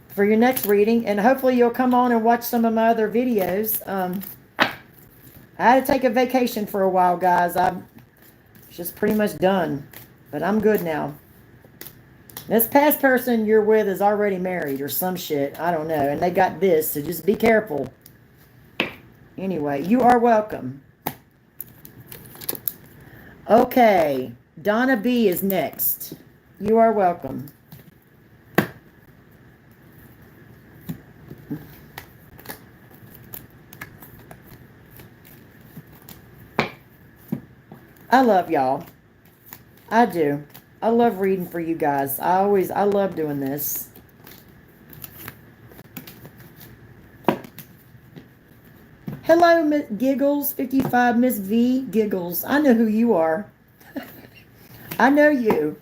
for your next reading, and hopefully you'll come on and watch some of my other videos. I had to take a vacation for a while, guys. I'm just pretty much done, but I'm good now. This past person you're with is already married or some shit. I don't know, and they got this, so just be careful. Anyway, you are welcome. Okay, Donna B is next. You are welcome. I love y'all. I do. I love reading for you guys. I love doing this. Hello, Miss Giggles 55, Miss V Giggles. I know who you are. I know you.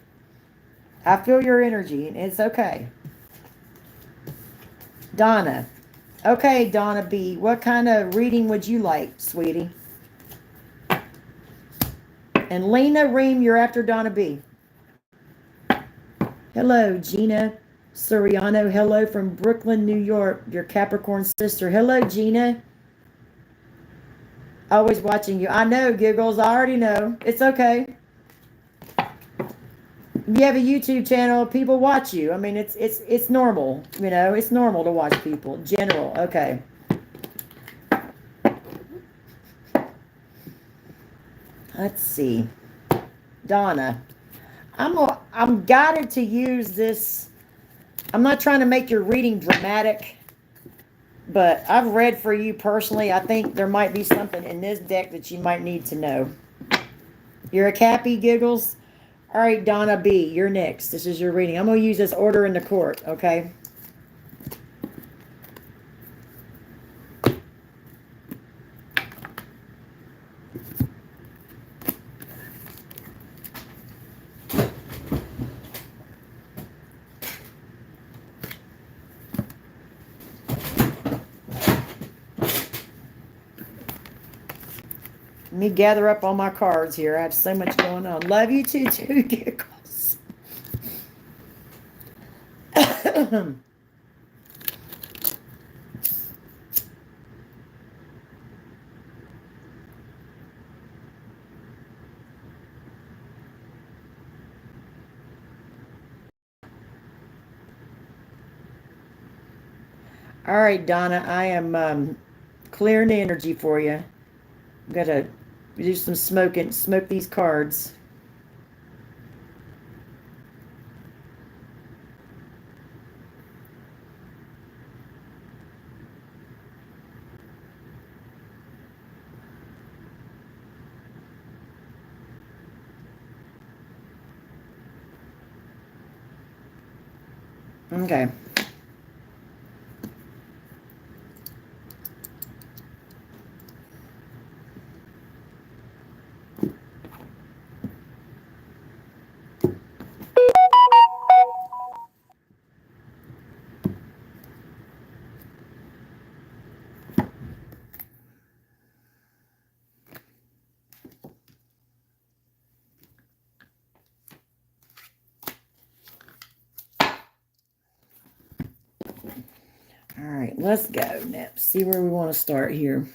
I feel your energy, and it's okay. Donna. Okay, Donna B. What kind of reading would you like, sweetie? And Lena Ream, you're after Donna B. Hello, Gina Soraniano. Hello from Brooklyn, New York. Your Capricorn sister. Hello, Gina. Always watching you. I know, Giggles. I already know. It's okay. You have a YouTube channel. People watch you. I mean, it's normal. You know, it's normal to watch people. General. Okay. Let's see. Donna. I'm guided to use this. I'm not trying to make your reading dramatic, but I've read for you personally. I think there might be something in this deck that you might need to know. You're a Cappy, Giggles? All right, Donna B, you're next. This is your reading. I'm going to use this order in the court, okay? Let me gather up all my cards here. I have so much going on. Love you too, Giggles. All right, Donna, I am clearing the energy for you. I'm going to do some smoking, smoke these cards. Okay. All right, let's go now. See where we want to start here.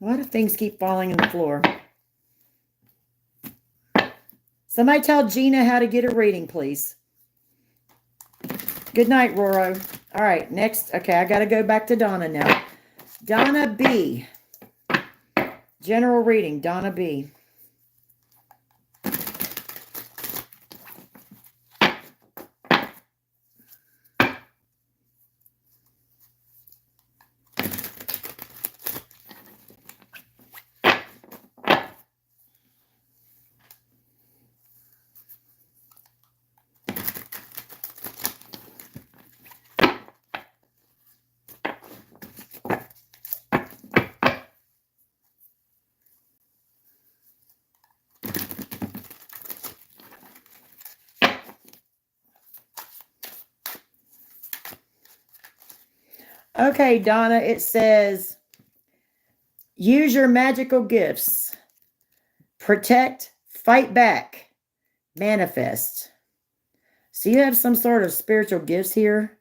Why do things keep falling on the floor? Somebody tell Gina how to get a reading, please. Good night, Roro. All right, next. Okay, I got to go back to Donna now. Donna B. General reading, Donna B. Okay, Donna, it says, use your magical gifts. Protect, fight back, manifest. So you have some sort of spiritual gifts here.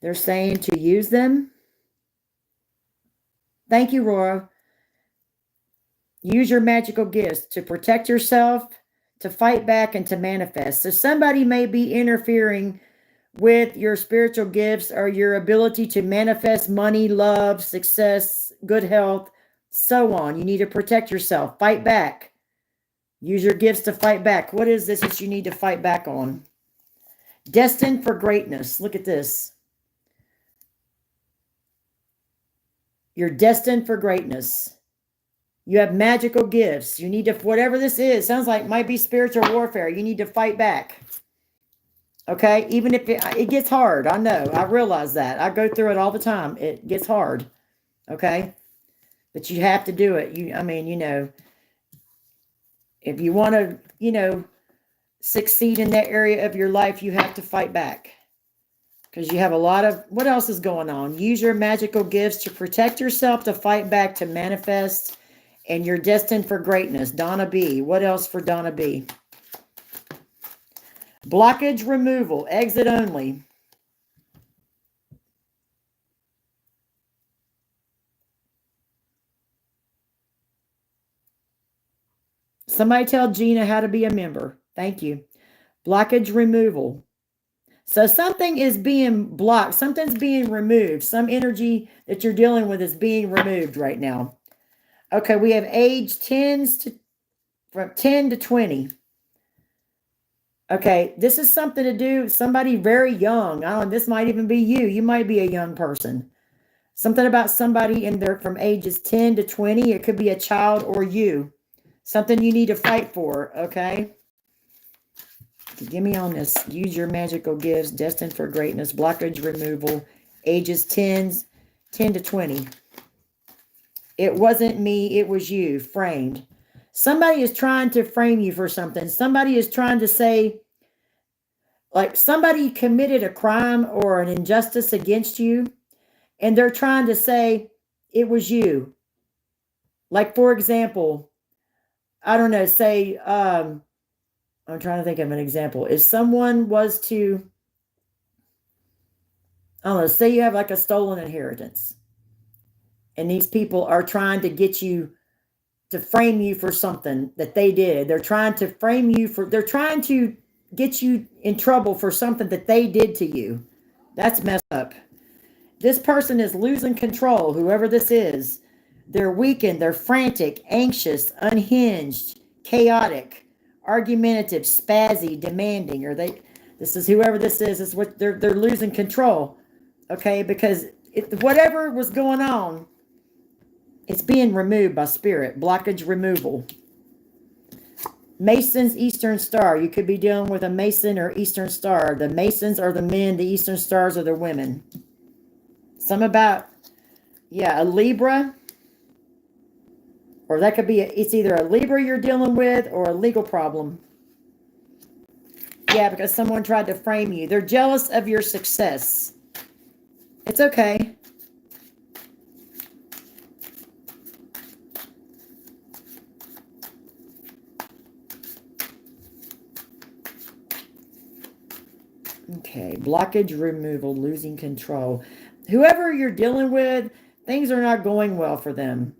They're saying to use them. Thank you, Roro. Use your magical gifts to protect yourself, to fight back, and to manifest. So somebody may be interfering with your spiritual gifts or your ability to manifest money, love, success, good health, so on. You need to protect yourself, fight back. Use your gifts to fight back. What is this that you need to fight back on? Destined for greatness. Look at this. You're destined for greatness. You have magical gifts. You need to, whatever this is, sounds like might be spiritual warfare. You need to fight back. Okay? Even if it gets hard. I know. I realize that. I go through it all the time. It gets hard. Okay? But you have to do it. If you want to, succeed in that area of your life, you have to fight back. Because you have a lot of, what else is going on? Use your magical gifts to protect yourself, to fight back, to manifest, and you're destined for greatness. Donna B. What else for Donna B? Blockage removal, exit only. Somebody tell Gina how to be a member. Thank you. Blockage removal. So something is being blocked. Something's being removed. Some energy that you're dealing with is being removed right now. Okay, we have age from 10 to 20. Okay, this is something to do, somebody very young. This might even be you. You might be a young person. Something about somebody from ages 10 to 20. It could be a child or you. Something you need to fight for, okay? Give me on this. Use your magical gifts, destined for greatness, blockage removal, ages 10 to 20. It wasn't me, it was you, framed. Somebody is trying to frame you for something. Somebody is trying to say, like somebody committed a crime or an injustice against you, and they're trying to say it was you. Like, for example, I don't know, say, I'm trying to think of an example. If someone was to, I don't know, say you have like a stolen inheritance, and these people are trying to get you to frame you for something that they did. They're trying to frame you they're trying to get you in trouble for something that they did to you. That's messed up. This person is losing control, whoever this is. They're weakened, they're frantic, anxious, unhinged, chaotic, argumentative, spazzy, demanding, this is whoever this is what they're losing control. Okay, because whatever was going on, it's being removed by spirit. Blockage removal. Mason's Eastern Star. You could be dealing with a Mason or Eastern Star. The Masons are the men, the Eastern Stars are the women. Some about, a Libra. Or that could be, it's either a Libra you're dealing with or a legal problem. Yeah, because someone tried to frame you. They're jealous of your success. It's okay. Okay, blockage removal, losing control. Whoever you're dealing with, things are not going well for them.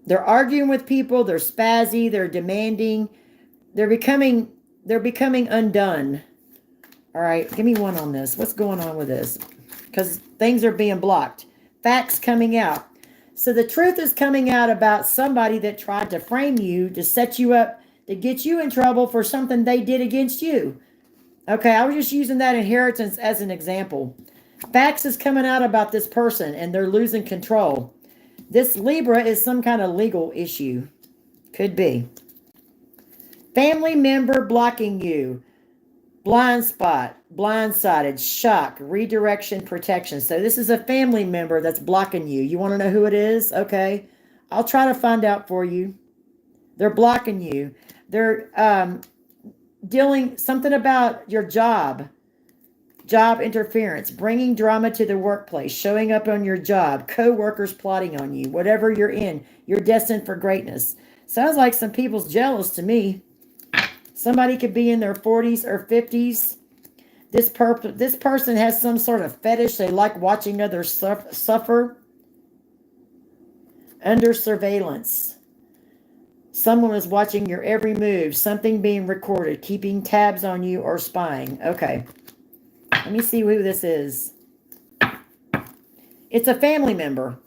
They're arguing with people, they're spazzy, they're demanding, they're becoming undone. All right, give me one on this. What's going on with this? Because things are being blocked. Facts coming out. So the truth is coming out about somebody that tried to frame you, to set you up, to get you in trouble for something they did against you. Okay, I was just using that inheritance as an example. Facts is coming out about this person, and they're losing control. This Libra is some kind of legal issue. Could be. Family member blocking you. Blind spot, blindsided, shock, redirection, protection. So this is a family member that's blocking you. You want to know who it is? Okay. I'll try to find out for you. They're blocking you. They're dealing something about your job Job interference, bringing drama to the workplace, showing up on your job, co-workers plotting on you, whatever you're in, you're destined for greatness. Sounds like some people's jealous to me. Somebody could be in their 40s or 50s. This person has some sort of fetish. They like watching others suffer. Under surveillance. Someone is watching your every move, something being recorded, keeping tabs on you or spying. Okay. Let me see who this is. It's a family member.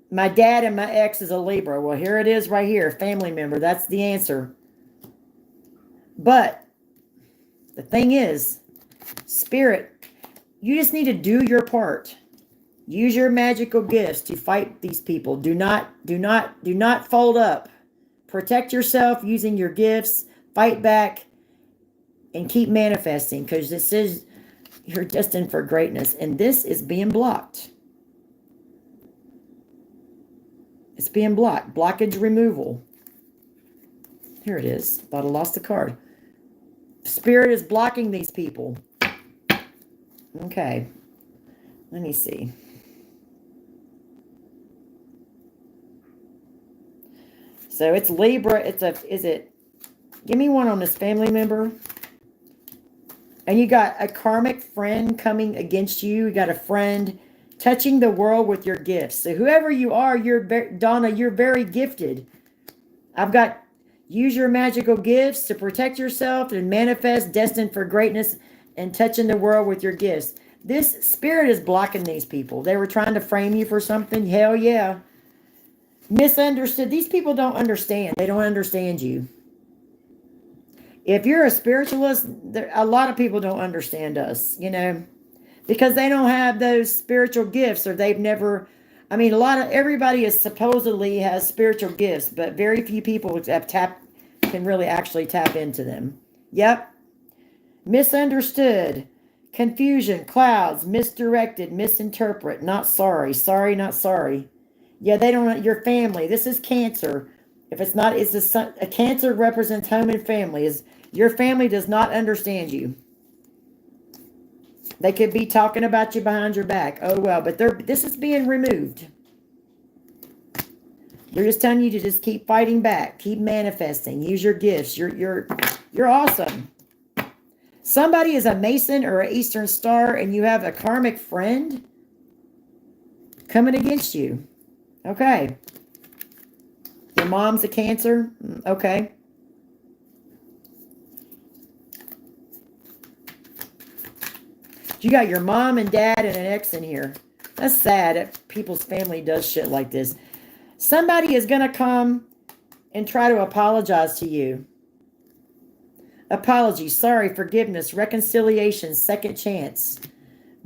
My dad and my ex is a Libra. Well, here it is right here. Family member. That's the answer. But the thing is, Spirit, you just need to do your part. Use your magical gifts to fight these people. Do not fold up. Protect yourself using your gifts. Fight back and keep manifesting, because this is, you're destined for greatness. And this is being blocked. It's being blocked. Blockage removal. Here it is. Thought I lost the card. Spirit is blocking these people. Okay. Let me see. So it's Libra. Give me one on this family member. And you got a karmic friend coming against you. You got a friend touching the world with your gifts. So whoever you are, Donna, you're very gifted. I've got, use your magical gifts to protect yourself and manifest, destined for greatness, and touching the world with your gifts. This spirit is blocking these people. They were trying to frame you for something. Hell yeah. Misunderstood. These people don't understand. They don't understand you. If you're a spiritualist, a lot of people don't understand us, you know, because they don't have those spiritual gifts, or they've never, I mean, everybody is supposedly has spiritual gifts, but very few people can really actually tap into them. Yep. Misunderstood. Confusion, clouds, misdirected, misinterpret, not sorry, not sorry. Yeah, they don't, your family, this is Cancer. If it's not, a Cancer represents home and family. Your family does not understand you. They could be talking about you behind your back. Oh, well, but this is being removed. They're just telling you to just keep fighting back. Keep manifesting. Use your gifts. You're awesome. Somebody is a Mason or an Eastern Star, and you have a karmic friend coming against you. Okay. Your mom's a Cancer? Okay. You got your mom and dad and an ex in here. That's sad that people's family does shit like this. Somebody is going to come and try to apologize to you. Apology, sorry, forgiveness, reconciliation, second chance.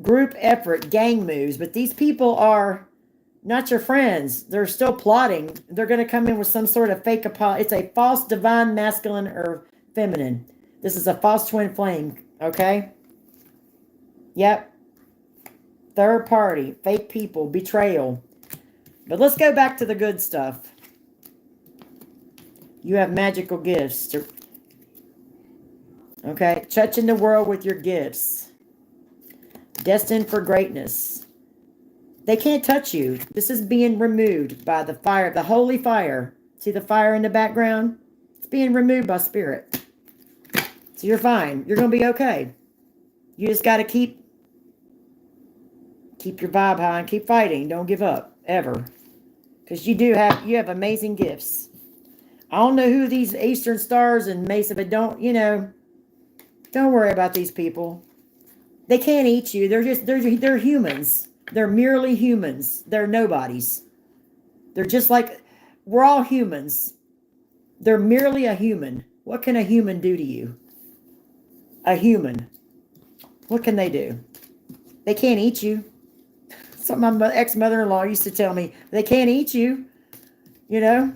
Group effort, gang moves. But these people are not your friends. They're still plotting. They're going to come in with some sort of fake apology. It's a false divine masculine or feminine. This is a false twin flame, okay? Yep. Third party, fake people, betrayal. But let's go back to the good stuff. You have magical gifts. Okay. Touching the world with your gifts. Destined for greatness. They can't touch you. This is being removed by the fire, the holy fire. See the fire in the background? It's being removed by spirit. So you're fine. You're going to be okay. You just got to keep your vibe high and keep fighting. Don't give up, ever. Because you have amazing gifts. I don't know who these Eastern Stars and Mesa, but don't worry about these people. They can't eat you. They're humans. They're merely humans. They're nobodies. They're just like, we're all humans. They're merely a human. What can a human do to you? A human. What can they do? They can't eat you. Something my ex-mother-in-law used to tell me. They can't eat you. You know?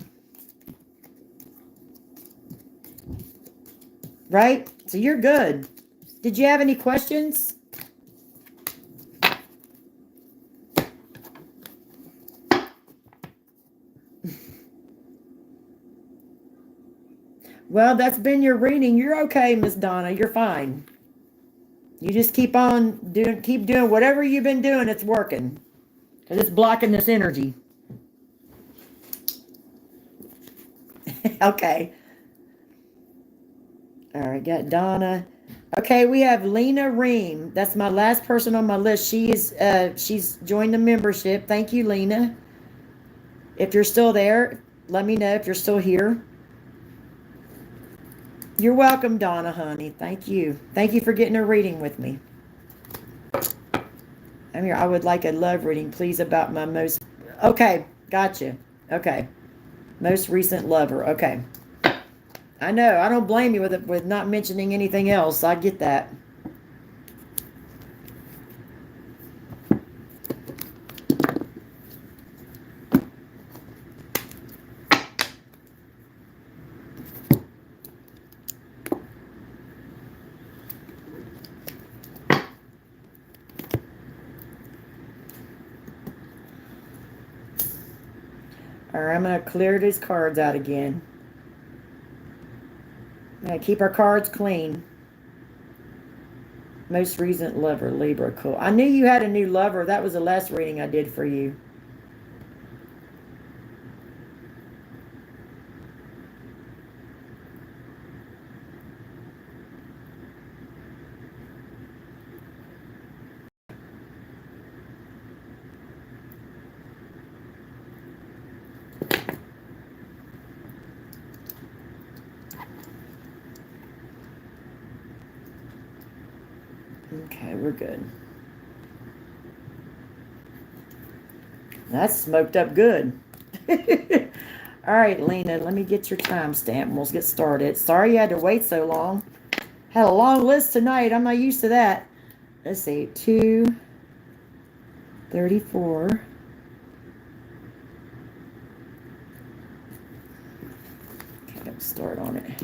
Right? So you're good. Did you have any questions? Well, that's been your reading. You're okay, Miss Donna. You're fine. You just keep doing whatever you've been doing. It's working. Because it's blocking this energy. Okay. All right, got Donna. Okay, we have Lena Ream. That's my last person on my list. She's joined the membership. Thank you, Lena. If you're still there, let me know if you're still here. You're welcome, Donna, honey. Thank you. Thank you for getting a reading with me. I'm here. I would like a love reading, please, about my most... Okay, gotcha. Okay. Most recent lover. Okay. I know. I don't blame you with not mentioning anything else. I get that. All right, I'm going to clear these cards out again. I'm going to keep our cards clean. Most recent lover, Libra. Cool. I knew you had a new lover. That was the last reading I did for you. Okay, we're good. That's smoked up good. All right, Lena, let me get your timestamp and we'll get started. Sorry you had to wait so long. Had a long list tonight. I'm not used to that. Let's see. 2:34. Okay, let's start on it.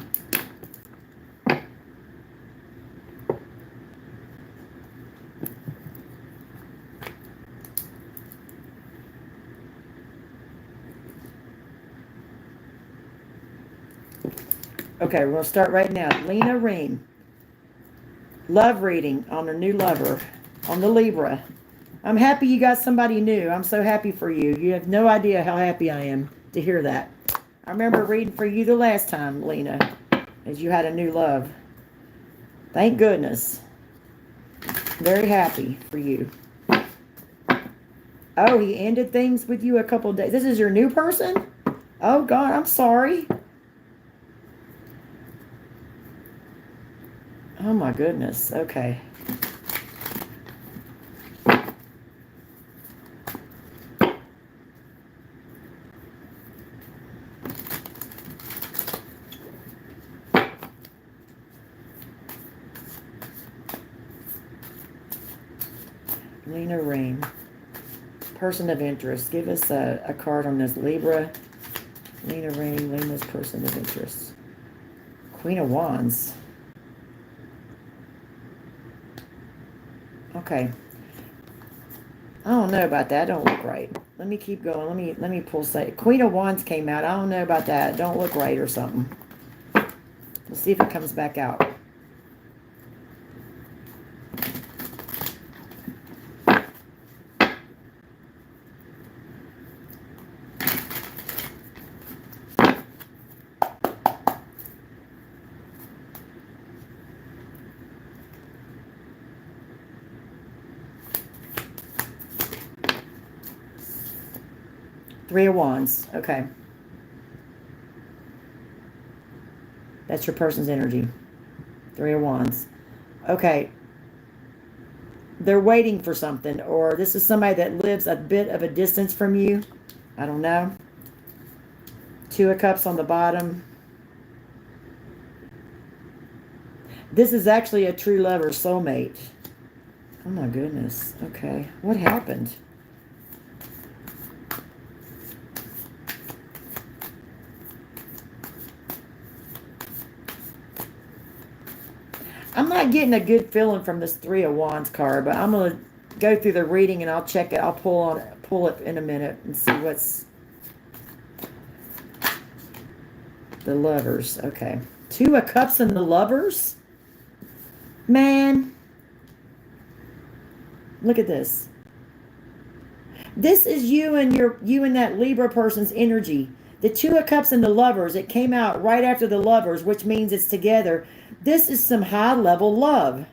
Okay, we're going to start right now. Lena Ream. Love reading on her new lover. On the Libra. I'm happy you got somebody new. I'm so happy for you. You have no idea how happy I am to hear that. I remember reading for you the last time, Lena, as you had a new love. Thank goodness. Very happy for you. Oh, he ended things with you a couple of days. This is your new person? Oh, God, I'm sorry. Oh, my goodness. Okay. Lena Ream. Person of interest. Give us a card on this. Libra. Lena Ream. Lena's person of interest. Queen of Wands. Okay. I don't know about that. Don't look right. Let me keep going. Let me pull say Queen of Wands came out. I don't know about that. Don't look right or something. Let's see if it comes back out. Three of Wands. Okay. That's your person's energy. Three of Wands. Okay. They're waiting for something, or this is somebody that lives a bit of a distance from you. I don't know. Two of Cups on the bottom. This is actually a true lover, soulmate. Oh my goodness. Okay. What happened? I'm not getting a good feeling from this Three of Wands card, but I'm going to go through the reading and I'll check it. I'll pull it in a minute and see what's the lovers. Okay. Two of Cups and the lovers? Man. Look at this. This is you and that Libra person's energy. The Two of Cups and the Lovers, it came out right after the Lovers, which means it's together. This is some high level love.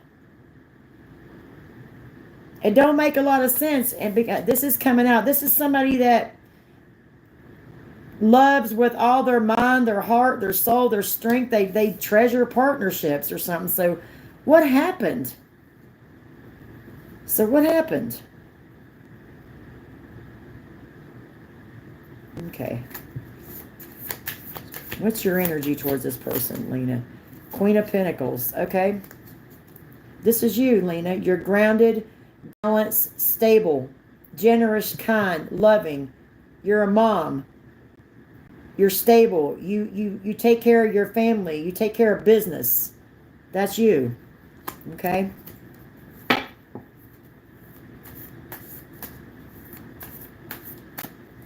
It don't make a lot of sense, and this is coming out. This is somebody that loves with all their mind, their heart, their soul, their strength. They treasure partnerships or something. So what happened? What happened? Okay. What's your energy towards this person, Lena? Queen of Pentacles. Okay. This is you, Lena. You're grounded, balanced, stable, generous, kind, loving. You're a mom. You're stable. You take care of your family. You take care of business. That's you. Okay?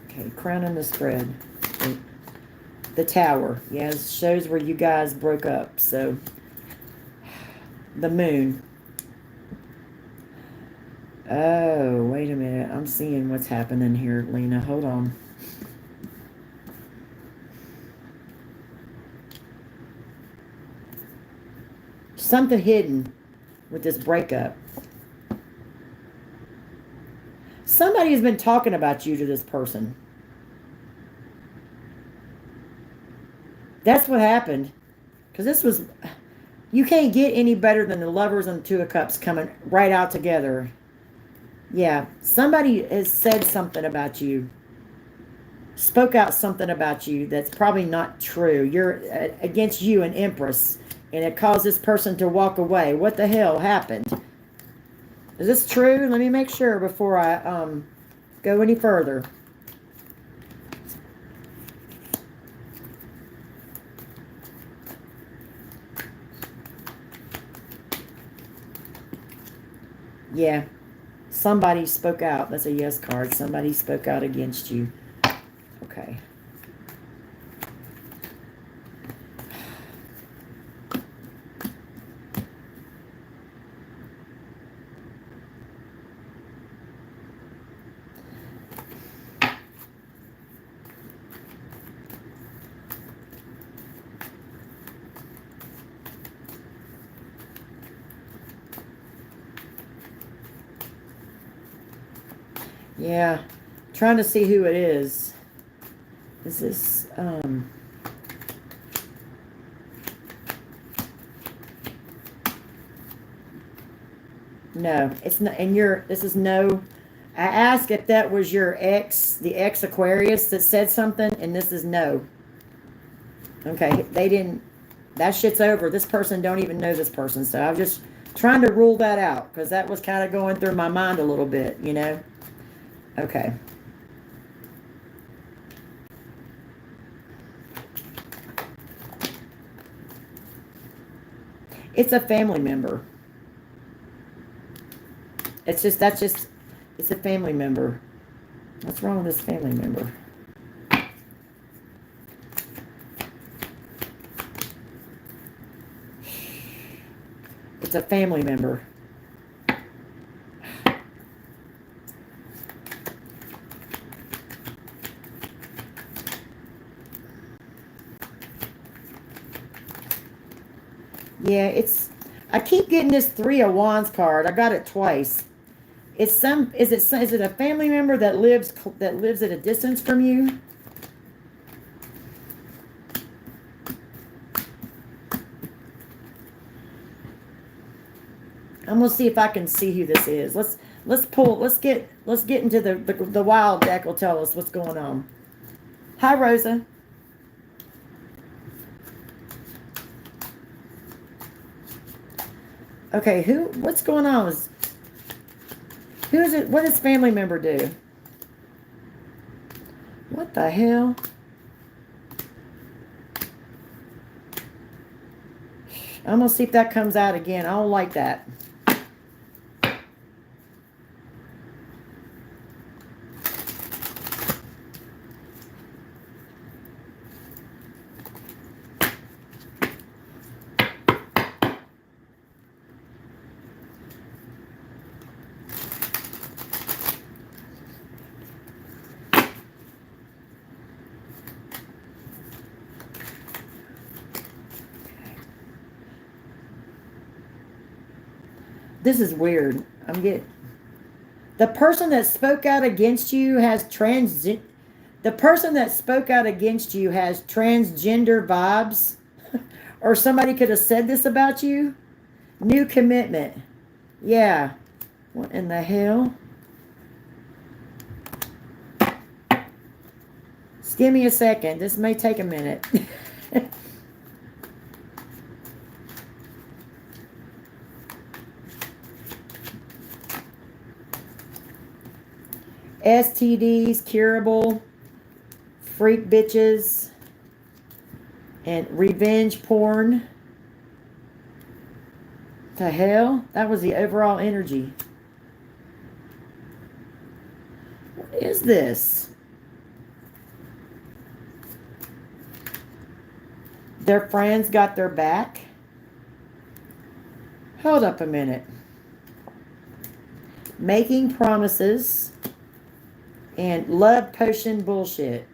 Okay, crown on the spread. The Tower. Yeah, it shows where you guys broke up. So, the Moon. Oh, wait a minute. I'm seeing what's happening here, Lena. Hold on. Something hidden with this breakup. Somebody has been talking about you to this person. That's what happened. Because this was... You can't get any better than the Lovers and the Two of Cups coming right out together. Yeah. Somebody has said something about you. Spoke out something about you that's probably not true. You're against you, an Empress. And it caused this person to walk away. What the hell happened? Is this true? Let me make sure before I go any further. Yeah. Somebody spoke out. That's a yes card. Somebody spoke out against you. Okay. Yeah, trying to see who it is. Is this, no, it's not, and this is no, I asked if that was your ex, the ex Aquarius that said something, and this is no. Okay, they didn't, that shit's over. This person don't even know this person, so I'm just trying to rule that out, because that was kind of going through my mind a little bit, you know? Okay. It's a family member. It's a family member. What's wrong with this family member? It's a family member. Yeah, I keep getting this Three of Wands card. I got it twice. Is it a family member that lives at a distance from you? I'm gonna see if I can see who this is. Let's get into the wild deck will tell us what's going on. Hi, Rosa. Okay, what's going on? Who is it? What does family member do? What the hell? I'm going to see if that comes out again. I don't like that. This is weird. I'm getting... The person that spoke out against you has The person that spoke out against you has transgender vibes. Or somebody could have said this about you. New commitment. Yeah. What in the hell? Just give me a second. This may take a minute. STDs, curable, freak bitches, and revenge porn. The hell? That was the overall energy. What is this? Their friends got their back? Hold up a minute. Making promises and love potion bullshit.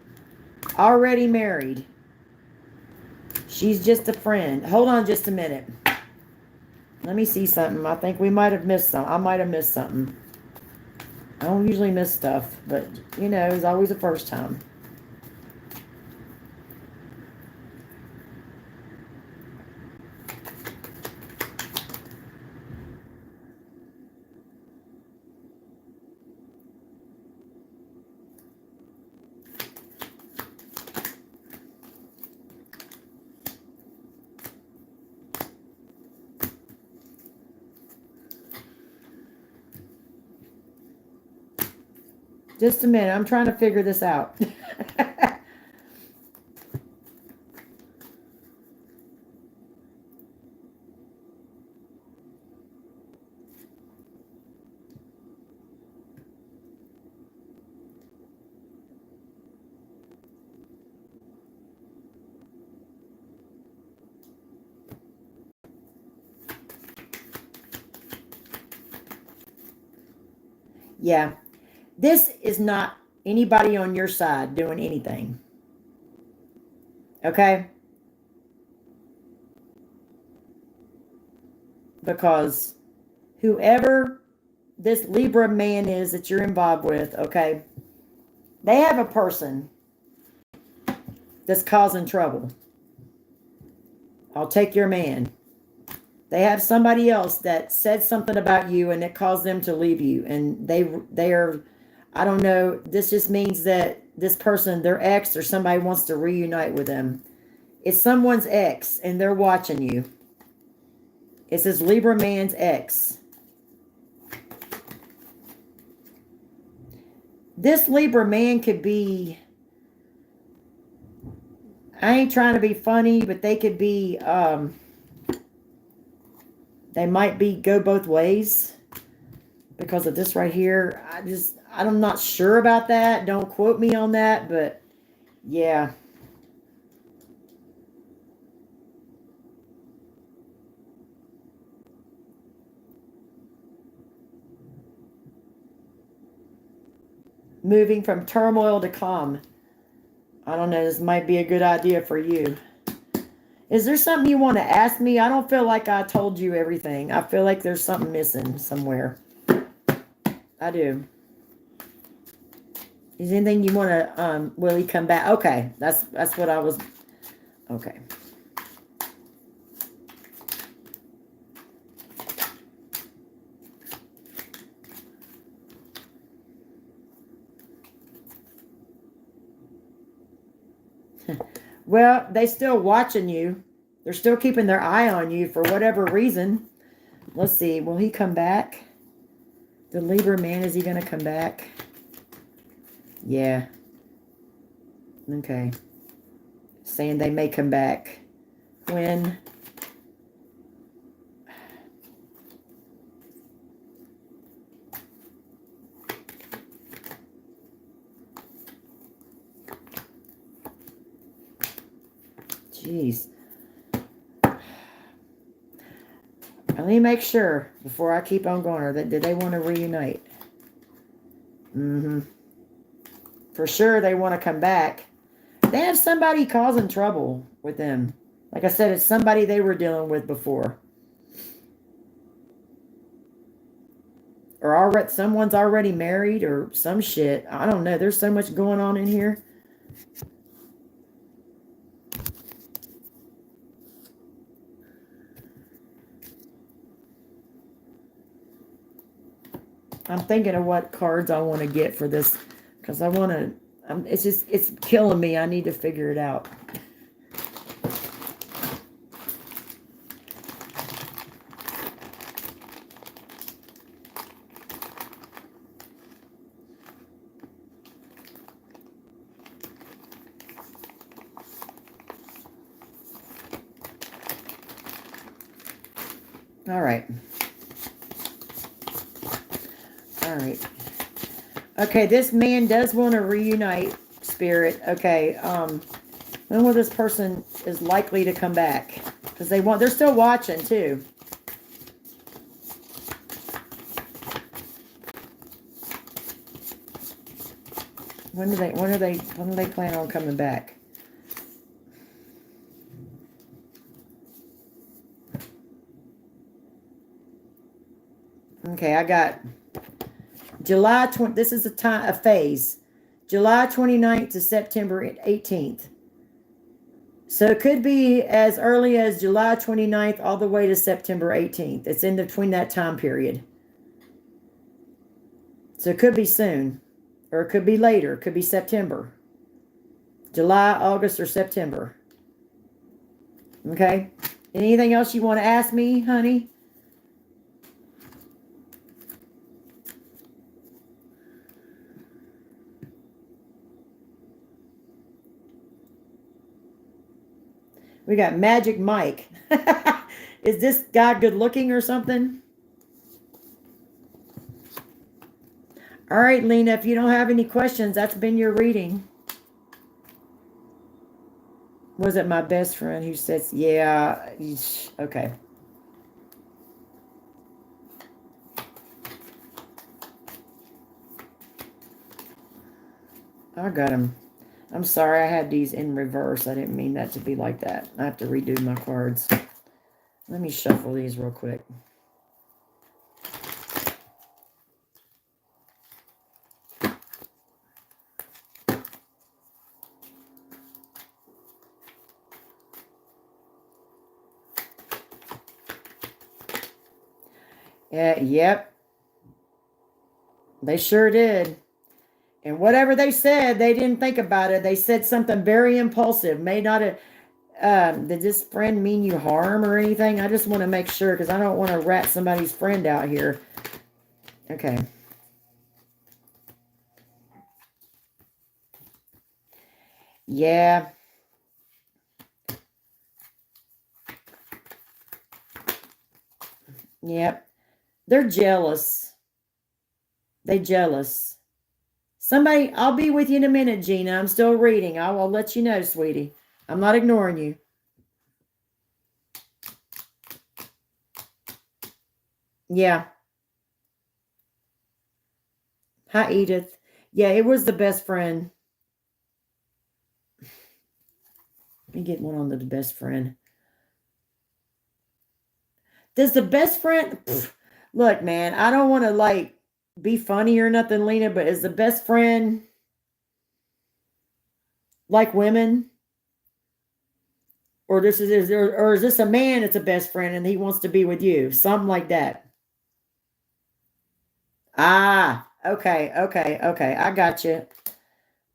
Already married. She's just a friend. Hold on just a minute. Let me see something. I think we might have missed something. I might have missed something. I don't usually miss stuff, but you know, it's always the first time. Just a minute. I'm trying to figure this out. Yeah. This is not anybody on your side doing anything. Okay? Because whoever this Libra man is that you're involved with, okay, they have a person that's causing trouble. I'll take your man. They have somebody else that said something about you and it caused them to leave you. And they are... I don't know. This just means that this person, their ex or somebody wants to reunite with them. It's someone's ex and they're watching you. It says Libra man's ex. This Libra man could be... I ain't trying to be funny, but they could be... they might be go both ways. Because of this right here. I'm not sure about that. Don't quote me on that, but yeah. Moving from turmoil to calm. I don't know. This might be a good idea for you. Is there something you want to ask me? I don't feel like I told you everything. I feel like there's something missing somewhere. I do. Is anything you want to, will he come back? Okay, that's what I was, okay. Well, they still watching you. They're still keeping their eye on you for whatever reason. Let's see, will he come back? The Libra man, is he going to come back? Yeah. Okay. Saying they may come back. When? Jeez. Let me make sure before I keep on going. Did they want to reunite? Mm-hmm. For sure they want to come back. They have somebody causing trouble with them. Like I said, it's somebody they were dealing with before. Or someone's already married or some shit. I don't know. There's so much going on in here. I'm thinking of what cards I want to get for this. Because I want to... it's killing me. I need to figure it out. All right. All right. Okay, this man does want to reunite, Spirit. Okay, when will this person is likely to come back? Because they're still watching too. When do they plan on coming back? Okay, I got July 20. This is a phase. July 29th to September 18th. So it could be as early as July 29th all the way to September 18th. It's in between that time period. So it could be soon. Or it could be later. It could be September. July, August, or September. Okay? Anything else you want to ask me, honey? We got Magic Mike. Is this guy good looking or something? All right, Lena, if you don't have any questions, that's been your reading. Was it my best friend who says, yeah, okay. I got him. I'm sorry, I had these in reverse. I didn't mean that to be like that. I have to redo my cards. Let me shuffle these real quick. Yep. They sure did. And whatever they said, they didn't think about it. They said something very impulsive. May not have, did this friend mean you harm or anything? I just want to make sure because I don't want to rat somebody's friend out here. Okay. Yeah. Yep. They're jealous. They jealous. Somebody, I'll be with you in a minute, Gina. I'm still reading. I will let you know, sweetie. I'm not ignoring you. Yeah. Hi, Edith. Yeah, it was the best friend. Let me get one on the best friend. Does the best friend... Look, man, I don't want to, like, be funny or nothing, Lena, but is the best friend like women? Or is this a man that's a best friend and he wants to be with you? Something like that. Ah, okay. I got you.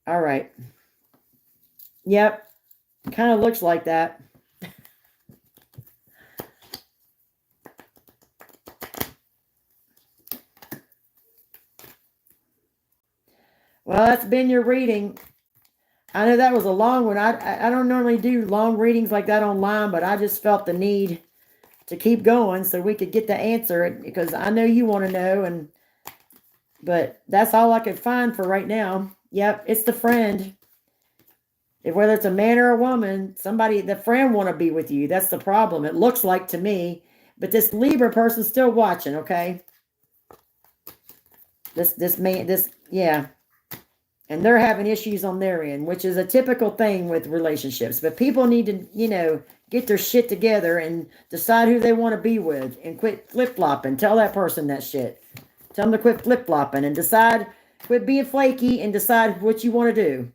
All right. Yep. Kind of looks like that. Well, that's been your reading. I know that was a long one. I don't normally do long readings like that online, but I just felt the need to keep going so we could get the answer because I know you want to know, but that's all I could find for right now. Yep, it's the friend. Whether it's a man or a woman, the friend want to be with you. That's the problem. It looks like to me, but this Libra person's still watching, okay? Yeah. And they're having issues on their end, which is a typical thing with relationships. But people need to, get their shit together and decide who they want to be with and quit flip-flopping. Tell that person that shit. Tell them to quit flip-flopping and decide, quit being flaky and decide what you want to do.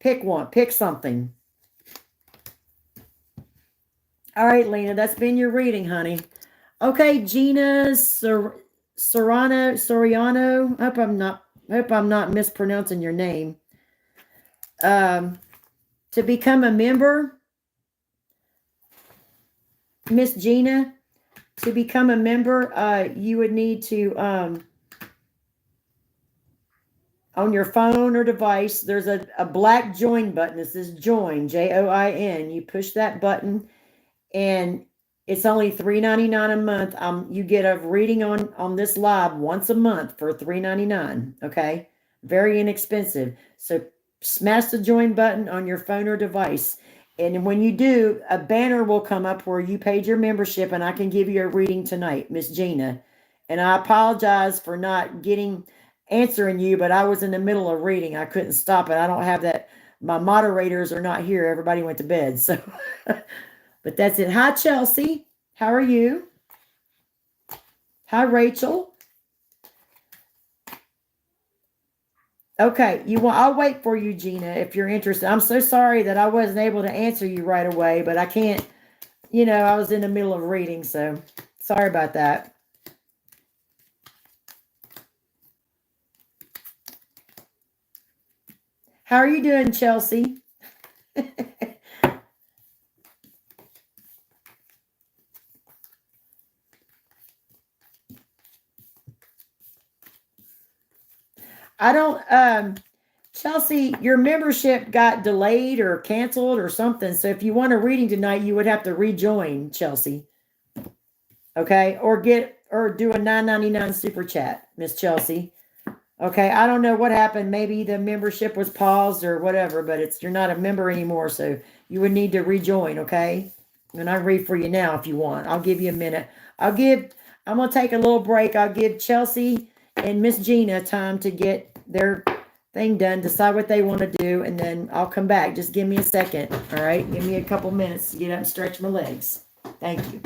Pick one. Pick something. All right, Lena, that's been your reading, honey. Okay, Gina Soraniano. Hope I'm not mispronouncing your name. To become a member, Miss Gina, to become a member, you would need to on your phone or device, there's a black join button. This is join, Join. You push that button, and it's only $3.99 a month. You get a reading on this live once a month for $3.99. Okay, very inexpensive. So smash the join button on your phone or device, and when you do, a banner will come up where you paid your membership, and I can give you a reading tonight, Miss Gina. And I apologize for not answering you, but I was in the middle of reading. I couldn't stop it. I don't have that. My moderators are not here. Everybody went to bed. So, but that's it. Hi, Chelsea. How are you? Hi, Rachel. Okay, I'll wait for you, Gina, if you're interested. I'm so sorry that I wasn't able to answer you right away, but I can't, I was in the middle of reading, so sorry about that. How are you doing, Chelsea? I don't, Chelsea, your membership got delayed or canceled or something. So if you want a reading tonight, you would have to rejoin, Chelsea. Okay, or do a $9.99 super chat, Miss Chelsea. Okay, I don't know what happened. Maybe the membership was paused or whatever, but you're not a member anymore, so you would need to rejoin, okay? And I read for you now if you want. I'll give you a minute. I'm gonna take a little break. I'll give Chelsea and Miss Gina time to get their thing done, decide what they want to do, and then I'll come back. Just give me a second, all right? Give me a couple minutes to get up and stretch my legs. Thank you.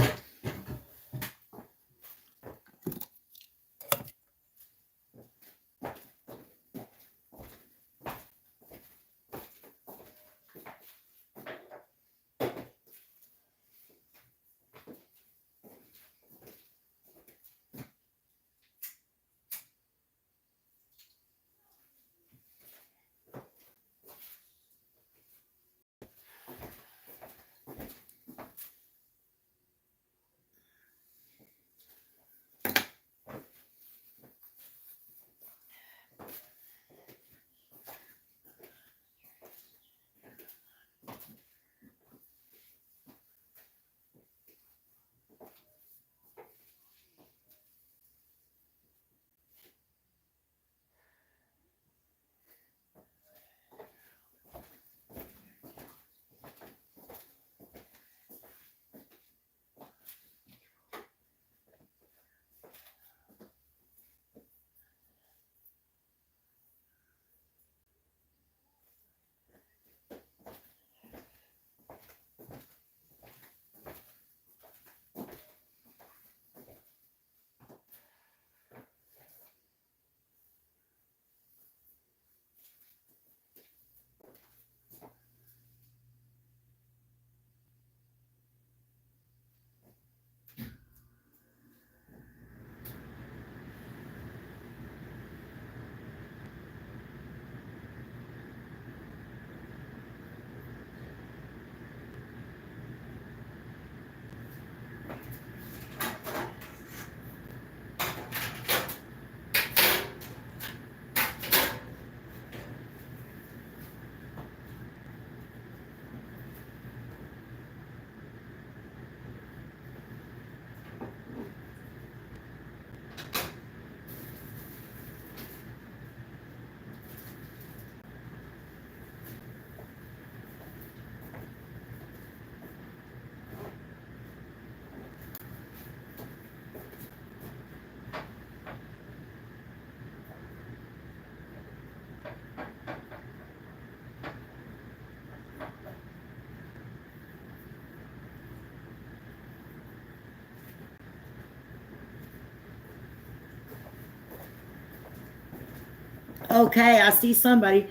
Okay, I see somebody.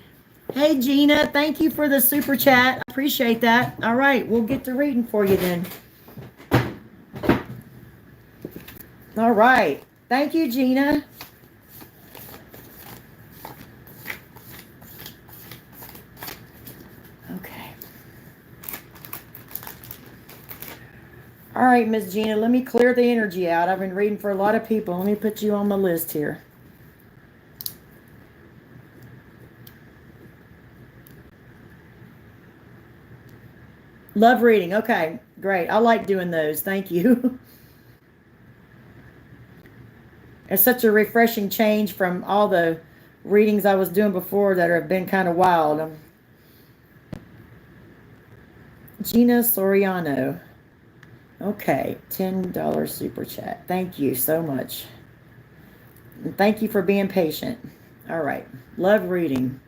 Hey, Gina, thank you for the super chat. I appreciate that. All right, we'll get to reading for you then. All right. Thank you, Gina. Okay. All right, Miss Gina, let me clear the energy out. I've been reading for a lot of people. Let me put you on the list here. Love reading. Okay, great. I like doing those. Thank you. It's such a refreshing change from all the readings I was doing before that have been kind of wild. Gina Soriano. Okay, $10 super chat. Thank you so much. And thank you for being patient. All right. Love reading.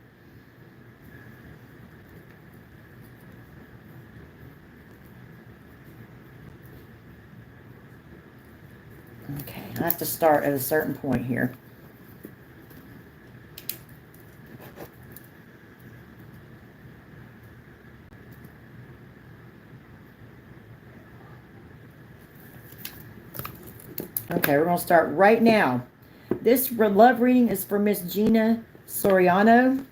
Okay, I have to start at a certain point here. Okay, we're going to start right now. This love reading is for Miss Gina Soriano.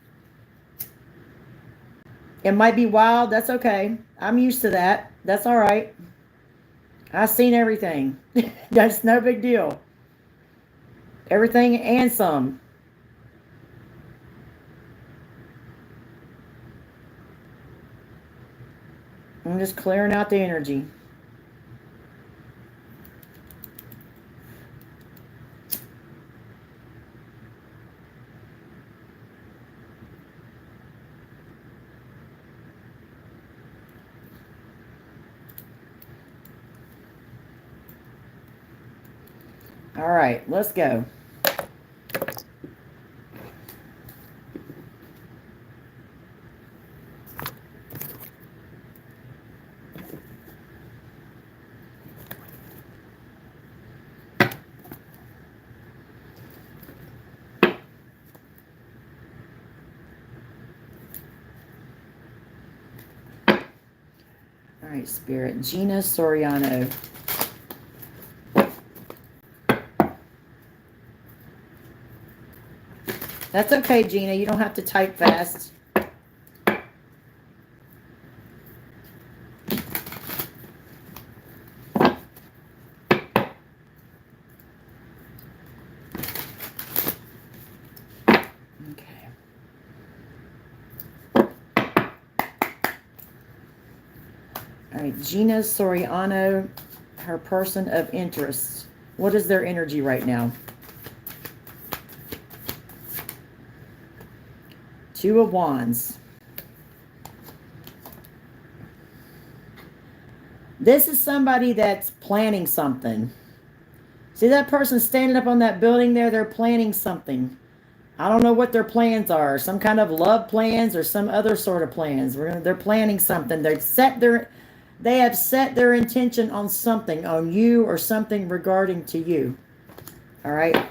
It might be wild. That's okay. I'm used to that. That's all right. I've seen everything. That's no big deal. Everything and some. I'm just clearing out the energy. All right, let's go. All right, Spirit. Gina Soriano. That's okay, Gina. You don't have to type fast. Okay. All right, Gina Soriano, her person of interest. What is their energy right now? Two of Wands. This is somebody that's planning something. See that person standing up on that building there? They're planning something. I don't know what their plans are. Some kind of love plans or some other sort of plans. They're planning something. They have set their intention on something, on you or something regarding to you. All right.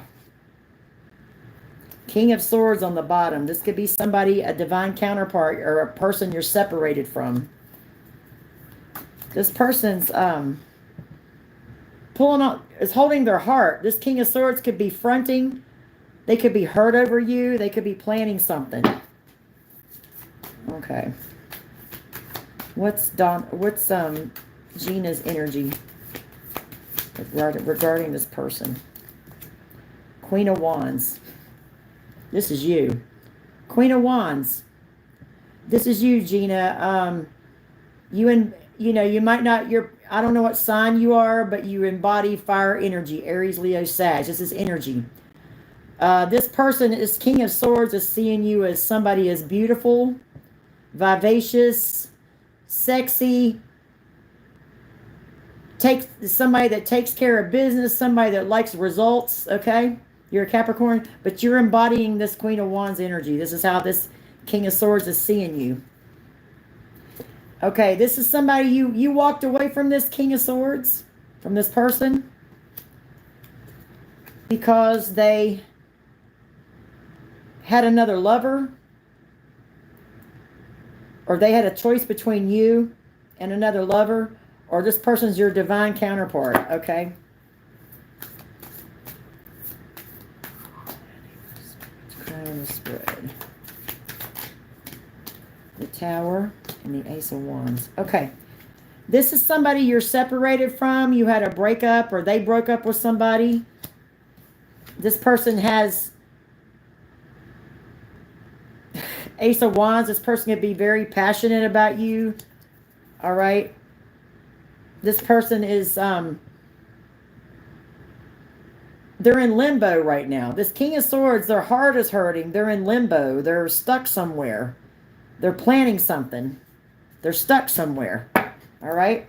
King of Swords on the bottom. This could be somebody, a divine counterpart, or a person you're separated from. This person's pulling out, is holding their heart. This King of Swords could be fronting. They could be hurt over you. They could be planning something. Okay. What's Gina's energy regarding this person? Queen of Wands. This is you. Queen of Wands. This is you, Gina. You might not, I don't know what sign you are, but you embody fire energy. Aries, Leo, Sag. This is energy. This person is King of Swords, is seeing you as somebody as beautiful, vivacious, sexy, somebody that takes care of business, somebody that likes results, okay? You're a Capricorn, but you're embodying this Queen of Wands energy. This is how this King of Swords is seeing you. Okay, this is somebody you walked away from this King of Swords, from this person, because they had another lover, or they had a choice between you and another lover, or this person's your divine counterpart, okay? Crown the spread. The Tower and the Ace of Wands. Okay. This is somebody you're separated from. You had a breakup, or they broke up with somebody. This person has Ace of Wands. This person could be very passionate about you. All right. This person is, they're in limbo right now. This King of Swords, their heart is hurting. They're in limbo. They're stuck somewhere. They're planning something. They're stuck somewhere. All right.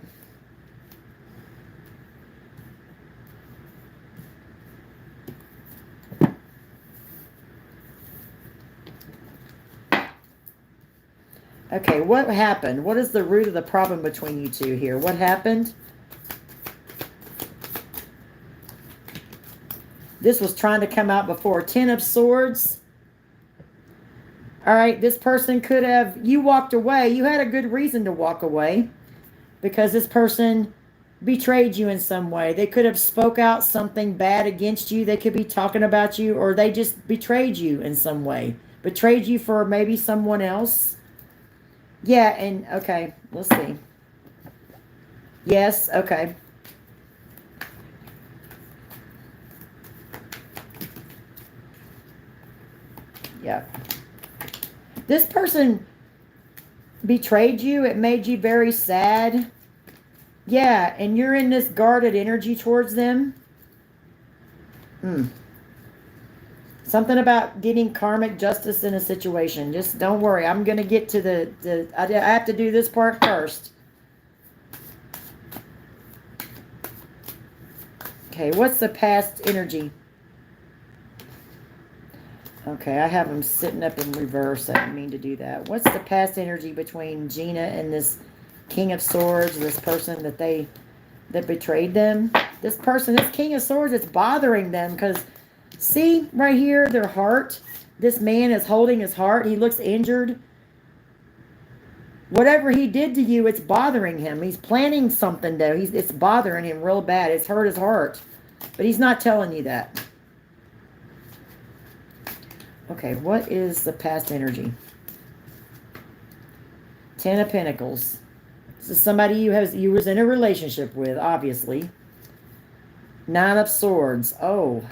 Okay, what happened? What is the root of the problem between you two here? What happened? This was trying to come out before. Ten of Swords. All right, this person could have, you walked away. You had a good reason to walk away because this person betrayed you in some way. They could have spoke out something bad against you. They could be talking about you, or they just betrayed you in some way. Betrayed you for maybe someone else. Yeah, and okay, let's see. Yes, okay. Yeah. This person betrayed you. It made you very sad. Yeah, and you're in this guarded energy towards them. Something about getting karmic justice in a situation. Just don't worry. I'm going to get to the I have to do this part first. Okay, what's the past energy? Okay, I have them sitting up in reverse. I didn't mean to do that. What's the past energy between Gina and this King of Swords, this person that betrayed them? This person, this King of Swords, it's bothering them because, see, right here, their heart. This man is holding his heart. He looks injured. Whatever he did to you, it's bothering him. He's planning something, though. It's bothering him real bad. It's hurt his heart. But he's not telling you that. Okay, what is the past energy? Ten of Pentacles. This is somebody you was in a relationship with, obviously. Nine of Swords. Oh.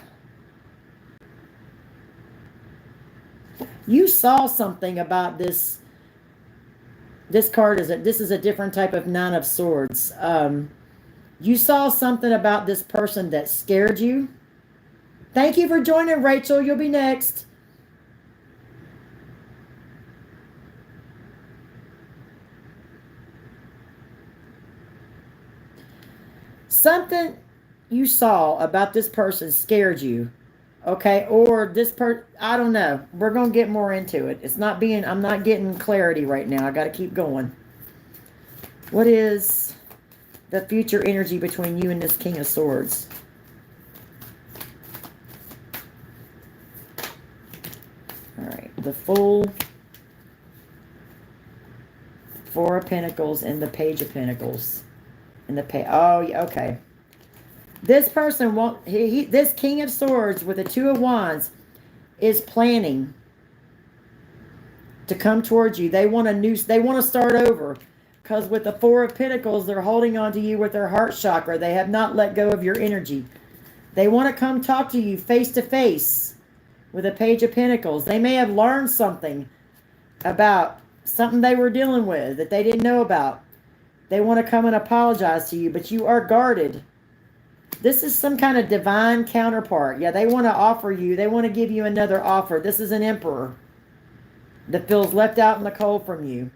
You saw something about this. This card this is a different type of Nine of Swords. You saw something about this person that scared you. Thank you for joining, Rachel. You'll be next. Something you saw about this person scared you. Okay, or this I don't know. We're going to get more into it. I'm not getting clarity right now. I got to keep going. What is the future energy between you and this King of Swords? All right, the Fool, Four of Pentacles, and the Page of Pentacles. And the oh, yeah, okay. This person won't. This King of Swords with the Two of Wands is planning to come towards you. They want to start over, because with the Four of Pentacles, they're holding on to you with their heart chakra. They have not let go of your energy. They want to come talk to you face to face with a Page of Pentacles. They may have learned something about something they were dealing with that they didn't know about. They want to come and apologize to you, but you are guarded. This is some kind of divine counterpart. Yeah, they want to offer you. They want to give you another offer. This is an emperor that feels left out in the cold from you,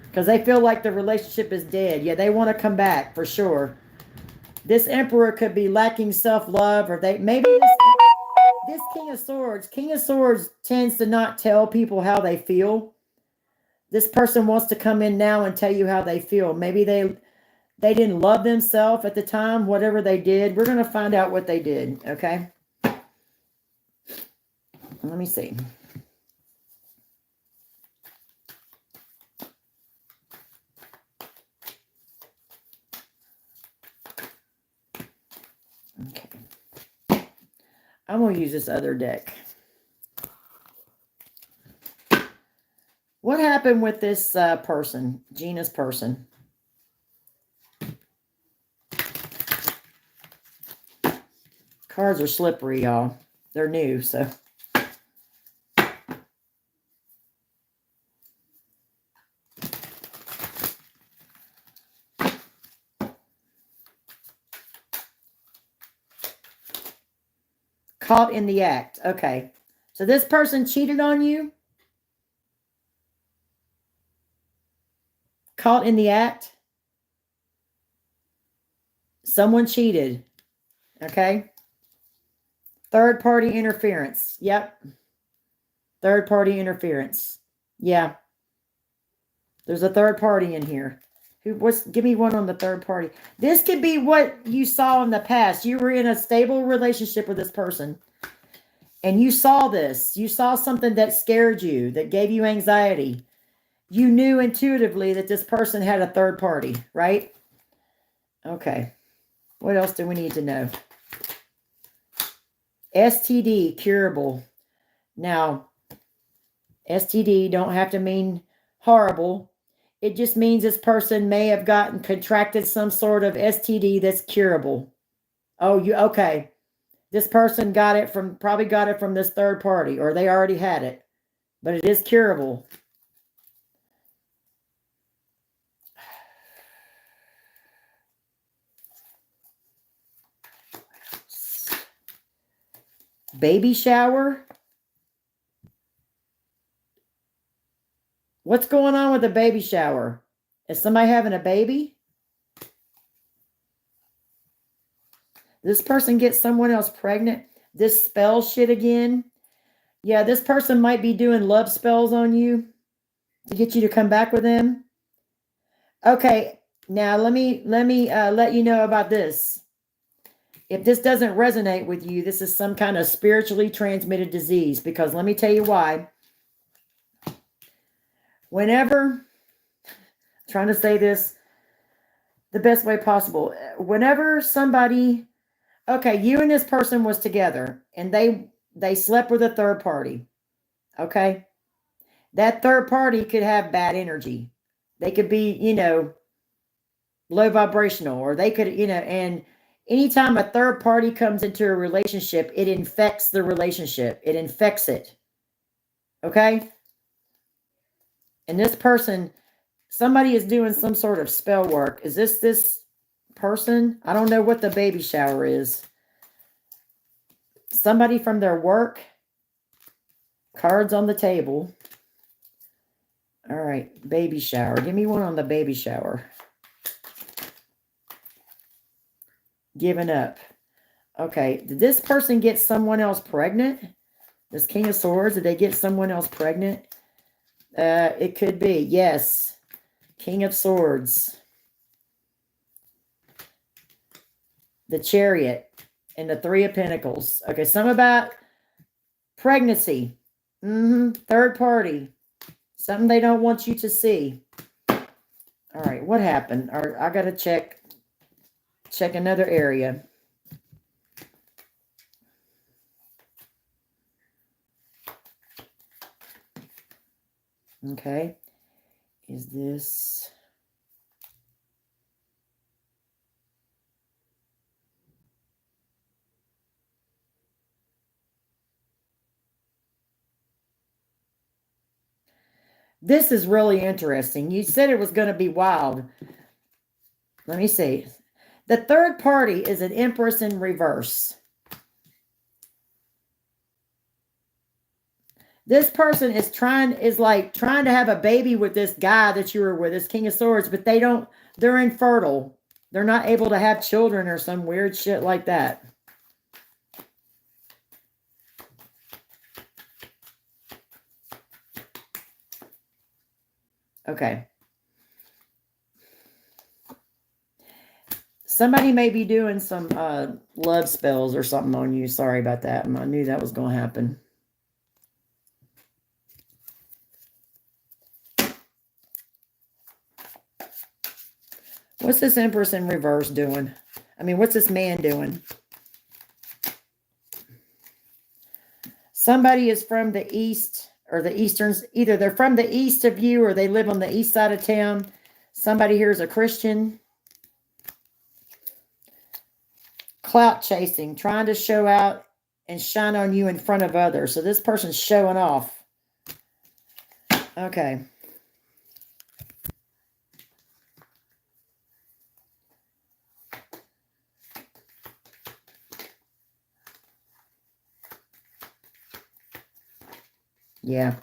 because they feel like the relationship is dead. Yeah, they want to come back for sure. This emperor could be lacking self-love, or maybe this King of Swords tends to not tell people how they feel. This person wants to come in now and tell you how they feel. Maybe they didn't love themselves at the time, whatever they did. We're going to find out what they did, okay? Let me see. Okay. I'm going to use this other deck. What happened with this person, Gina's person? Cards are slippery, y'all. They're new, so. Caught in the act. Okay. So this person cheated on you? Caught in the act? Someone cheated. Okay. Third party interference. Yep. Third party interference. Yeah. There's a third party in here. Give me one on the third party. This could be what you saw in the past. You were in a stable relationship with this person. And you saw this. You saw something that scared you, that gave you anxiety. You knew intuitively that this person had a third party, right? Okay. What else do we need to know? STD, curable. Now, STD don't have to mean horrible. It just means this person may have contracted some sort of STD that's curable. Oh, okay. This person probably got it from this third party, or they already had it. But it is curable. Baby shower? What's going on with the baby shower? Is somebody having a baby? This person gets someone else pregnant? This spell shit again? Yeah, this person might be doing love spells on you to get you to come back with them. Okay, now let me let you know about this. If this doesn't resonate with you, this is some kind of spiritually transmitted disease, because let me tell you why. Whenever, trying to say this the best way possible, whenever somebody, okay, you and this person was together and they slept with a third party, okay? That third party could have bad energy. They could be, low vibrational, or they could, and anytime a third party comes into a relationship, it infects the relationship. It infects it. Okay? And this person, somebody is doing some sort of spell work. Is this person? I don't know what the baby shower is. Somebody from their work. Cards on the table. All right, baby shower. Give me one on the baby shower. Giving up. Okay, did this person get someone else pregnant? This King of Swords, did they get someone else pregnant? It could be, yes. King of Swords. The Chariot and the Three of Pentacles. Okay, some about pregnancy. Third party. Something they don't want you to see. All right, what happened? I got to check another area. Okay. Is this... This is really interesting. You said it was going to be wild. Let me see. The third party is an Empress in reverse. This person is trying to have a baby with this guy that you were with, this King of Swords, but they're infertile. They're not able to have children or some weird shit like that. Okay. Somebody may be doing some love spells or something on you. Sorry about that. I knew that was going to happen. What's this Empress in reverse doing? I mean, what's this man doing? Somebody is from the east or the easterns. Either they're from the east of you or they live on the east side of town. Somebody here is a Christian. Clout chasing, trying to show out and shine on you in front of others. So this person's showing off. Okay. Yeah.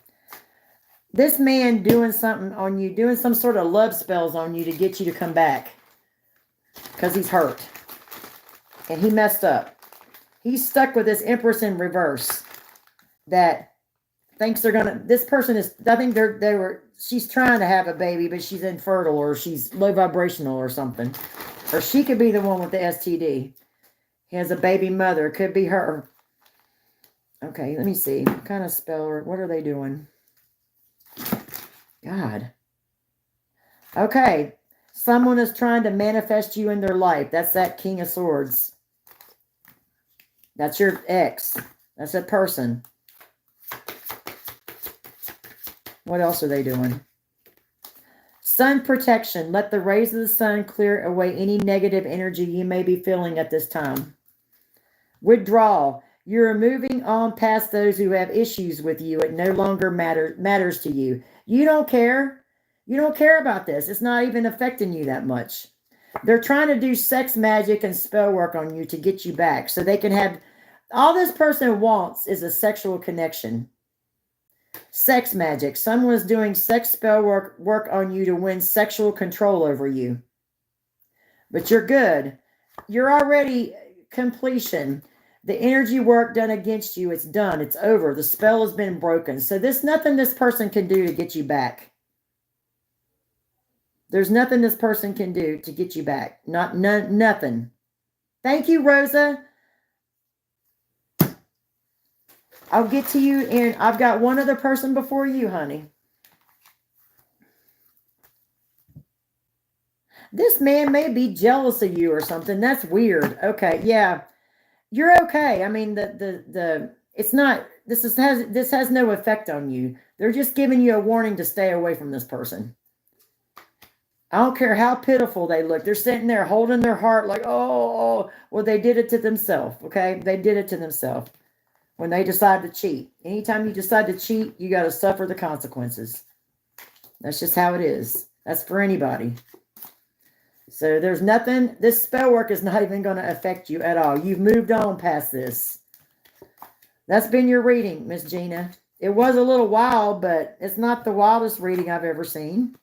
This man doing something on you, doing some sort of love spells on you to get you to come back. Because he's hurt. And he messed up. He's stuck with this Empress in reverse. That thinks they're going to, this person is, I think she's trying to have a baby, but she's infertile or she's low vibrational or something. Or she could be the one with the STD. He has a baby mother. It could be her. Okay, let me see. What kind of spell or what are they doing? God. Okay. Someone is trying to manifest you in their life. That's that King of Swords. That's your ex. That's a person. What else are they doing? Sun protection. Let the rays of the sun clear away any negative energy you may be feeling at this time. Withdrawal. You're moving on past those who have issues with you. It no longer matters to you. You don't care. You don't care about this. It's not even affecting you that much. They're trying to do sex magic and spell work on you to get you back. So they can have, all this person wants is a sexual connection. Sex magic. Someone is doing sex spell work on you to win sexual control over you. But you're good. You're already completion. The energy work done against you, it's done. It's over. The spell has been broken. So there's nothing this person can do to get you back. There's nothing this person can do to get you back. Nothing. Thank you, Rosa. I'll get to you in. I've got one other person before you, honey. This man may be jealous of you or something. That's weird. Okay, yeah. You're okay. I mean, it's not, this has no effect on you. They're just giving you a warning to stay away from this person. I don't care how pitiful they look. They're sitting there holding their heart like, oh, well, they did it to themselves, okay? They did it to themselves when they decide to cheat. Anytime you decide to cheat, you got to suffer the consequences. That's just how it is. That's for anybody. So there's nothing, this spell work is not even going to affect you at all. You've moved on past this. That's been your reading, Miss Gina. It was a little wild, but it's not the wildest reading I've ever seen.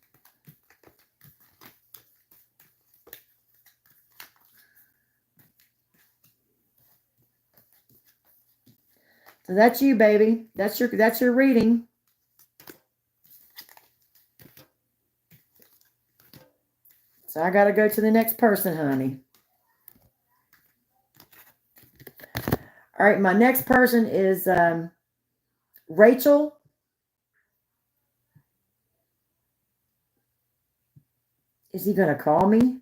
So that's you, baby. That's your reading. So I got to go to the next person, honey. All right, my next person is Rachel. Is he going to call me?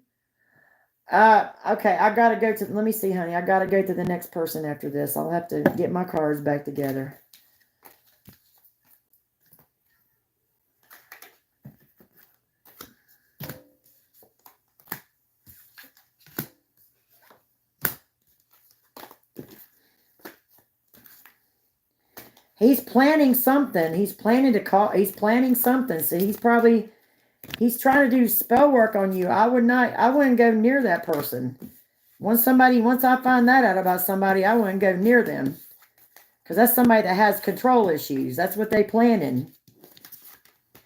Okay, I got to go to, let me see, honey. I got to go to the next person after this. I'll have to get my cards back together. He's planning something. He's planning to call. He's planning something. So he's trying to do spell work on you. I wouldn't go near that person. Once I find that out about somebody, I wouldn't go near them. Because that's somebody that has control issues. That's what they planning.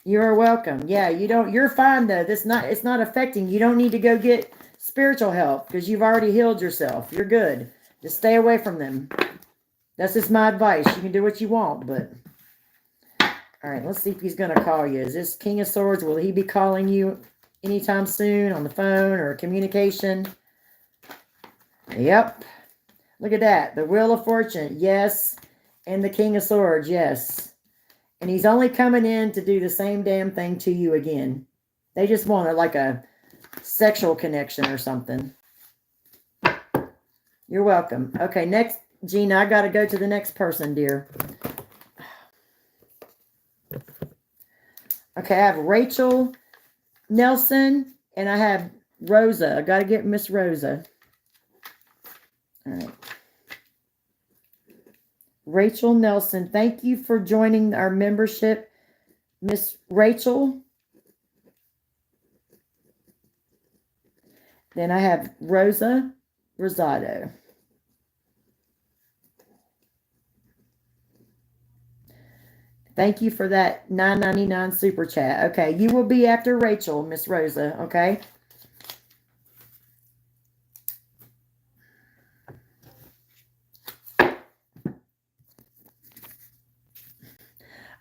You're welcome. Yeah, you're fine though. It's not affecting. You don't need to go get spiritual help because you've already healed yourself. You're good. Just stay away from them. That's just my advice. You can do what you want, but... All right, let's see if he's going to call you. Is this King of Swords? Will he be calling you anytime soon on the phone or communication? Yep. Look at that. The Wheel of Fortune, yes. And the King of Swords, yes. And he's only coming in to do the same damn thing to you again. They just want like a sexual connection or something. You're welcome. Okay, next, Gina, I got to go to the next person, dear. Okay, I have Rachel Nelson, and I have Rosa. I got to get Miss Rosa. All right. Rachel Nelson, thank you for joining our membership. Miss Rachel. Then I have Rosa Rosado. Thank you for that $9.99 super chat. Okay, you will be after Rachel, Miss Rosa, okay?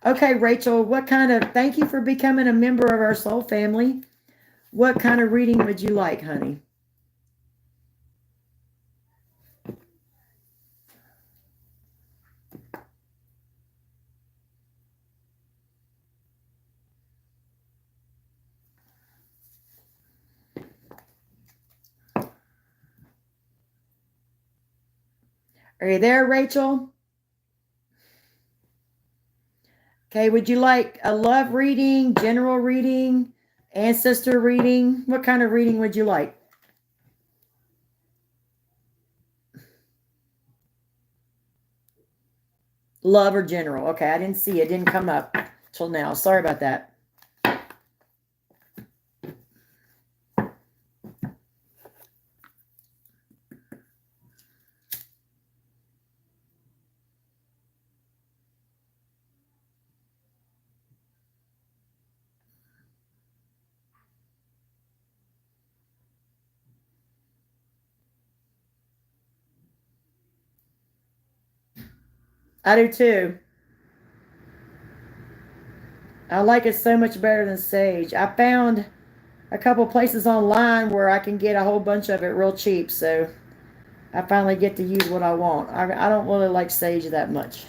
Okay, Rachel, thank you for becoming a member of our soul family. What kind of reading would you like, honey? Are you there, Rachel? Okay, would you like a love reading, general reading, ancestor reading? What kind of reading would you like? Love or general? Okay, I didn't see it. It didn't come up till now. Sorry about that. I do too. I like it so much better than sage. I found a couple places online where I can get a whole bunch of it real cheap, so I finally get to use what I want. I don't really like sage that much.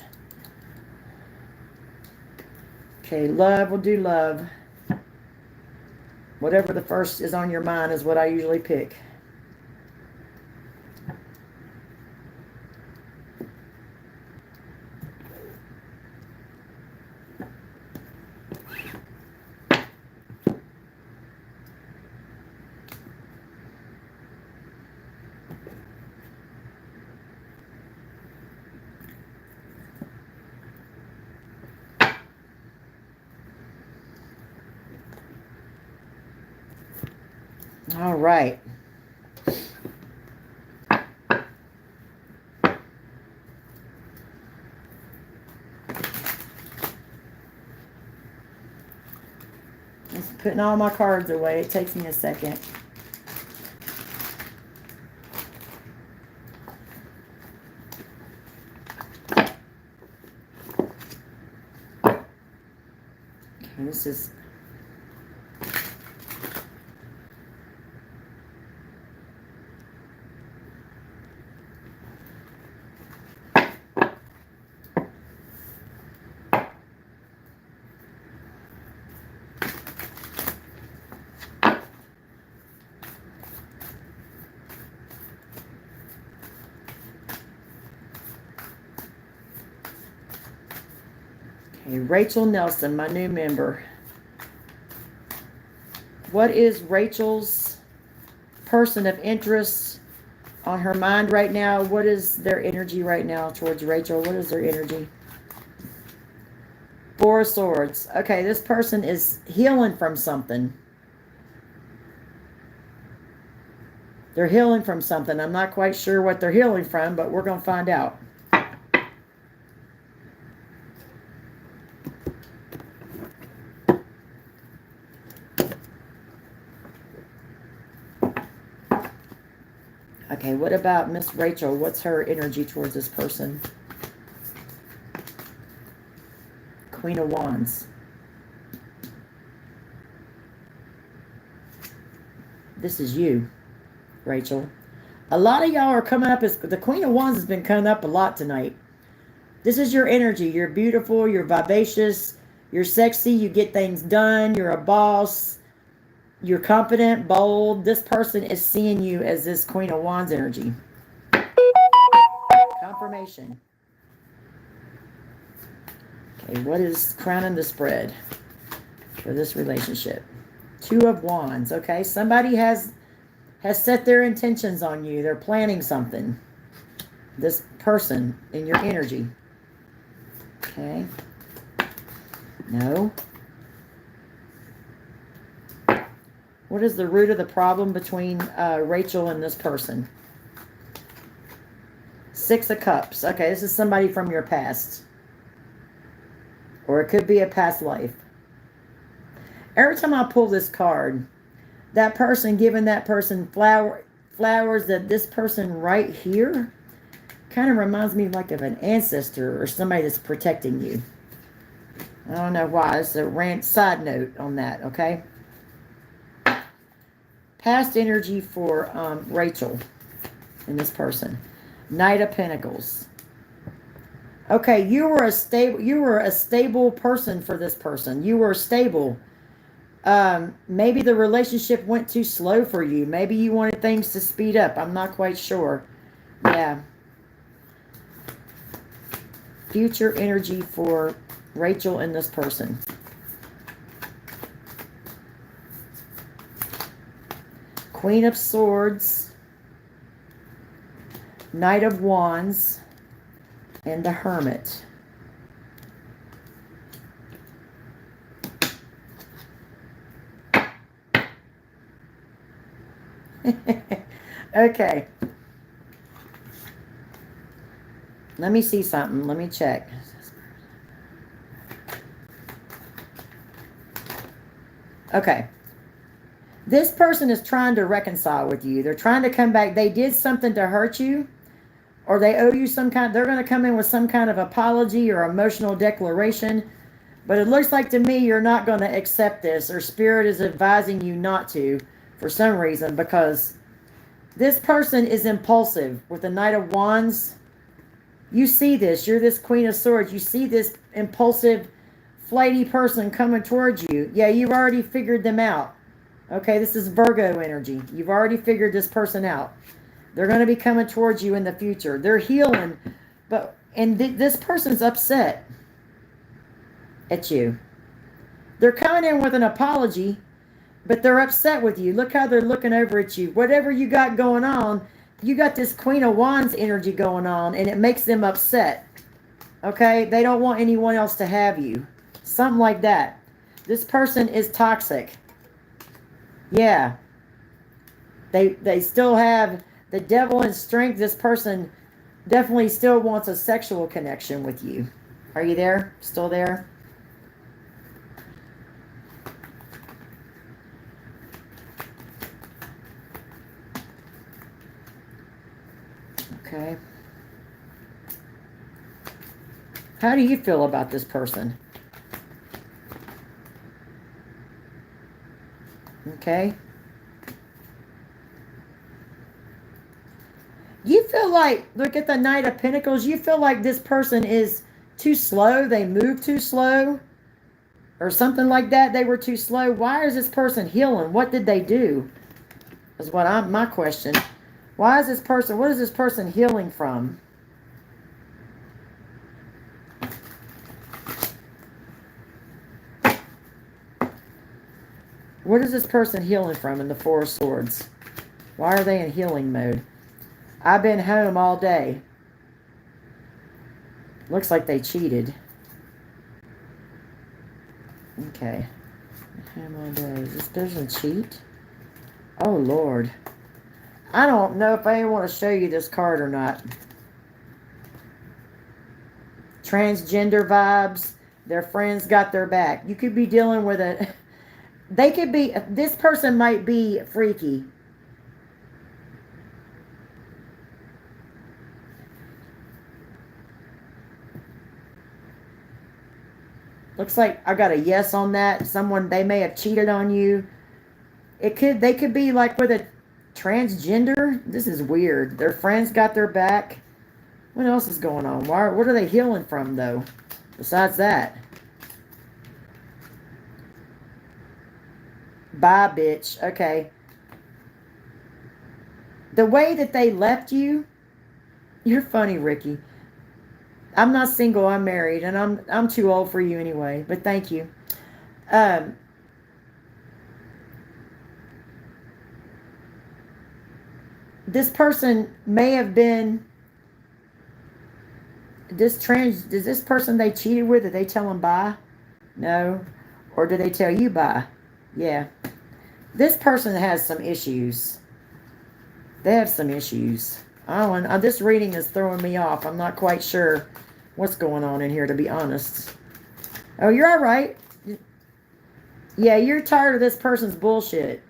Okay, love, we'll do love. Whatever the first is on your mind is what I usually pick. All right. Just putting all my cards away. It takes me a second. Okay, this is... Okay, Rachel Nelson, my new member. What is Rachel's person of interest on her mind right now? What is their energy right now towards Rachel? What is their energy? Four of Swords. Okay, this person is healing from something. They're healing from something. I'm not quite sure what they're healing from, but we're going to find out. Okay, what about Miss Rachel? What's her energy towards this person? Queen of Wands. This is you, Rachel. A lot of y'all are coming up as... The Queen of Wands has been coming up a lot tonight. This is your energy. You're beautiful. You're vivacious. You're sexy. You get things done. You're a boss. You're confident, bold. This person is seeing you as this Queen of Wands energy. Confirmation. Okay, what is crowning the spread for this relationship? Two of Wands. Okay, somebody has set their intentions on you. They're planning something. This person in your energy. Okay. No. What is the root of the problem between Rachel and this person? Six of Cups. Okay, this is somebody from your past. Or it could be a past life. Every time I pull this card, that person giving that person flowers, that this person right here kind of reminds me like of an ancestor or somebody that's protecting you. I don't know why. It's a rant side note on that, okay? Past energy for Rachel and this person. Knight of Pentacles. Okay, you were a stable person for this person. You were stable. Maybe the relationship went too slow for you. Maybe you wanted things to speed up. I'm not quite sure. Yeah. Future energy for Rachel and this person. Queen of Swords, Knight of Wands, and the Hermit. Okay. Let me see something. Let me check. Okay. This person is trying to reconcile with you. They're trying to come back. They did something to hurt you, or they owe you some kind. They're going to come in with some kind of apology or emotional declaration. But it looks like to me you're not going to accept this, or Spirit is advising you not to for some reason, because this person is impulsive with the Knight of Wands. You see this. You're this Queen of Swords. You see this impulsive, flighty person coming towards you. Yeah, you've already figured them out. Okay, this is Virgo energy. You've already figured this person out. They're going to be coming towards you in the future. They're healing, and this person's upset at you. They're coming in with an apology, but they're upset with you. Look how they're looking over at you. Whatever you got going on, you got this Queen of Wands energy going on, and it makes them upset. Okay? They don't want anyone else to have you. Something like that. This person is toxic. Yeah. They still have the devil in strength. This person definitely still wants a sexual connection with you. Are you there? Still there? Okay. How do you feel about this person? Okay. You feel like, look at the Knight of Pentacles, you feel like this person is too slow. They move too slow or something like that. They were too slow. Why is this person healing? What did they do? Is my question. Why is this person, what is this person healing from? What is this person healing from in the Four of Swords? Why are they in healing mode? I've been home all day. Looks like they cheated. Okay. Home all day. Is this person cheat? Oh, Lord. I don't know if I want to show you this card or not. Transgender vibes. Their friends got their back. You could be dealing with it. They could be, this person might be freaky. Looks like I got a yes on that. They may have cheated on you. They could be like with a transgender. This is weird. Their friends got their back. What else is going on? What are they healing from, though? Besides that. Bye, bitch. Okay. The way that they left you, you're funny, Ricky. I'm not single, I'm married, and I'm too old for you anyway, but thank you. This person may have been is this person they cheated with, did they tell them bye? No. Or did they tell you bye? Yeah. This person has some issues. They have some issues. This reading is throwing me off. I'm not quite sure what's going on in here, to be honest. Oh, you're all right. Yeah, you're tired of this person's bullshit.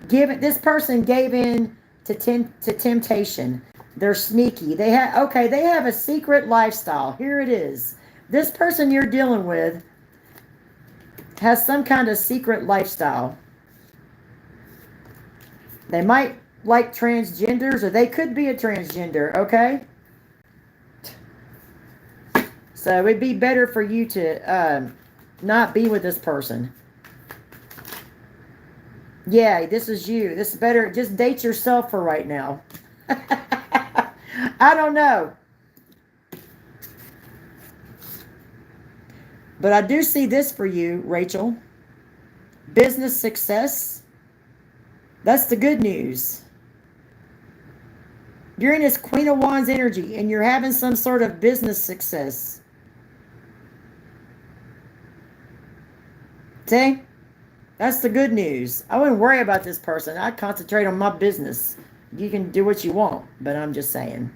This person gave in to temptation. They're sneaky. They have a secret lifestyle. Here it is. This person you're dealing with has some kind of secret lifestyle. They might like transgenders, or they could be a transgender, okay? So it'd be better for you to not be with this person. Yeah, this is you. This is better. Just date yourself for right now. I don't know. But I do see this for you, Rachel. Business success. That's the good news. You're in this Queen of Wands energy, and you're having some sort of business success. See? That's the good news. I wouldn't worry about this person. I'd concentrate on my business. You can do what you want, but I'm just saying.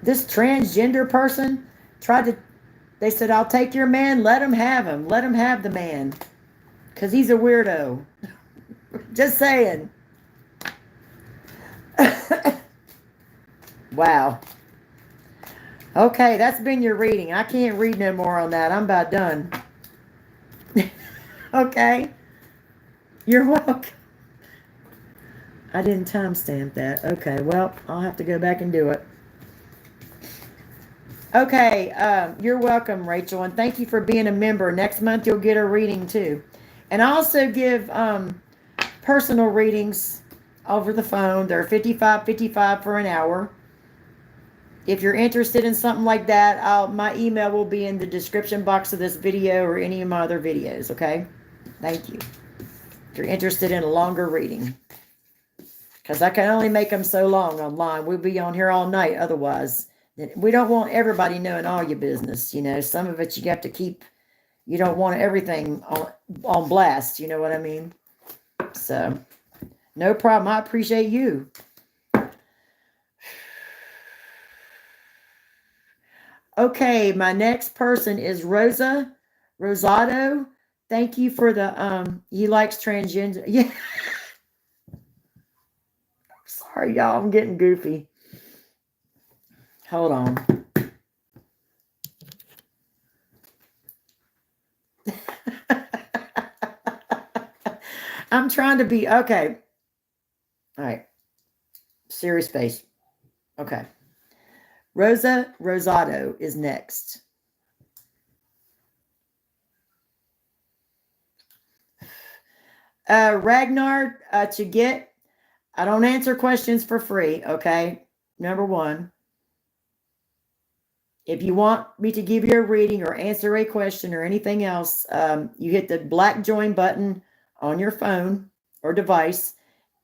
This transgender person they said, I'll take your man, let him have him. Let him have the man. Because he's a weirdo. Just saying. Wow. Okay, that's been your reading. I can't read no more on that. I'm about done. Okay. You're welcome. I didn't timestamp that. Okay, well, I'll have to go back and do it. Okay, you're welcome, Rachel, and thank you for being a member. Next month, you'll get a reading, too. And I also give personal readings over the phone. They're $55.55 for an hour. If you're interested in something like that, my email will be in the description box of this video or any of my other videos, okay? Thank you. If you're interested in a longer reading. Because I can only make them so long online. We'll be on here all night otherwise. We don't want everybody knowing all your business. You know, some of it you have to keep. You don't want everything on blast. You know what I mean? So, no problem. I appreciate you. Okay, my next person is Rosado. Thank you for the, he likes transgender. Yeah. Sorry, y'all. I'm getting goofy. Hold on. I'm trying to be, okay. All right. Serious face. Okay. Rosado is next. Ragnar, I don't answer questions for free, okay? Number one. If you want me to give you a reading or answer a question or anything else, you hit the black join button on your phone or device,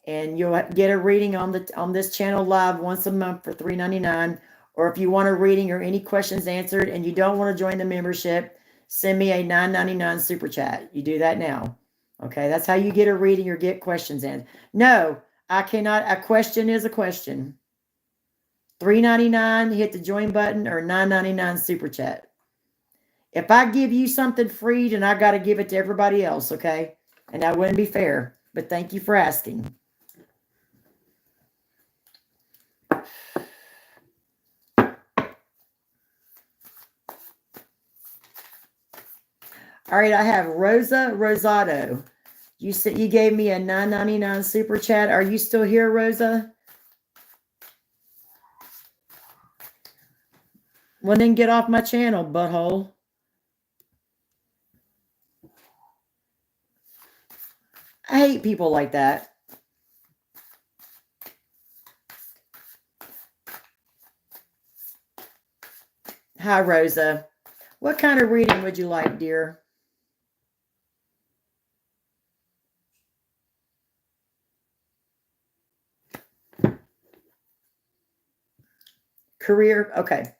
and you'll get a reading on this channel live once a month for $3.99. Or if you want a reading or any questions answered and you don't want to join the membership, send me a $9.99 super chat. You do that now. Okay, that's how you get a reading or get questions in. No, I cannot. A question is a question. $3.99, hit the join button, or $9.99 super chat. If I give you something free, then I got to give it to everybody else, okay? And that wouldn't be fair. But thank you for asking. All right, I have Rosado. You said you gave me a $9.99 super chat. Are you still here, Rosa? Well, then get off my channel, butthole. I hate people like that. Hi, Rosa. What kind of reading would you like, dear? Career? Okay.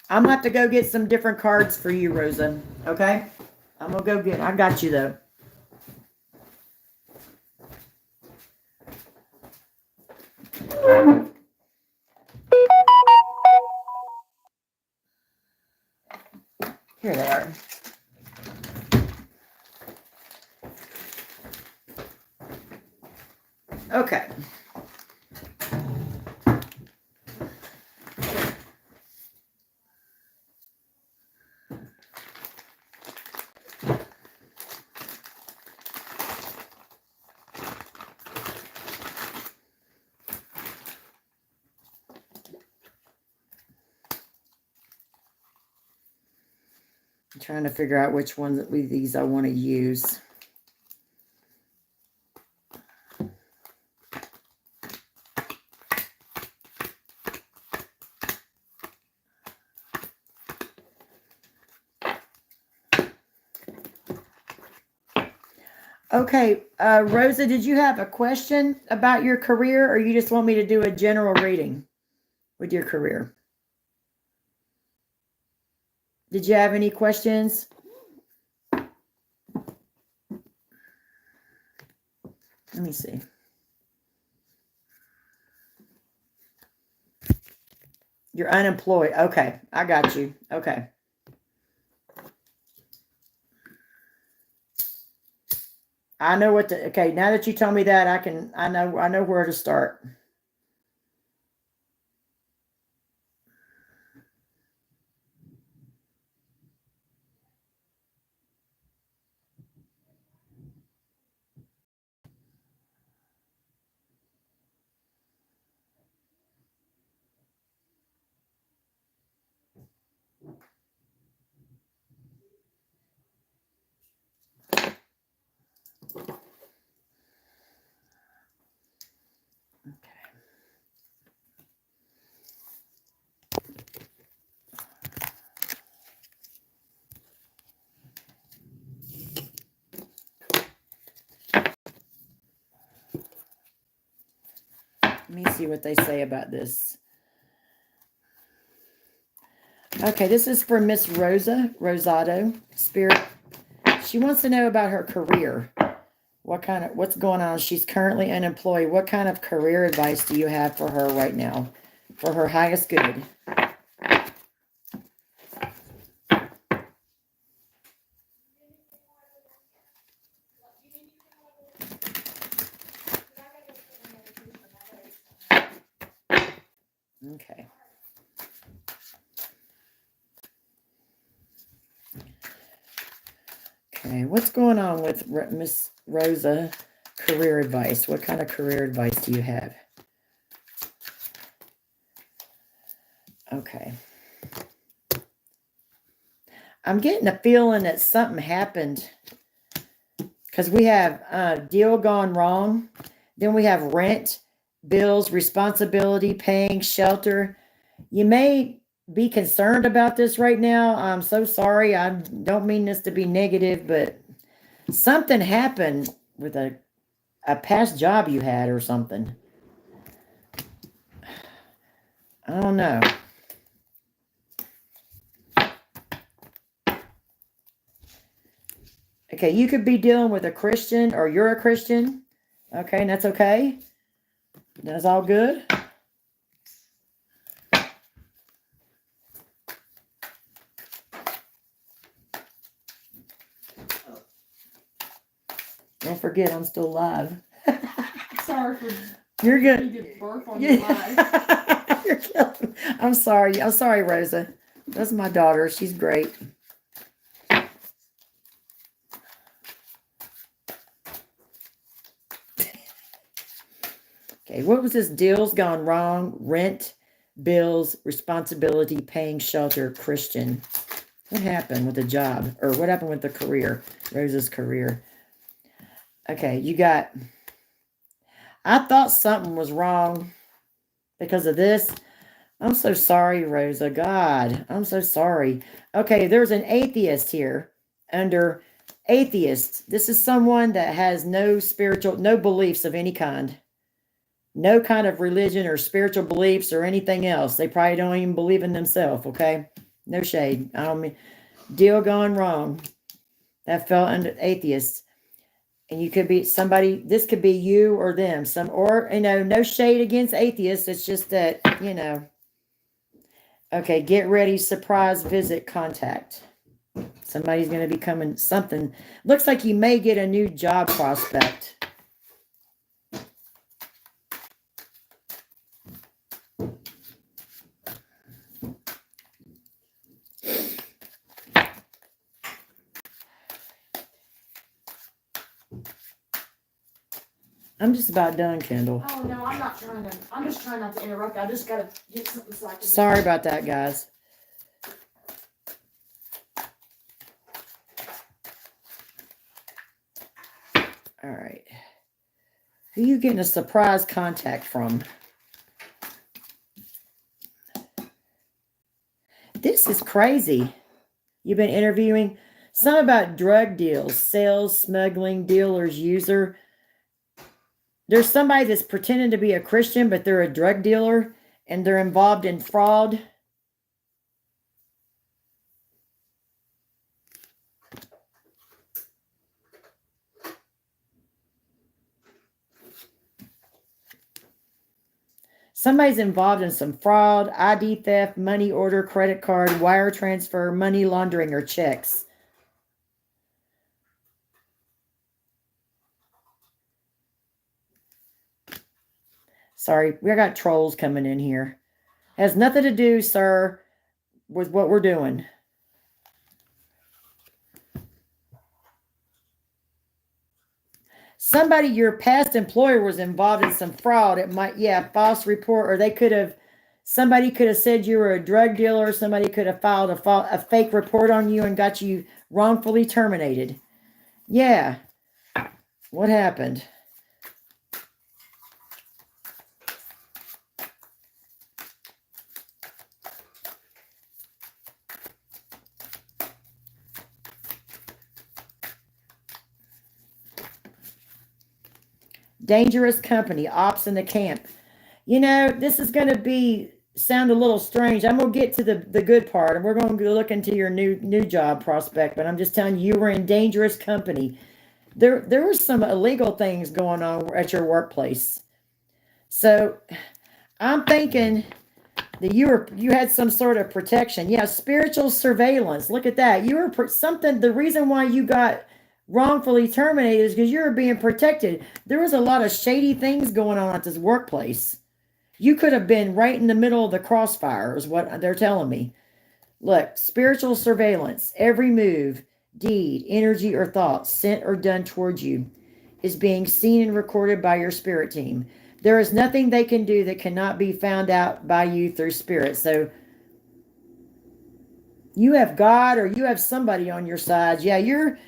I'm going to have to go get some different cards for you, Rosa. Okay? I'm going to go get it. I got you, though. Here they are. Okay. I'm trying to figure out which ones of these I want to use. Okay, Rosa, did you have a question about your career, or you just want me to do a general reading with your career? Did you have any questions? Let me see. You're unemployed. Okay, I got you. Okay. I know what to, okay, now that you tell me that, I know where to start. Let me see what they say about this. Okay, this is for Miss Rosado, Spirit. She wants to know about her career. What's going on? She's currently unemployed. What kind of career advice do you have for her right now? For her highest good. Okay. Okay, what's going on with Miss Rosa career advice? What kind of career advice do you have? Okay. I'm getting a feeling that something happened because we have deal gone wrong. Then we have rent, bills, responsibility, paying, shelter. You may be concerned about this right now. I'm so sorry. I don't mean this to be negative, but something happened with a past job you had or something. I don't know. Okay, you could be dealing with a Christian or you're a Christian. Okay, and that's okay. That's all good. Don't forget, I'm still live. Sorry for you're good. You burp on your live. You're killing me. I'm sorry. I'm sorry, Rosa. That's my daughter. She's great. Okay, what was this? Deals gone wrong. Rent, bills, responsibility, paying shelter, Christian. What happened with the job? Or what happened with the career? Rosa's career. Okay, you got... I thought something was wrong because of this. I'm so sorry, Rosa. God, I'm so sorry. Okay, there's an atheist here under atheist. This is someone that has no beliefs of any kind. No kind of religion or spiritual beliefs or anything else. They probably don't even believe in themselves, okay? No shade. I don't mean, deal gone wrong. That fell under atheists. And you could be somebody, this could be you or them. No shade against atheists. It's just that, Okay, get ready, surprise visit, contact. Somebody's going to be coming, something. Looks like you may get a new job prospect. I'm just about done, Kendall. Oh, no, I'm not trying to. I'm just trying not to interrupt. I just got to get something so I can... Sorry about that, guys. All right. Who are you getting a surprise contact from? This is crazy. You've been interviewing some about drug deals, sales, smuggling, dealers, user. There's somebody that's pretending to be a Christian, but they're a drug dealer and they're involved in fraud. Somebody's involved in some fraud, ID theft, money order, credit card, wire transfer, money laundering, or checks. Sorry, we got trolls coming in here. Has nothing to do, sir, with what we're doing. Somebody, your past employer was involved in some fraud. It might, false report, or somebody could have said you were a drug dealer. Somebody could have filed a fake report on you and got you wrongfully terminated. Yeah. What happened? Dangerous company, ops in the camp. This is going to sound a little strange. I'm going to get to the good part, and we're going to look into your new job prospect, but I'm just telling you were in dangerous company. There were some illegal things going on at your workplace. So I'm thinking that you had some sort of protection. Yeah, spiritual surveillance. Look at that. You were the reason why you got wrongfully terminated is because you were being protected. There was a lot of shady things going on at this workplace. You could have been right in the middle of the crossfire is what they're telling me. Look, spiritual surveillance, every move, deed, energy, or thought sent or done towards you is being seen and recorded by your spirit team. There is nothing they can do that cannot be found out by you through spirit. So you have God or you have somebody on your side. Yeah, you're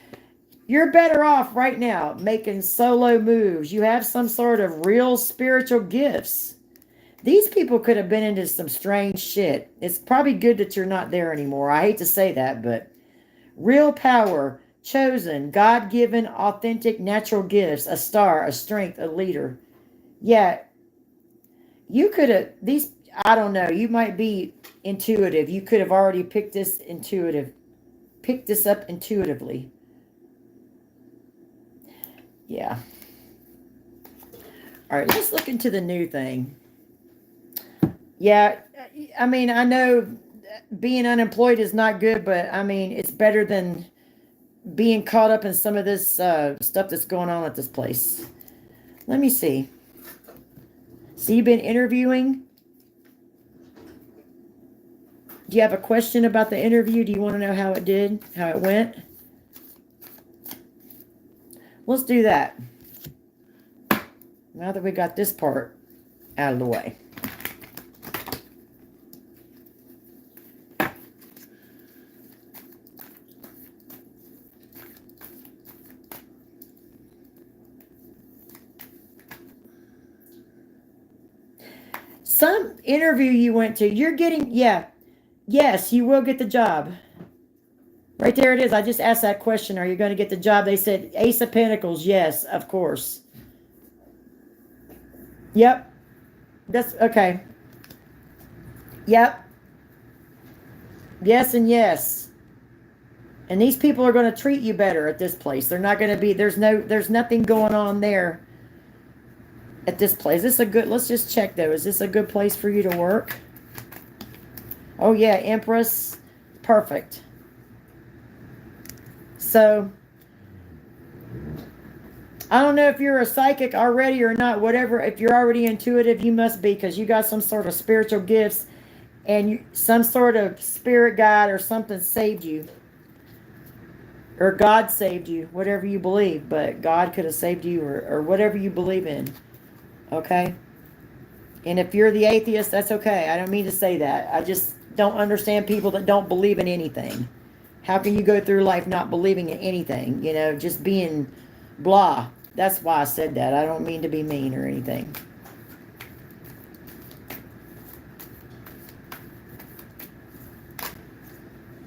better off right now making solo moves. You have some sort of real spiritual gifts. These people could have been into some strange shit. It's probably good that you're not there anymore. I hate to say that, but real power, chosen, God-given, authentic, natural gifts, a star, a strength, a leader. Yeah, you could have, I don't know, you might be intuitive. You could have already picked this up intuitively. Yeah. All right, let's look into the new thing. Yeah, I mean, I know being unemployed is not good, but I mean, it's better than being caught up in some of this stuff that's going on at this place. Let me see. So you've been interviewing? Do you have a question about the interview? Do you want to know how it went? Let's do that. Now that we got this part out of the way. Some interview you went to, you're getting, yes, you will get the job. Right there it is. I just asked that question. Are you going to get the job? They said Ace of Pentacles. Yes, of course. Yep. That's okay. Yep. Yes and yes. And these people are going to treat you better at this place. They're not going to be, there's nothing going on there at this place. Is this a good, let's just check though. Is this a good place for you to work? Oh yeah, Empress. Perfect. So, I don't know if you're a psychic already or not, whatever. If you're already intuitive, you must be, because you got some sort of spiritual gifts and some sort of spirit guide or something saved you. Or God saved you, whatever you believe. But God could have saved you or whatever you believe in. Okay? And if you're the atheist, that's okay. I don't mean to say that. I just don't understand people that don't believe in anything. How can you go through life not believing in anything? You know, just being blah. That's why I said that. I don't mean to be mean or anything.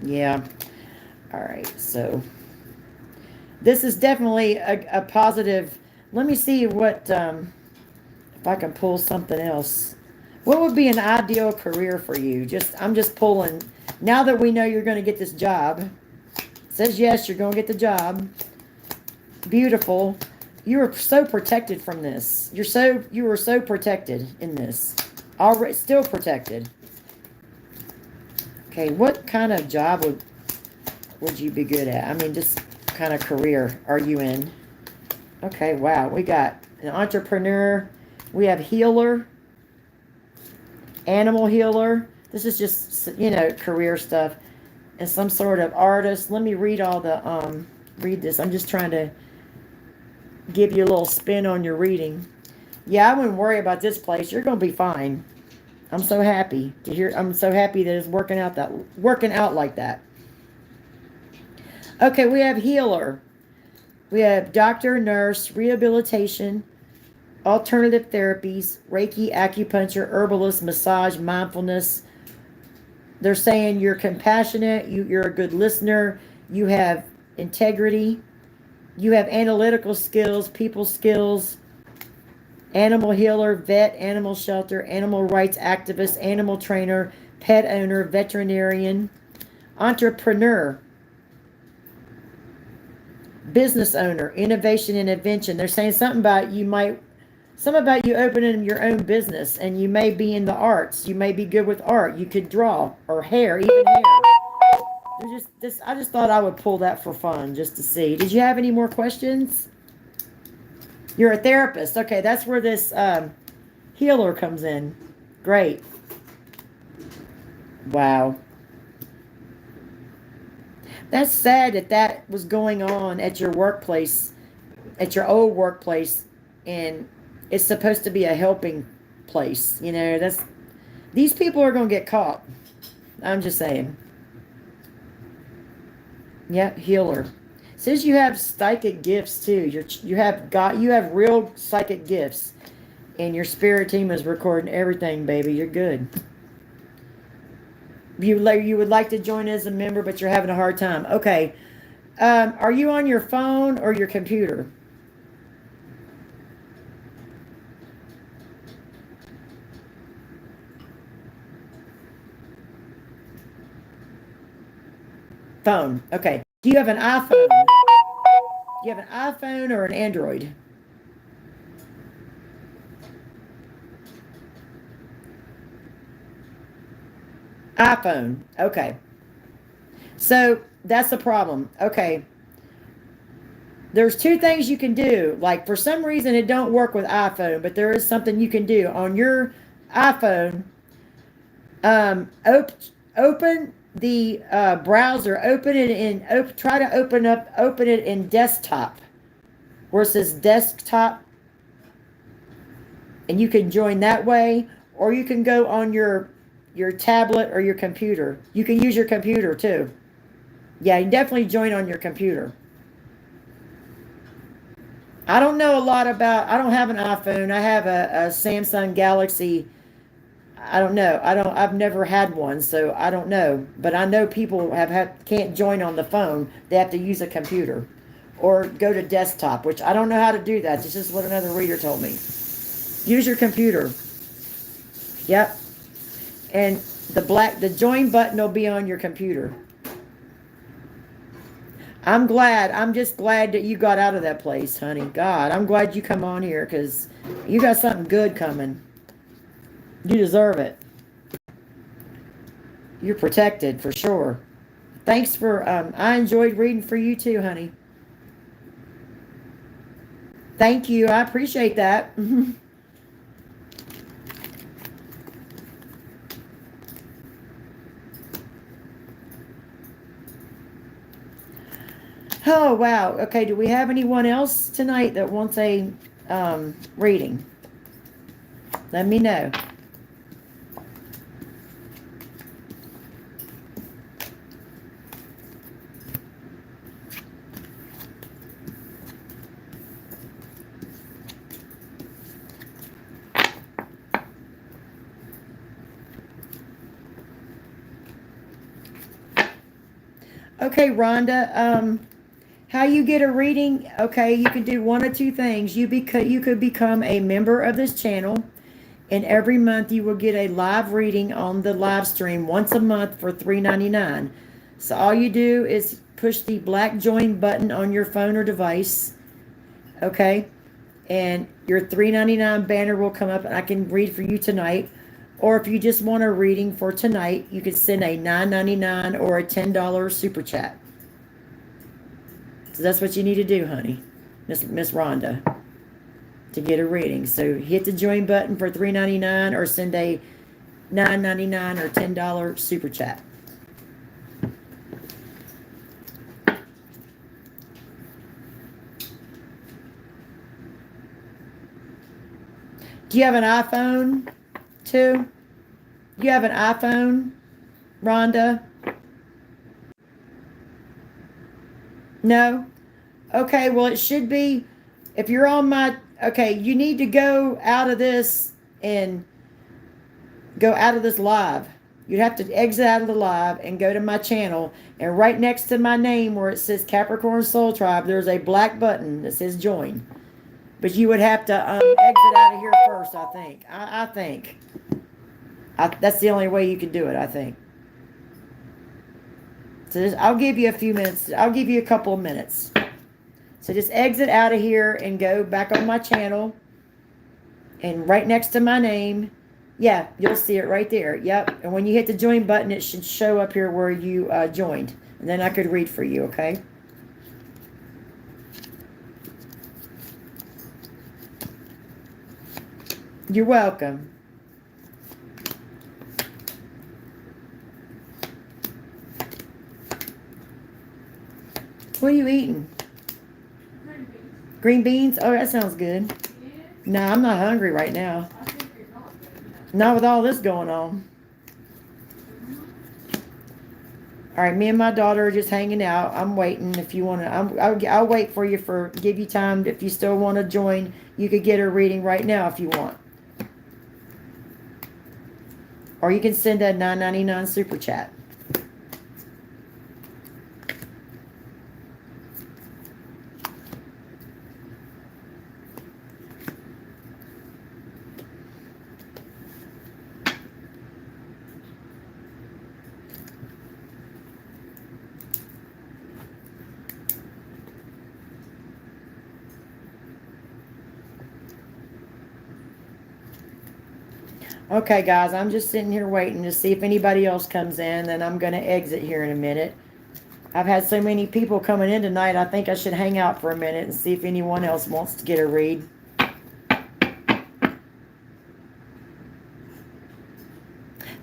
Yeah. All right. So this is definitely a positive. Let me see what, if I can pull something else. What would be an ideal career for you? I'm just pulling. Now that we know you're going to get this job. It says yes, you're going to get the job. Beautiful. You are so protected from this. You were so protected in this. Already still protected. Okay, what kind of job would you be good at? I mean, just kind of career are you in? Okay, wow. We got an entrepreneur. We have healer. Animal healer. This is just, you know, career stuff. And some sort of artist. Let me read all the, read this. I'm just trying to give you a little spin on your reading. Yeah, I wouldn't worry about this place. You're going to be fine. I'm so happy to hear. I'm so happy that it's working out like that. Okay, we have healer. We have doctor, nurse, rehabilitation, alternative therapies, Reiki, acupuncture, herbalist, massage, mindfulness. They're saying you're compassionate, you're a good listener, you have integrity, you have analytical skills, people skills, animal healer, vet, animal shelter, animal rights activist, animal trainer, pet owner, veterinarian, entrepreneur, business owner, innovation and invention. They're saying something about you opening your own business, and you may be in the arts. You may be good with art. You could draw, or hair, even hair. I just thought I would pull that for fun, just to see. Did you have any more questions? You're a therapist. Okay, that's where this healer comes in. Great. Wow. That's sad that was going on at your workplace, at your old workplace, and it's supposed to be a helping place. You know, these people are going to get caught. I'm just saying. Yeah, healer. Says you have psychic gifts too. You have real psychic gifts, and your spirit team is recording everything, baby. You're good. You would like to join as a member, but you're having a hard time. Okay. Are you on your phone or your computer? Phone. Okay. Do you have an iPhone? Do you have an iPhone or an Android? iPhone. Okay. So that's the problem. Okay. There's two things you can do. Like, for some reason it don't work with iPhone, but there is something you can do on your iPhone. open the browser, open it in, try to open it in desktop, where it says desktop, and you can join that way, or you can go on your tablet or your computer. You can use your computer too. Yeah, you definitely join on your computer. I don't know a lot about, I don't have an iPhone. I have a Samsung Galaxy. I don't know. I've never had one, so I don't know. But I know people can't join on the phone. They have to use a computer or go to desktop, which I don't know how to do that. This is what another reader told me. Use your computer. Yep. And the join button will be on your computer. I'm just glad that you got out of that place, honey. God, I'm glad you come on here, because you got something good coming. You deserve it. You're protected for sure. Thanks for, I enjoyed reading for you too, honey. Thank you. I appreciate that. Oh, wow. Okay, do we have anyone else tonight that wants a reading? Let me know. Okay, Rhonda, how you get a reading? Okay, you can do one of two things. You could become a member of this channel, and every month you will get a live reading on the live stream once a month for $3.99. So all you do is push the black join button on your phone or device, okay? And your $3.99 banner will come up, and I can read for you tonight. Or if you just want a reading for tonight, you can send a $9.99 or a $10 super chat. So that's what you need to do, honey, Miss Rhonda, to get a reading. So hit the join button for $3.99 or send a $9.99 or $10 super chat. Do you have an iPhone too? You have an iPhone, Rhonda? No? Okay, well, it should be, if you're on my, okay, you need to go out of this and go out of this live. You'd have to exit out of the live and go to my channel, and right next to my name where it says Capricorn Soul Tribe, there's a black button that says join. But you would have to exit out of here first, I think. I think. That's the only way you can do it, I think. So I'll give you a few minutes. I'll give you a couple of minutes. So just exit out of here and go back on my channel. And right next to my name, yeah, you'll see it right there. Yep. And when you hit the join button, it should show up here where you joined. And then I could read for you, okay? You're welcome. What are you eating? Green beans. Green beans? Oh, that sounds good. Yeah. No, I'm not hungry right now. I think you're not good. Not with all this going on. All right, me and my daughter are just hanging out. I'm waiting. If you want to, I'll wait for you give you time. If you still want to join, you could get a reading right now if you want. Or you can send a $9.99 super chat. Okay, guys, I'm just sitting here waiting to see if anybody else comes in, and I'm going to exit here in a minute. I've had so many people coming in tonight, I think I should hang out for a minute and see if anyone else wants to get a read.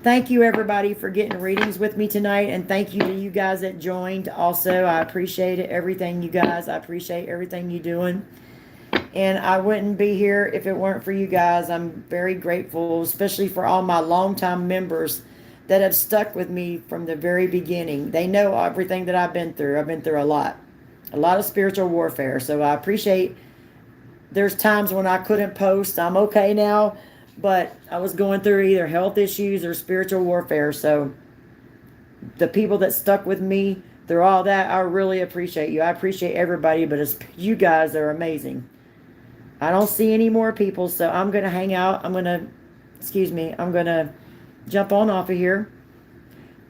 thank you everybody for getting readings with me tonight, and thank you to you guys that joined also. I appreciate it, everything you guys. I appreciate everything you doing. And I wouldn't be here if it weren't for you guys. I'm very grateful, especially for all my longtime members that have stuck with me from the very beginning. They know everything that I've been through. I've been through a lot of spiritual warfare. So I appreciate, there's times when I couldn't post. I'm okay now, but I was going through either health issues or spiritual warfare. So the people that stuck with me through all that, I really appreciate you. I appreciate everybody, but it's, you guys are amazing. I don't see any more people, so I'm going to hang out. I'm going to jump on off of here.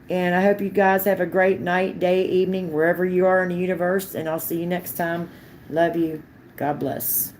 And I hope you guys have a great night, day, evening, wherever you are in the universe. And I'll see you next time. Love you. God bless.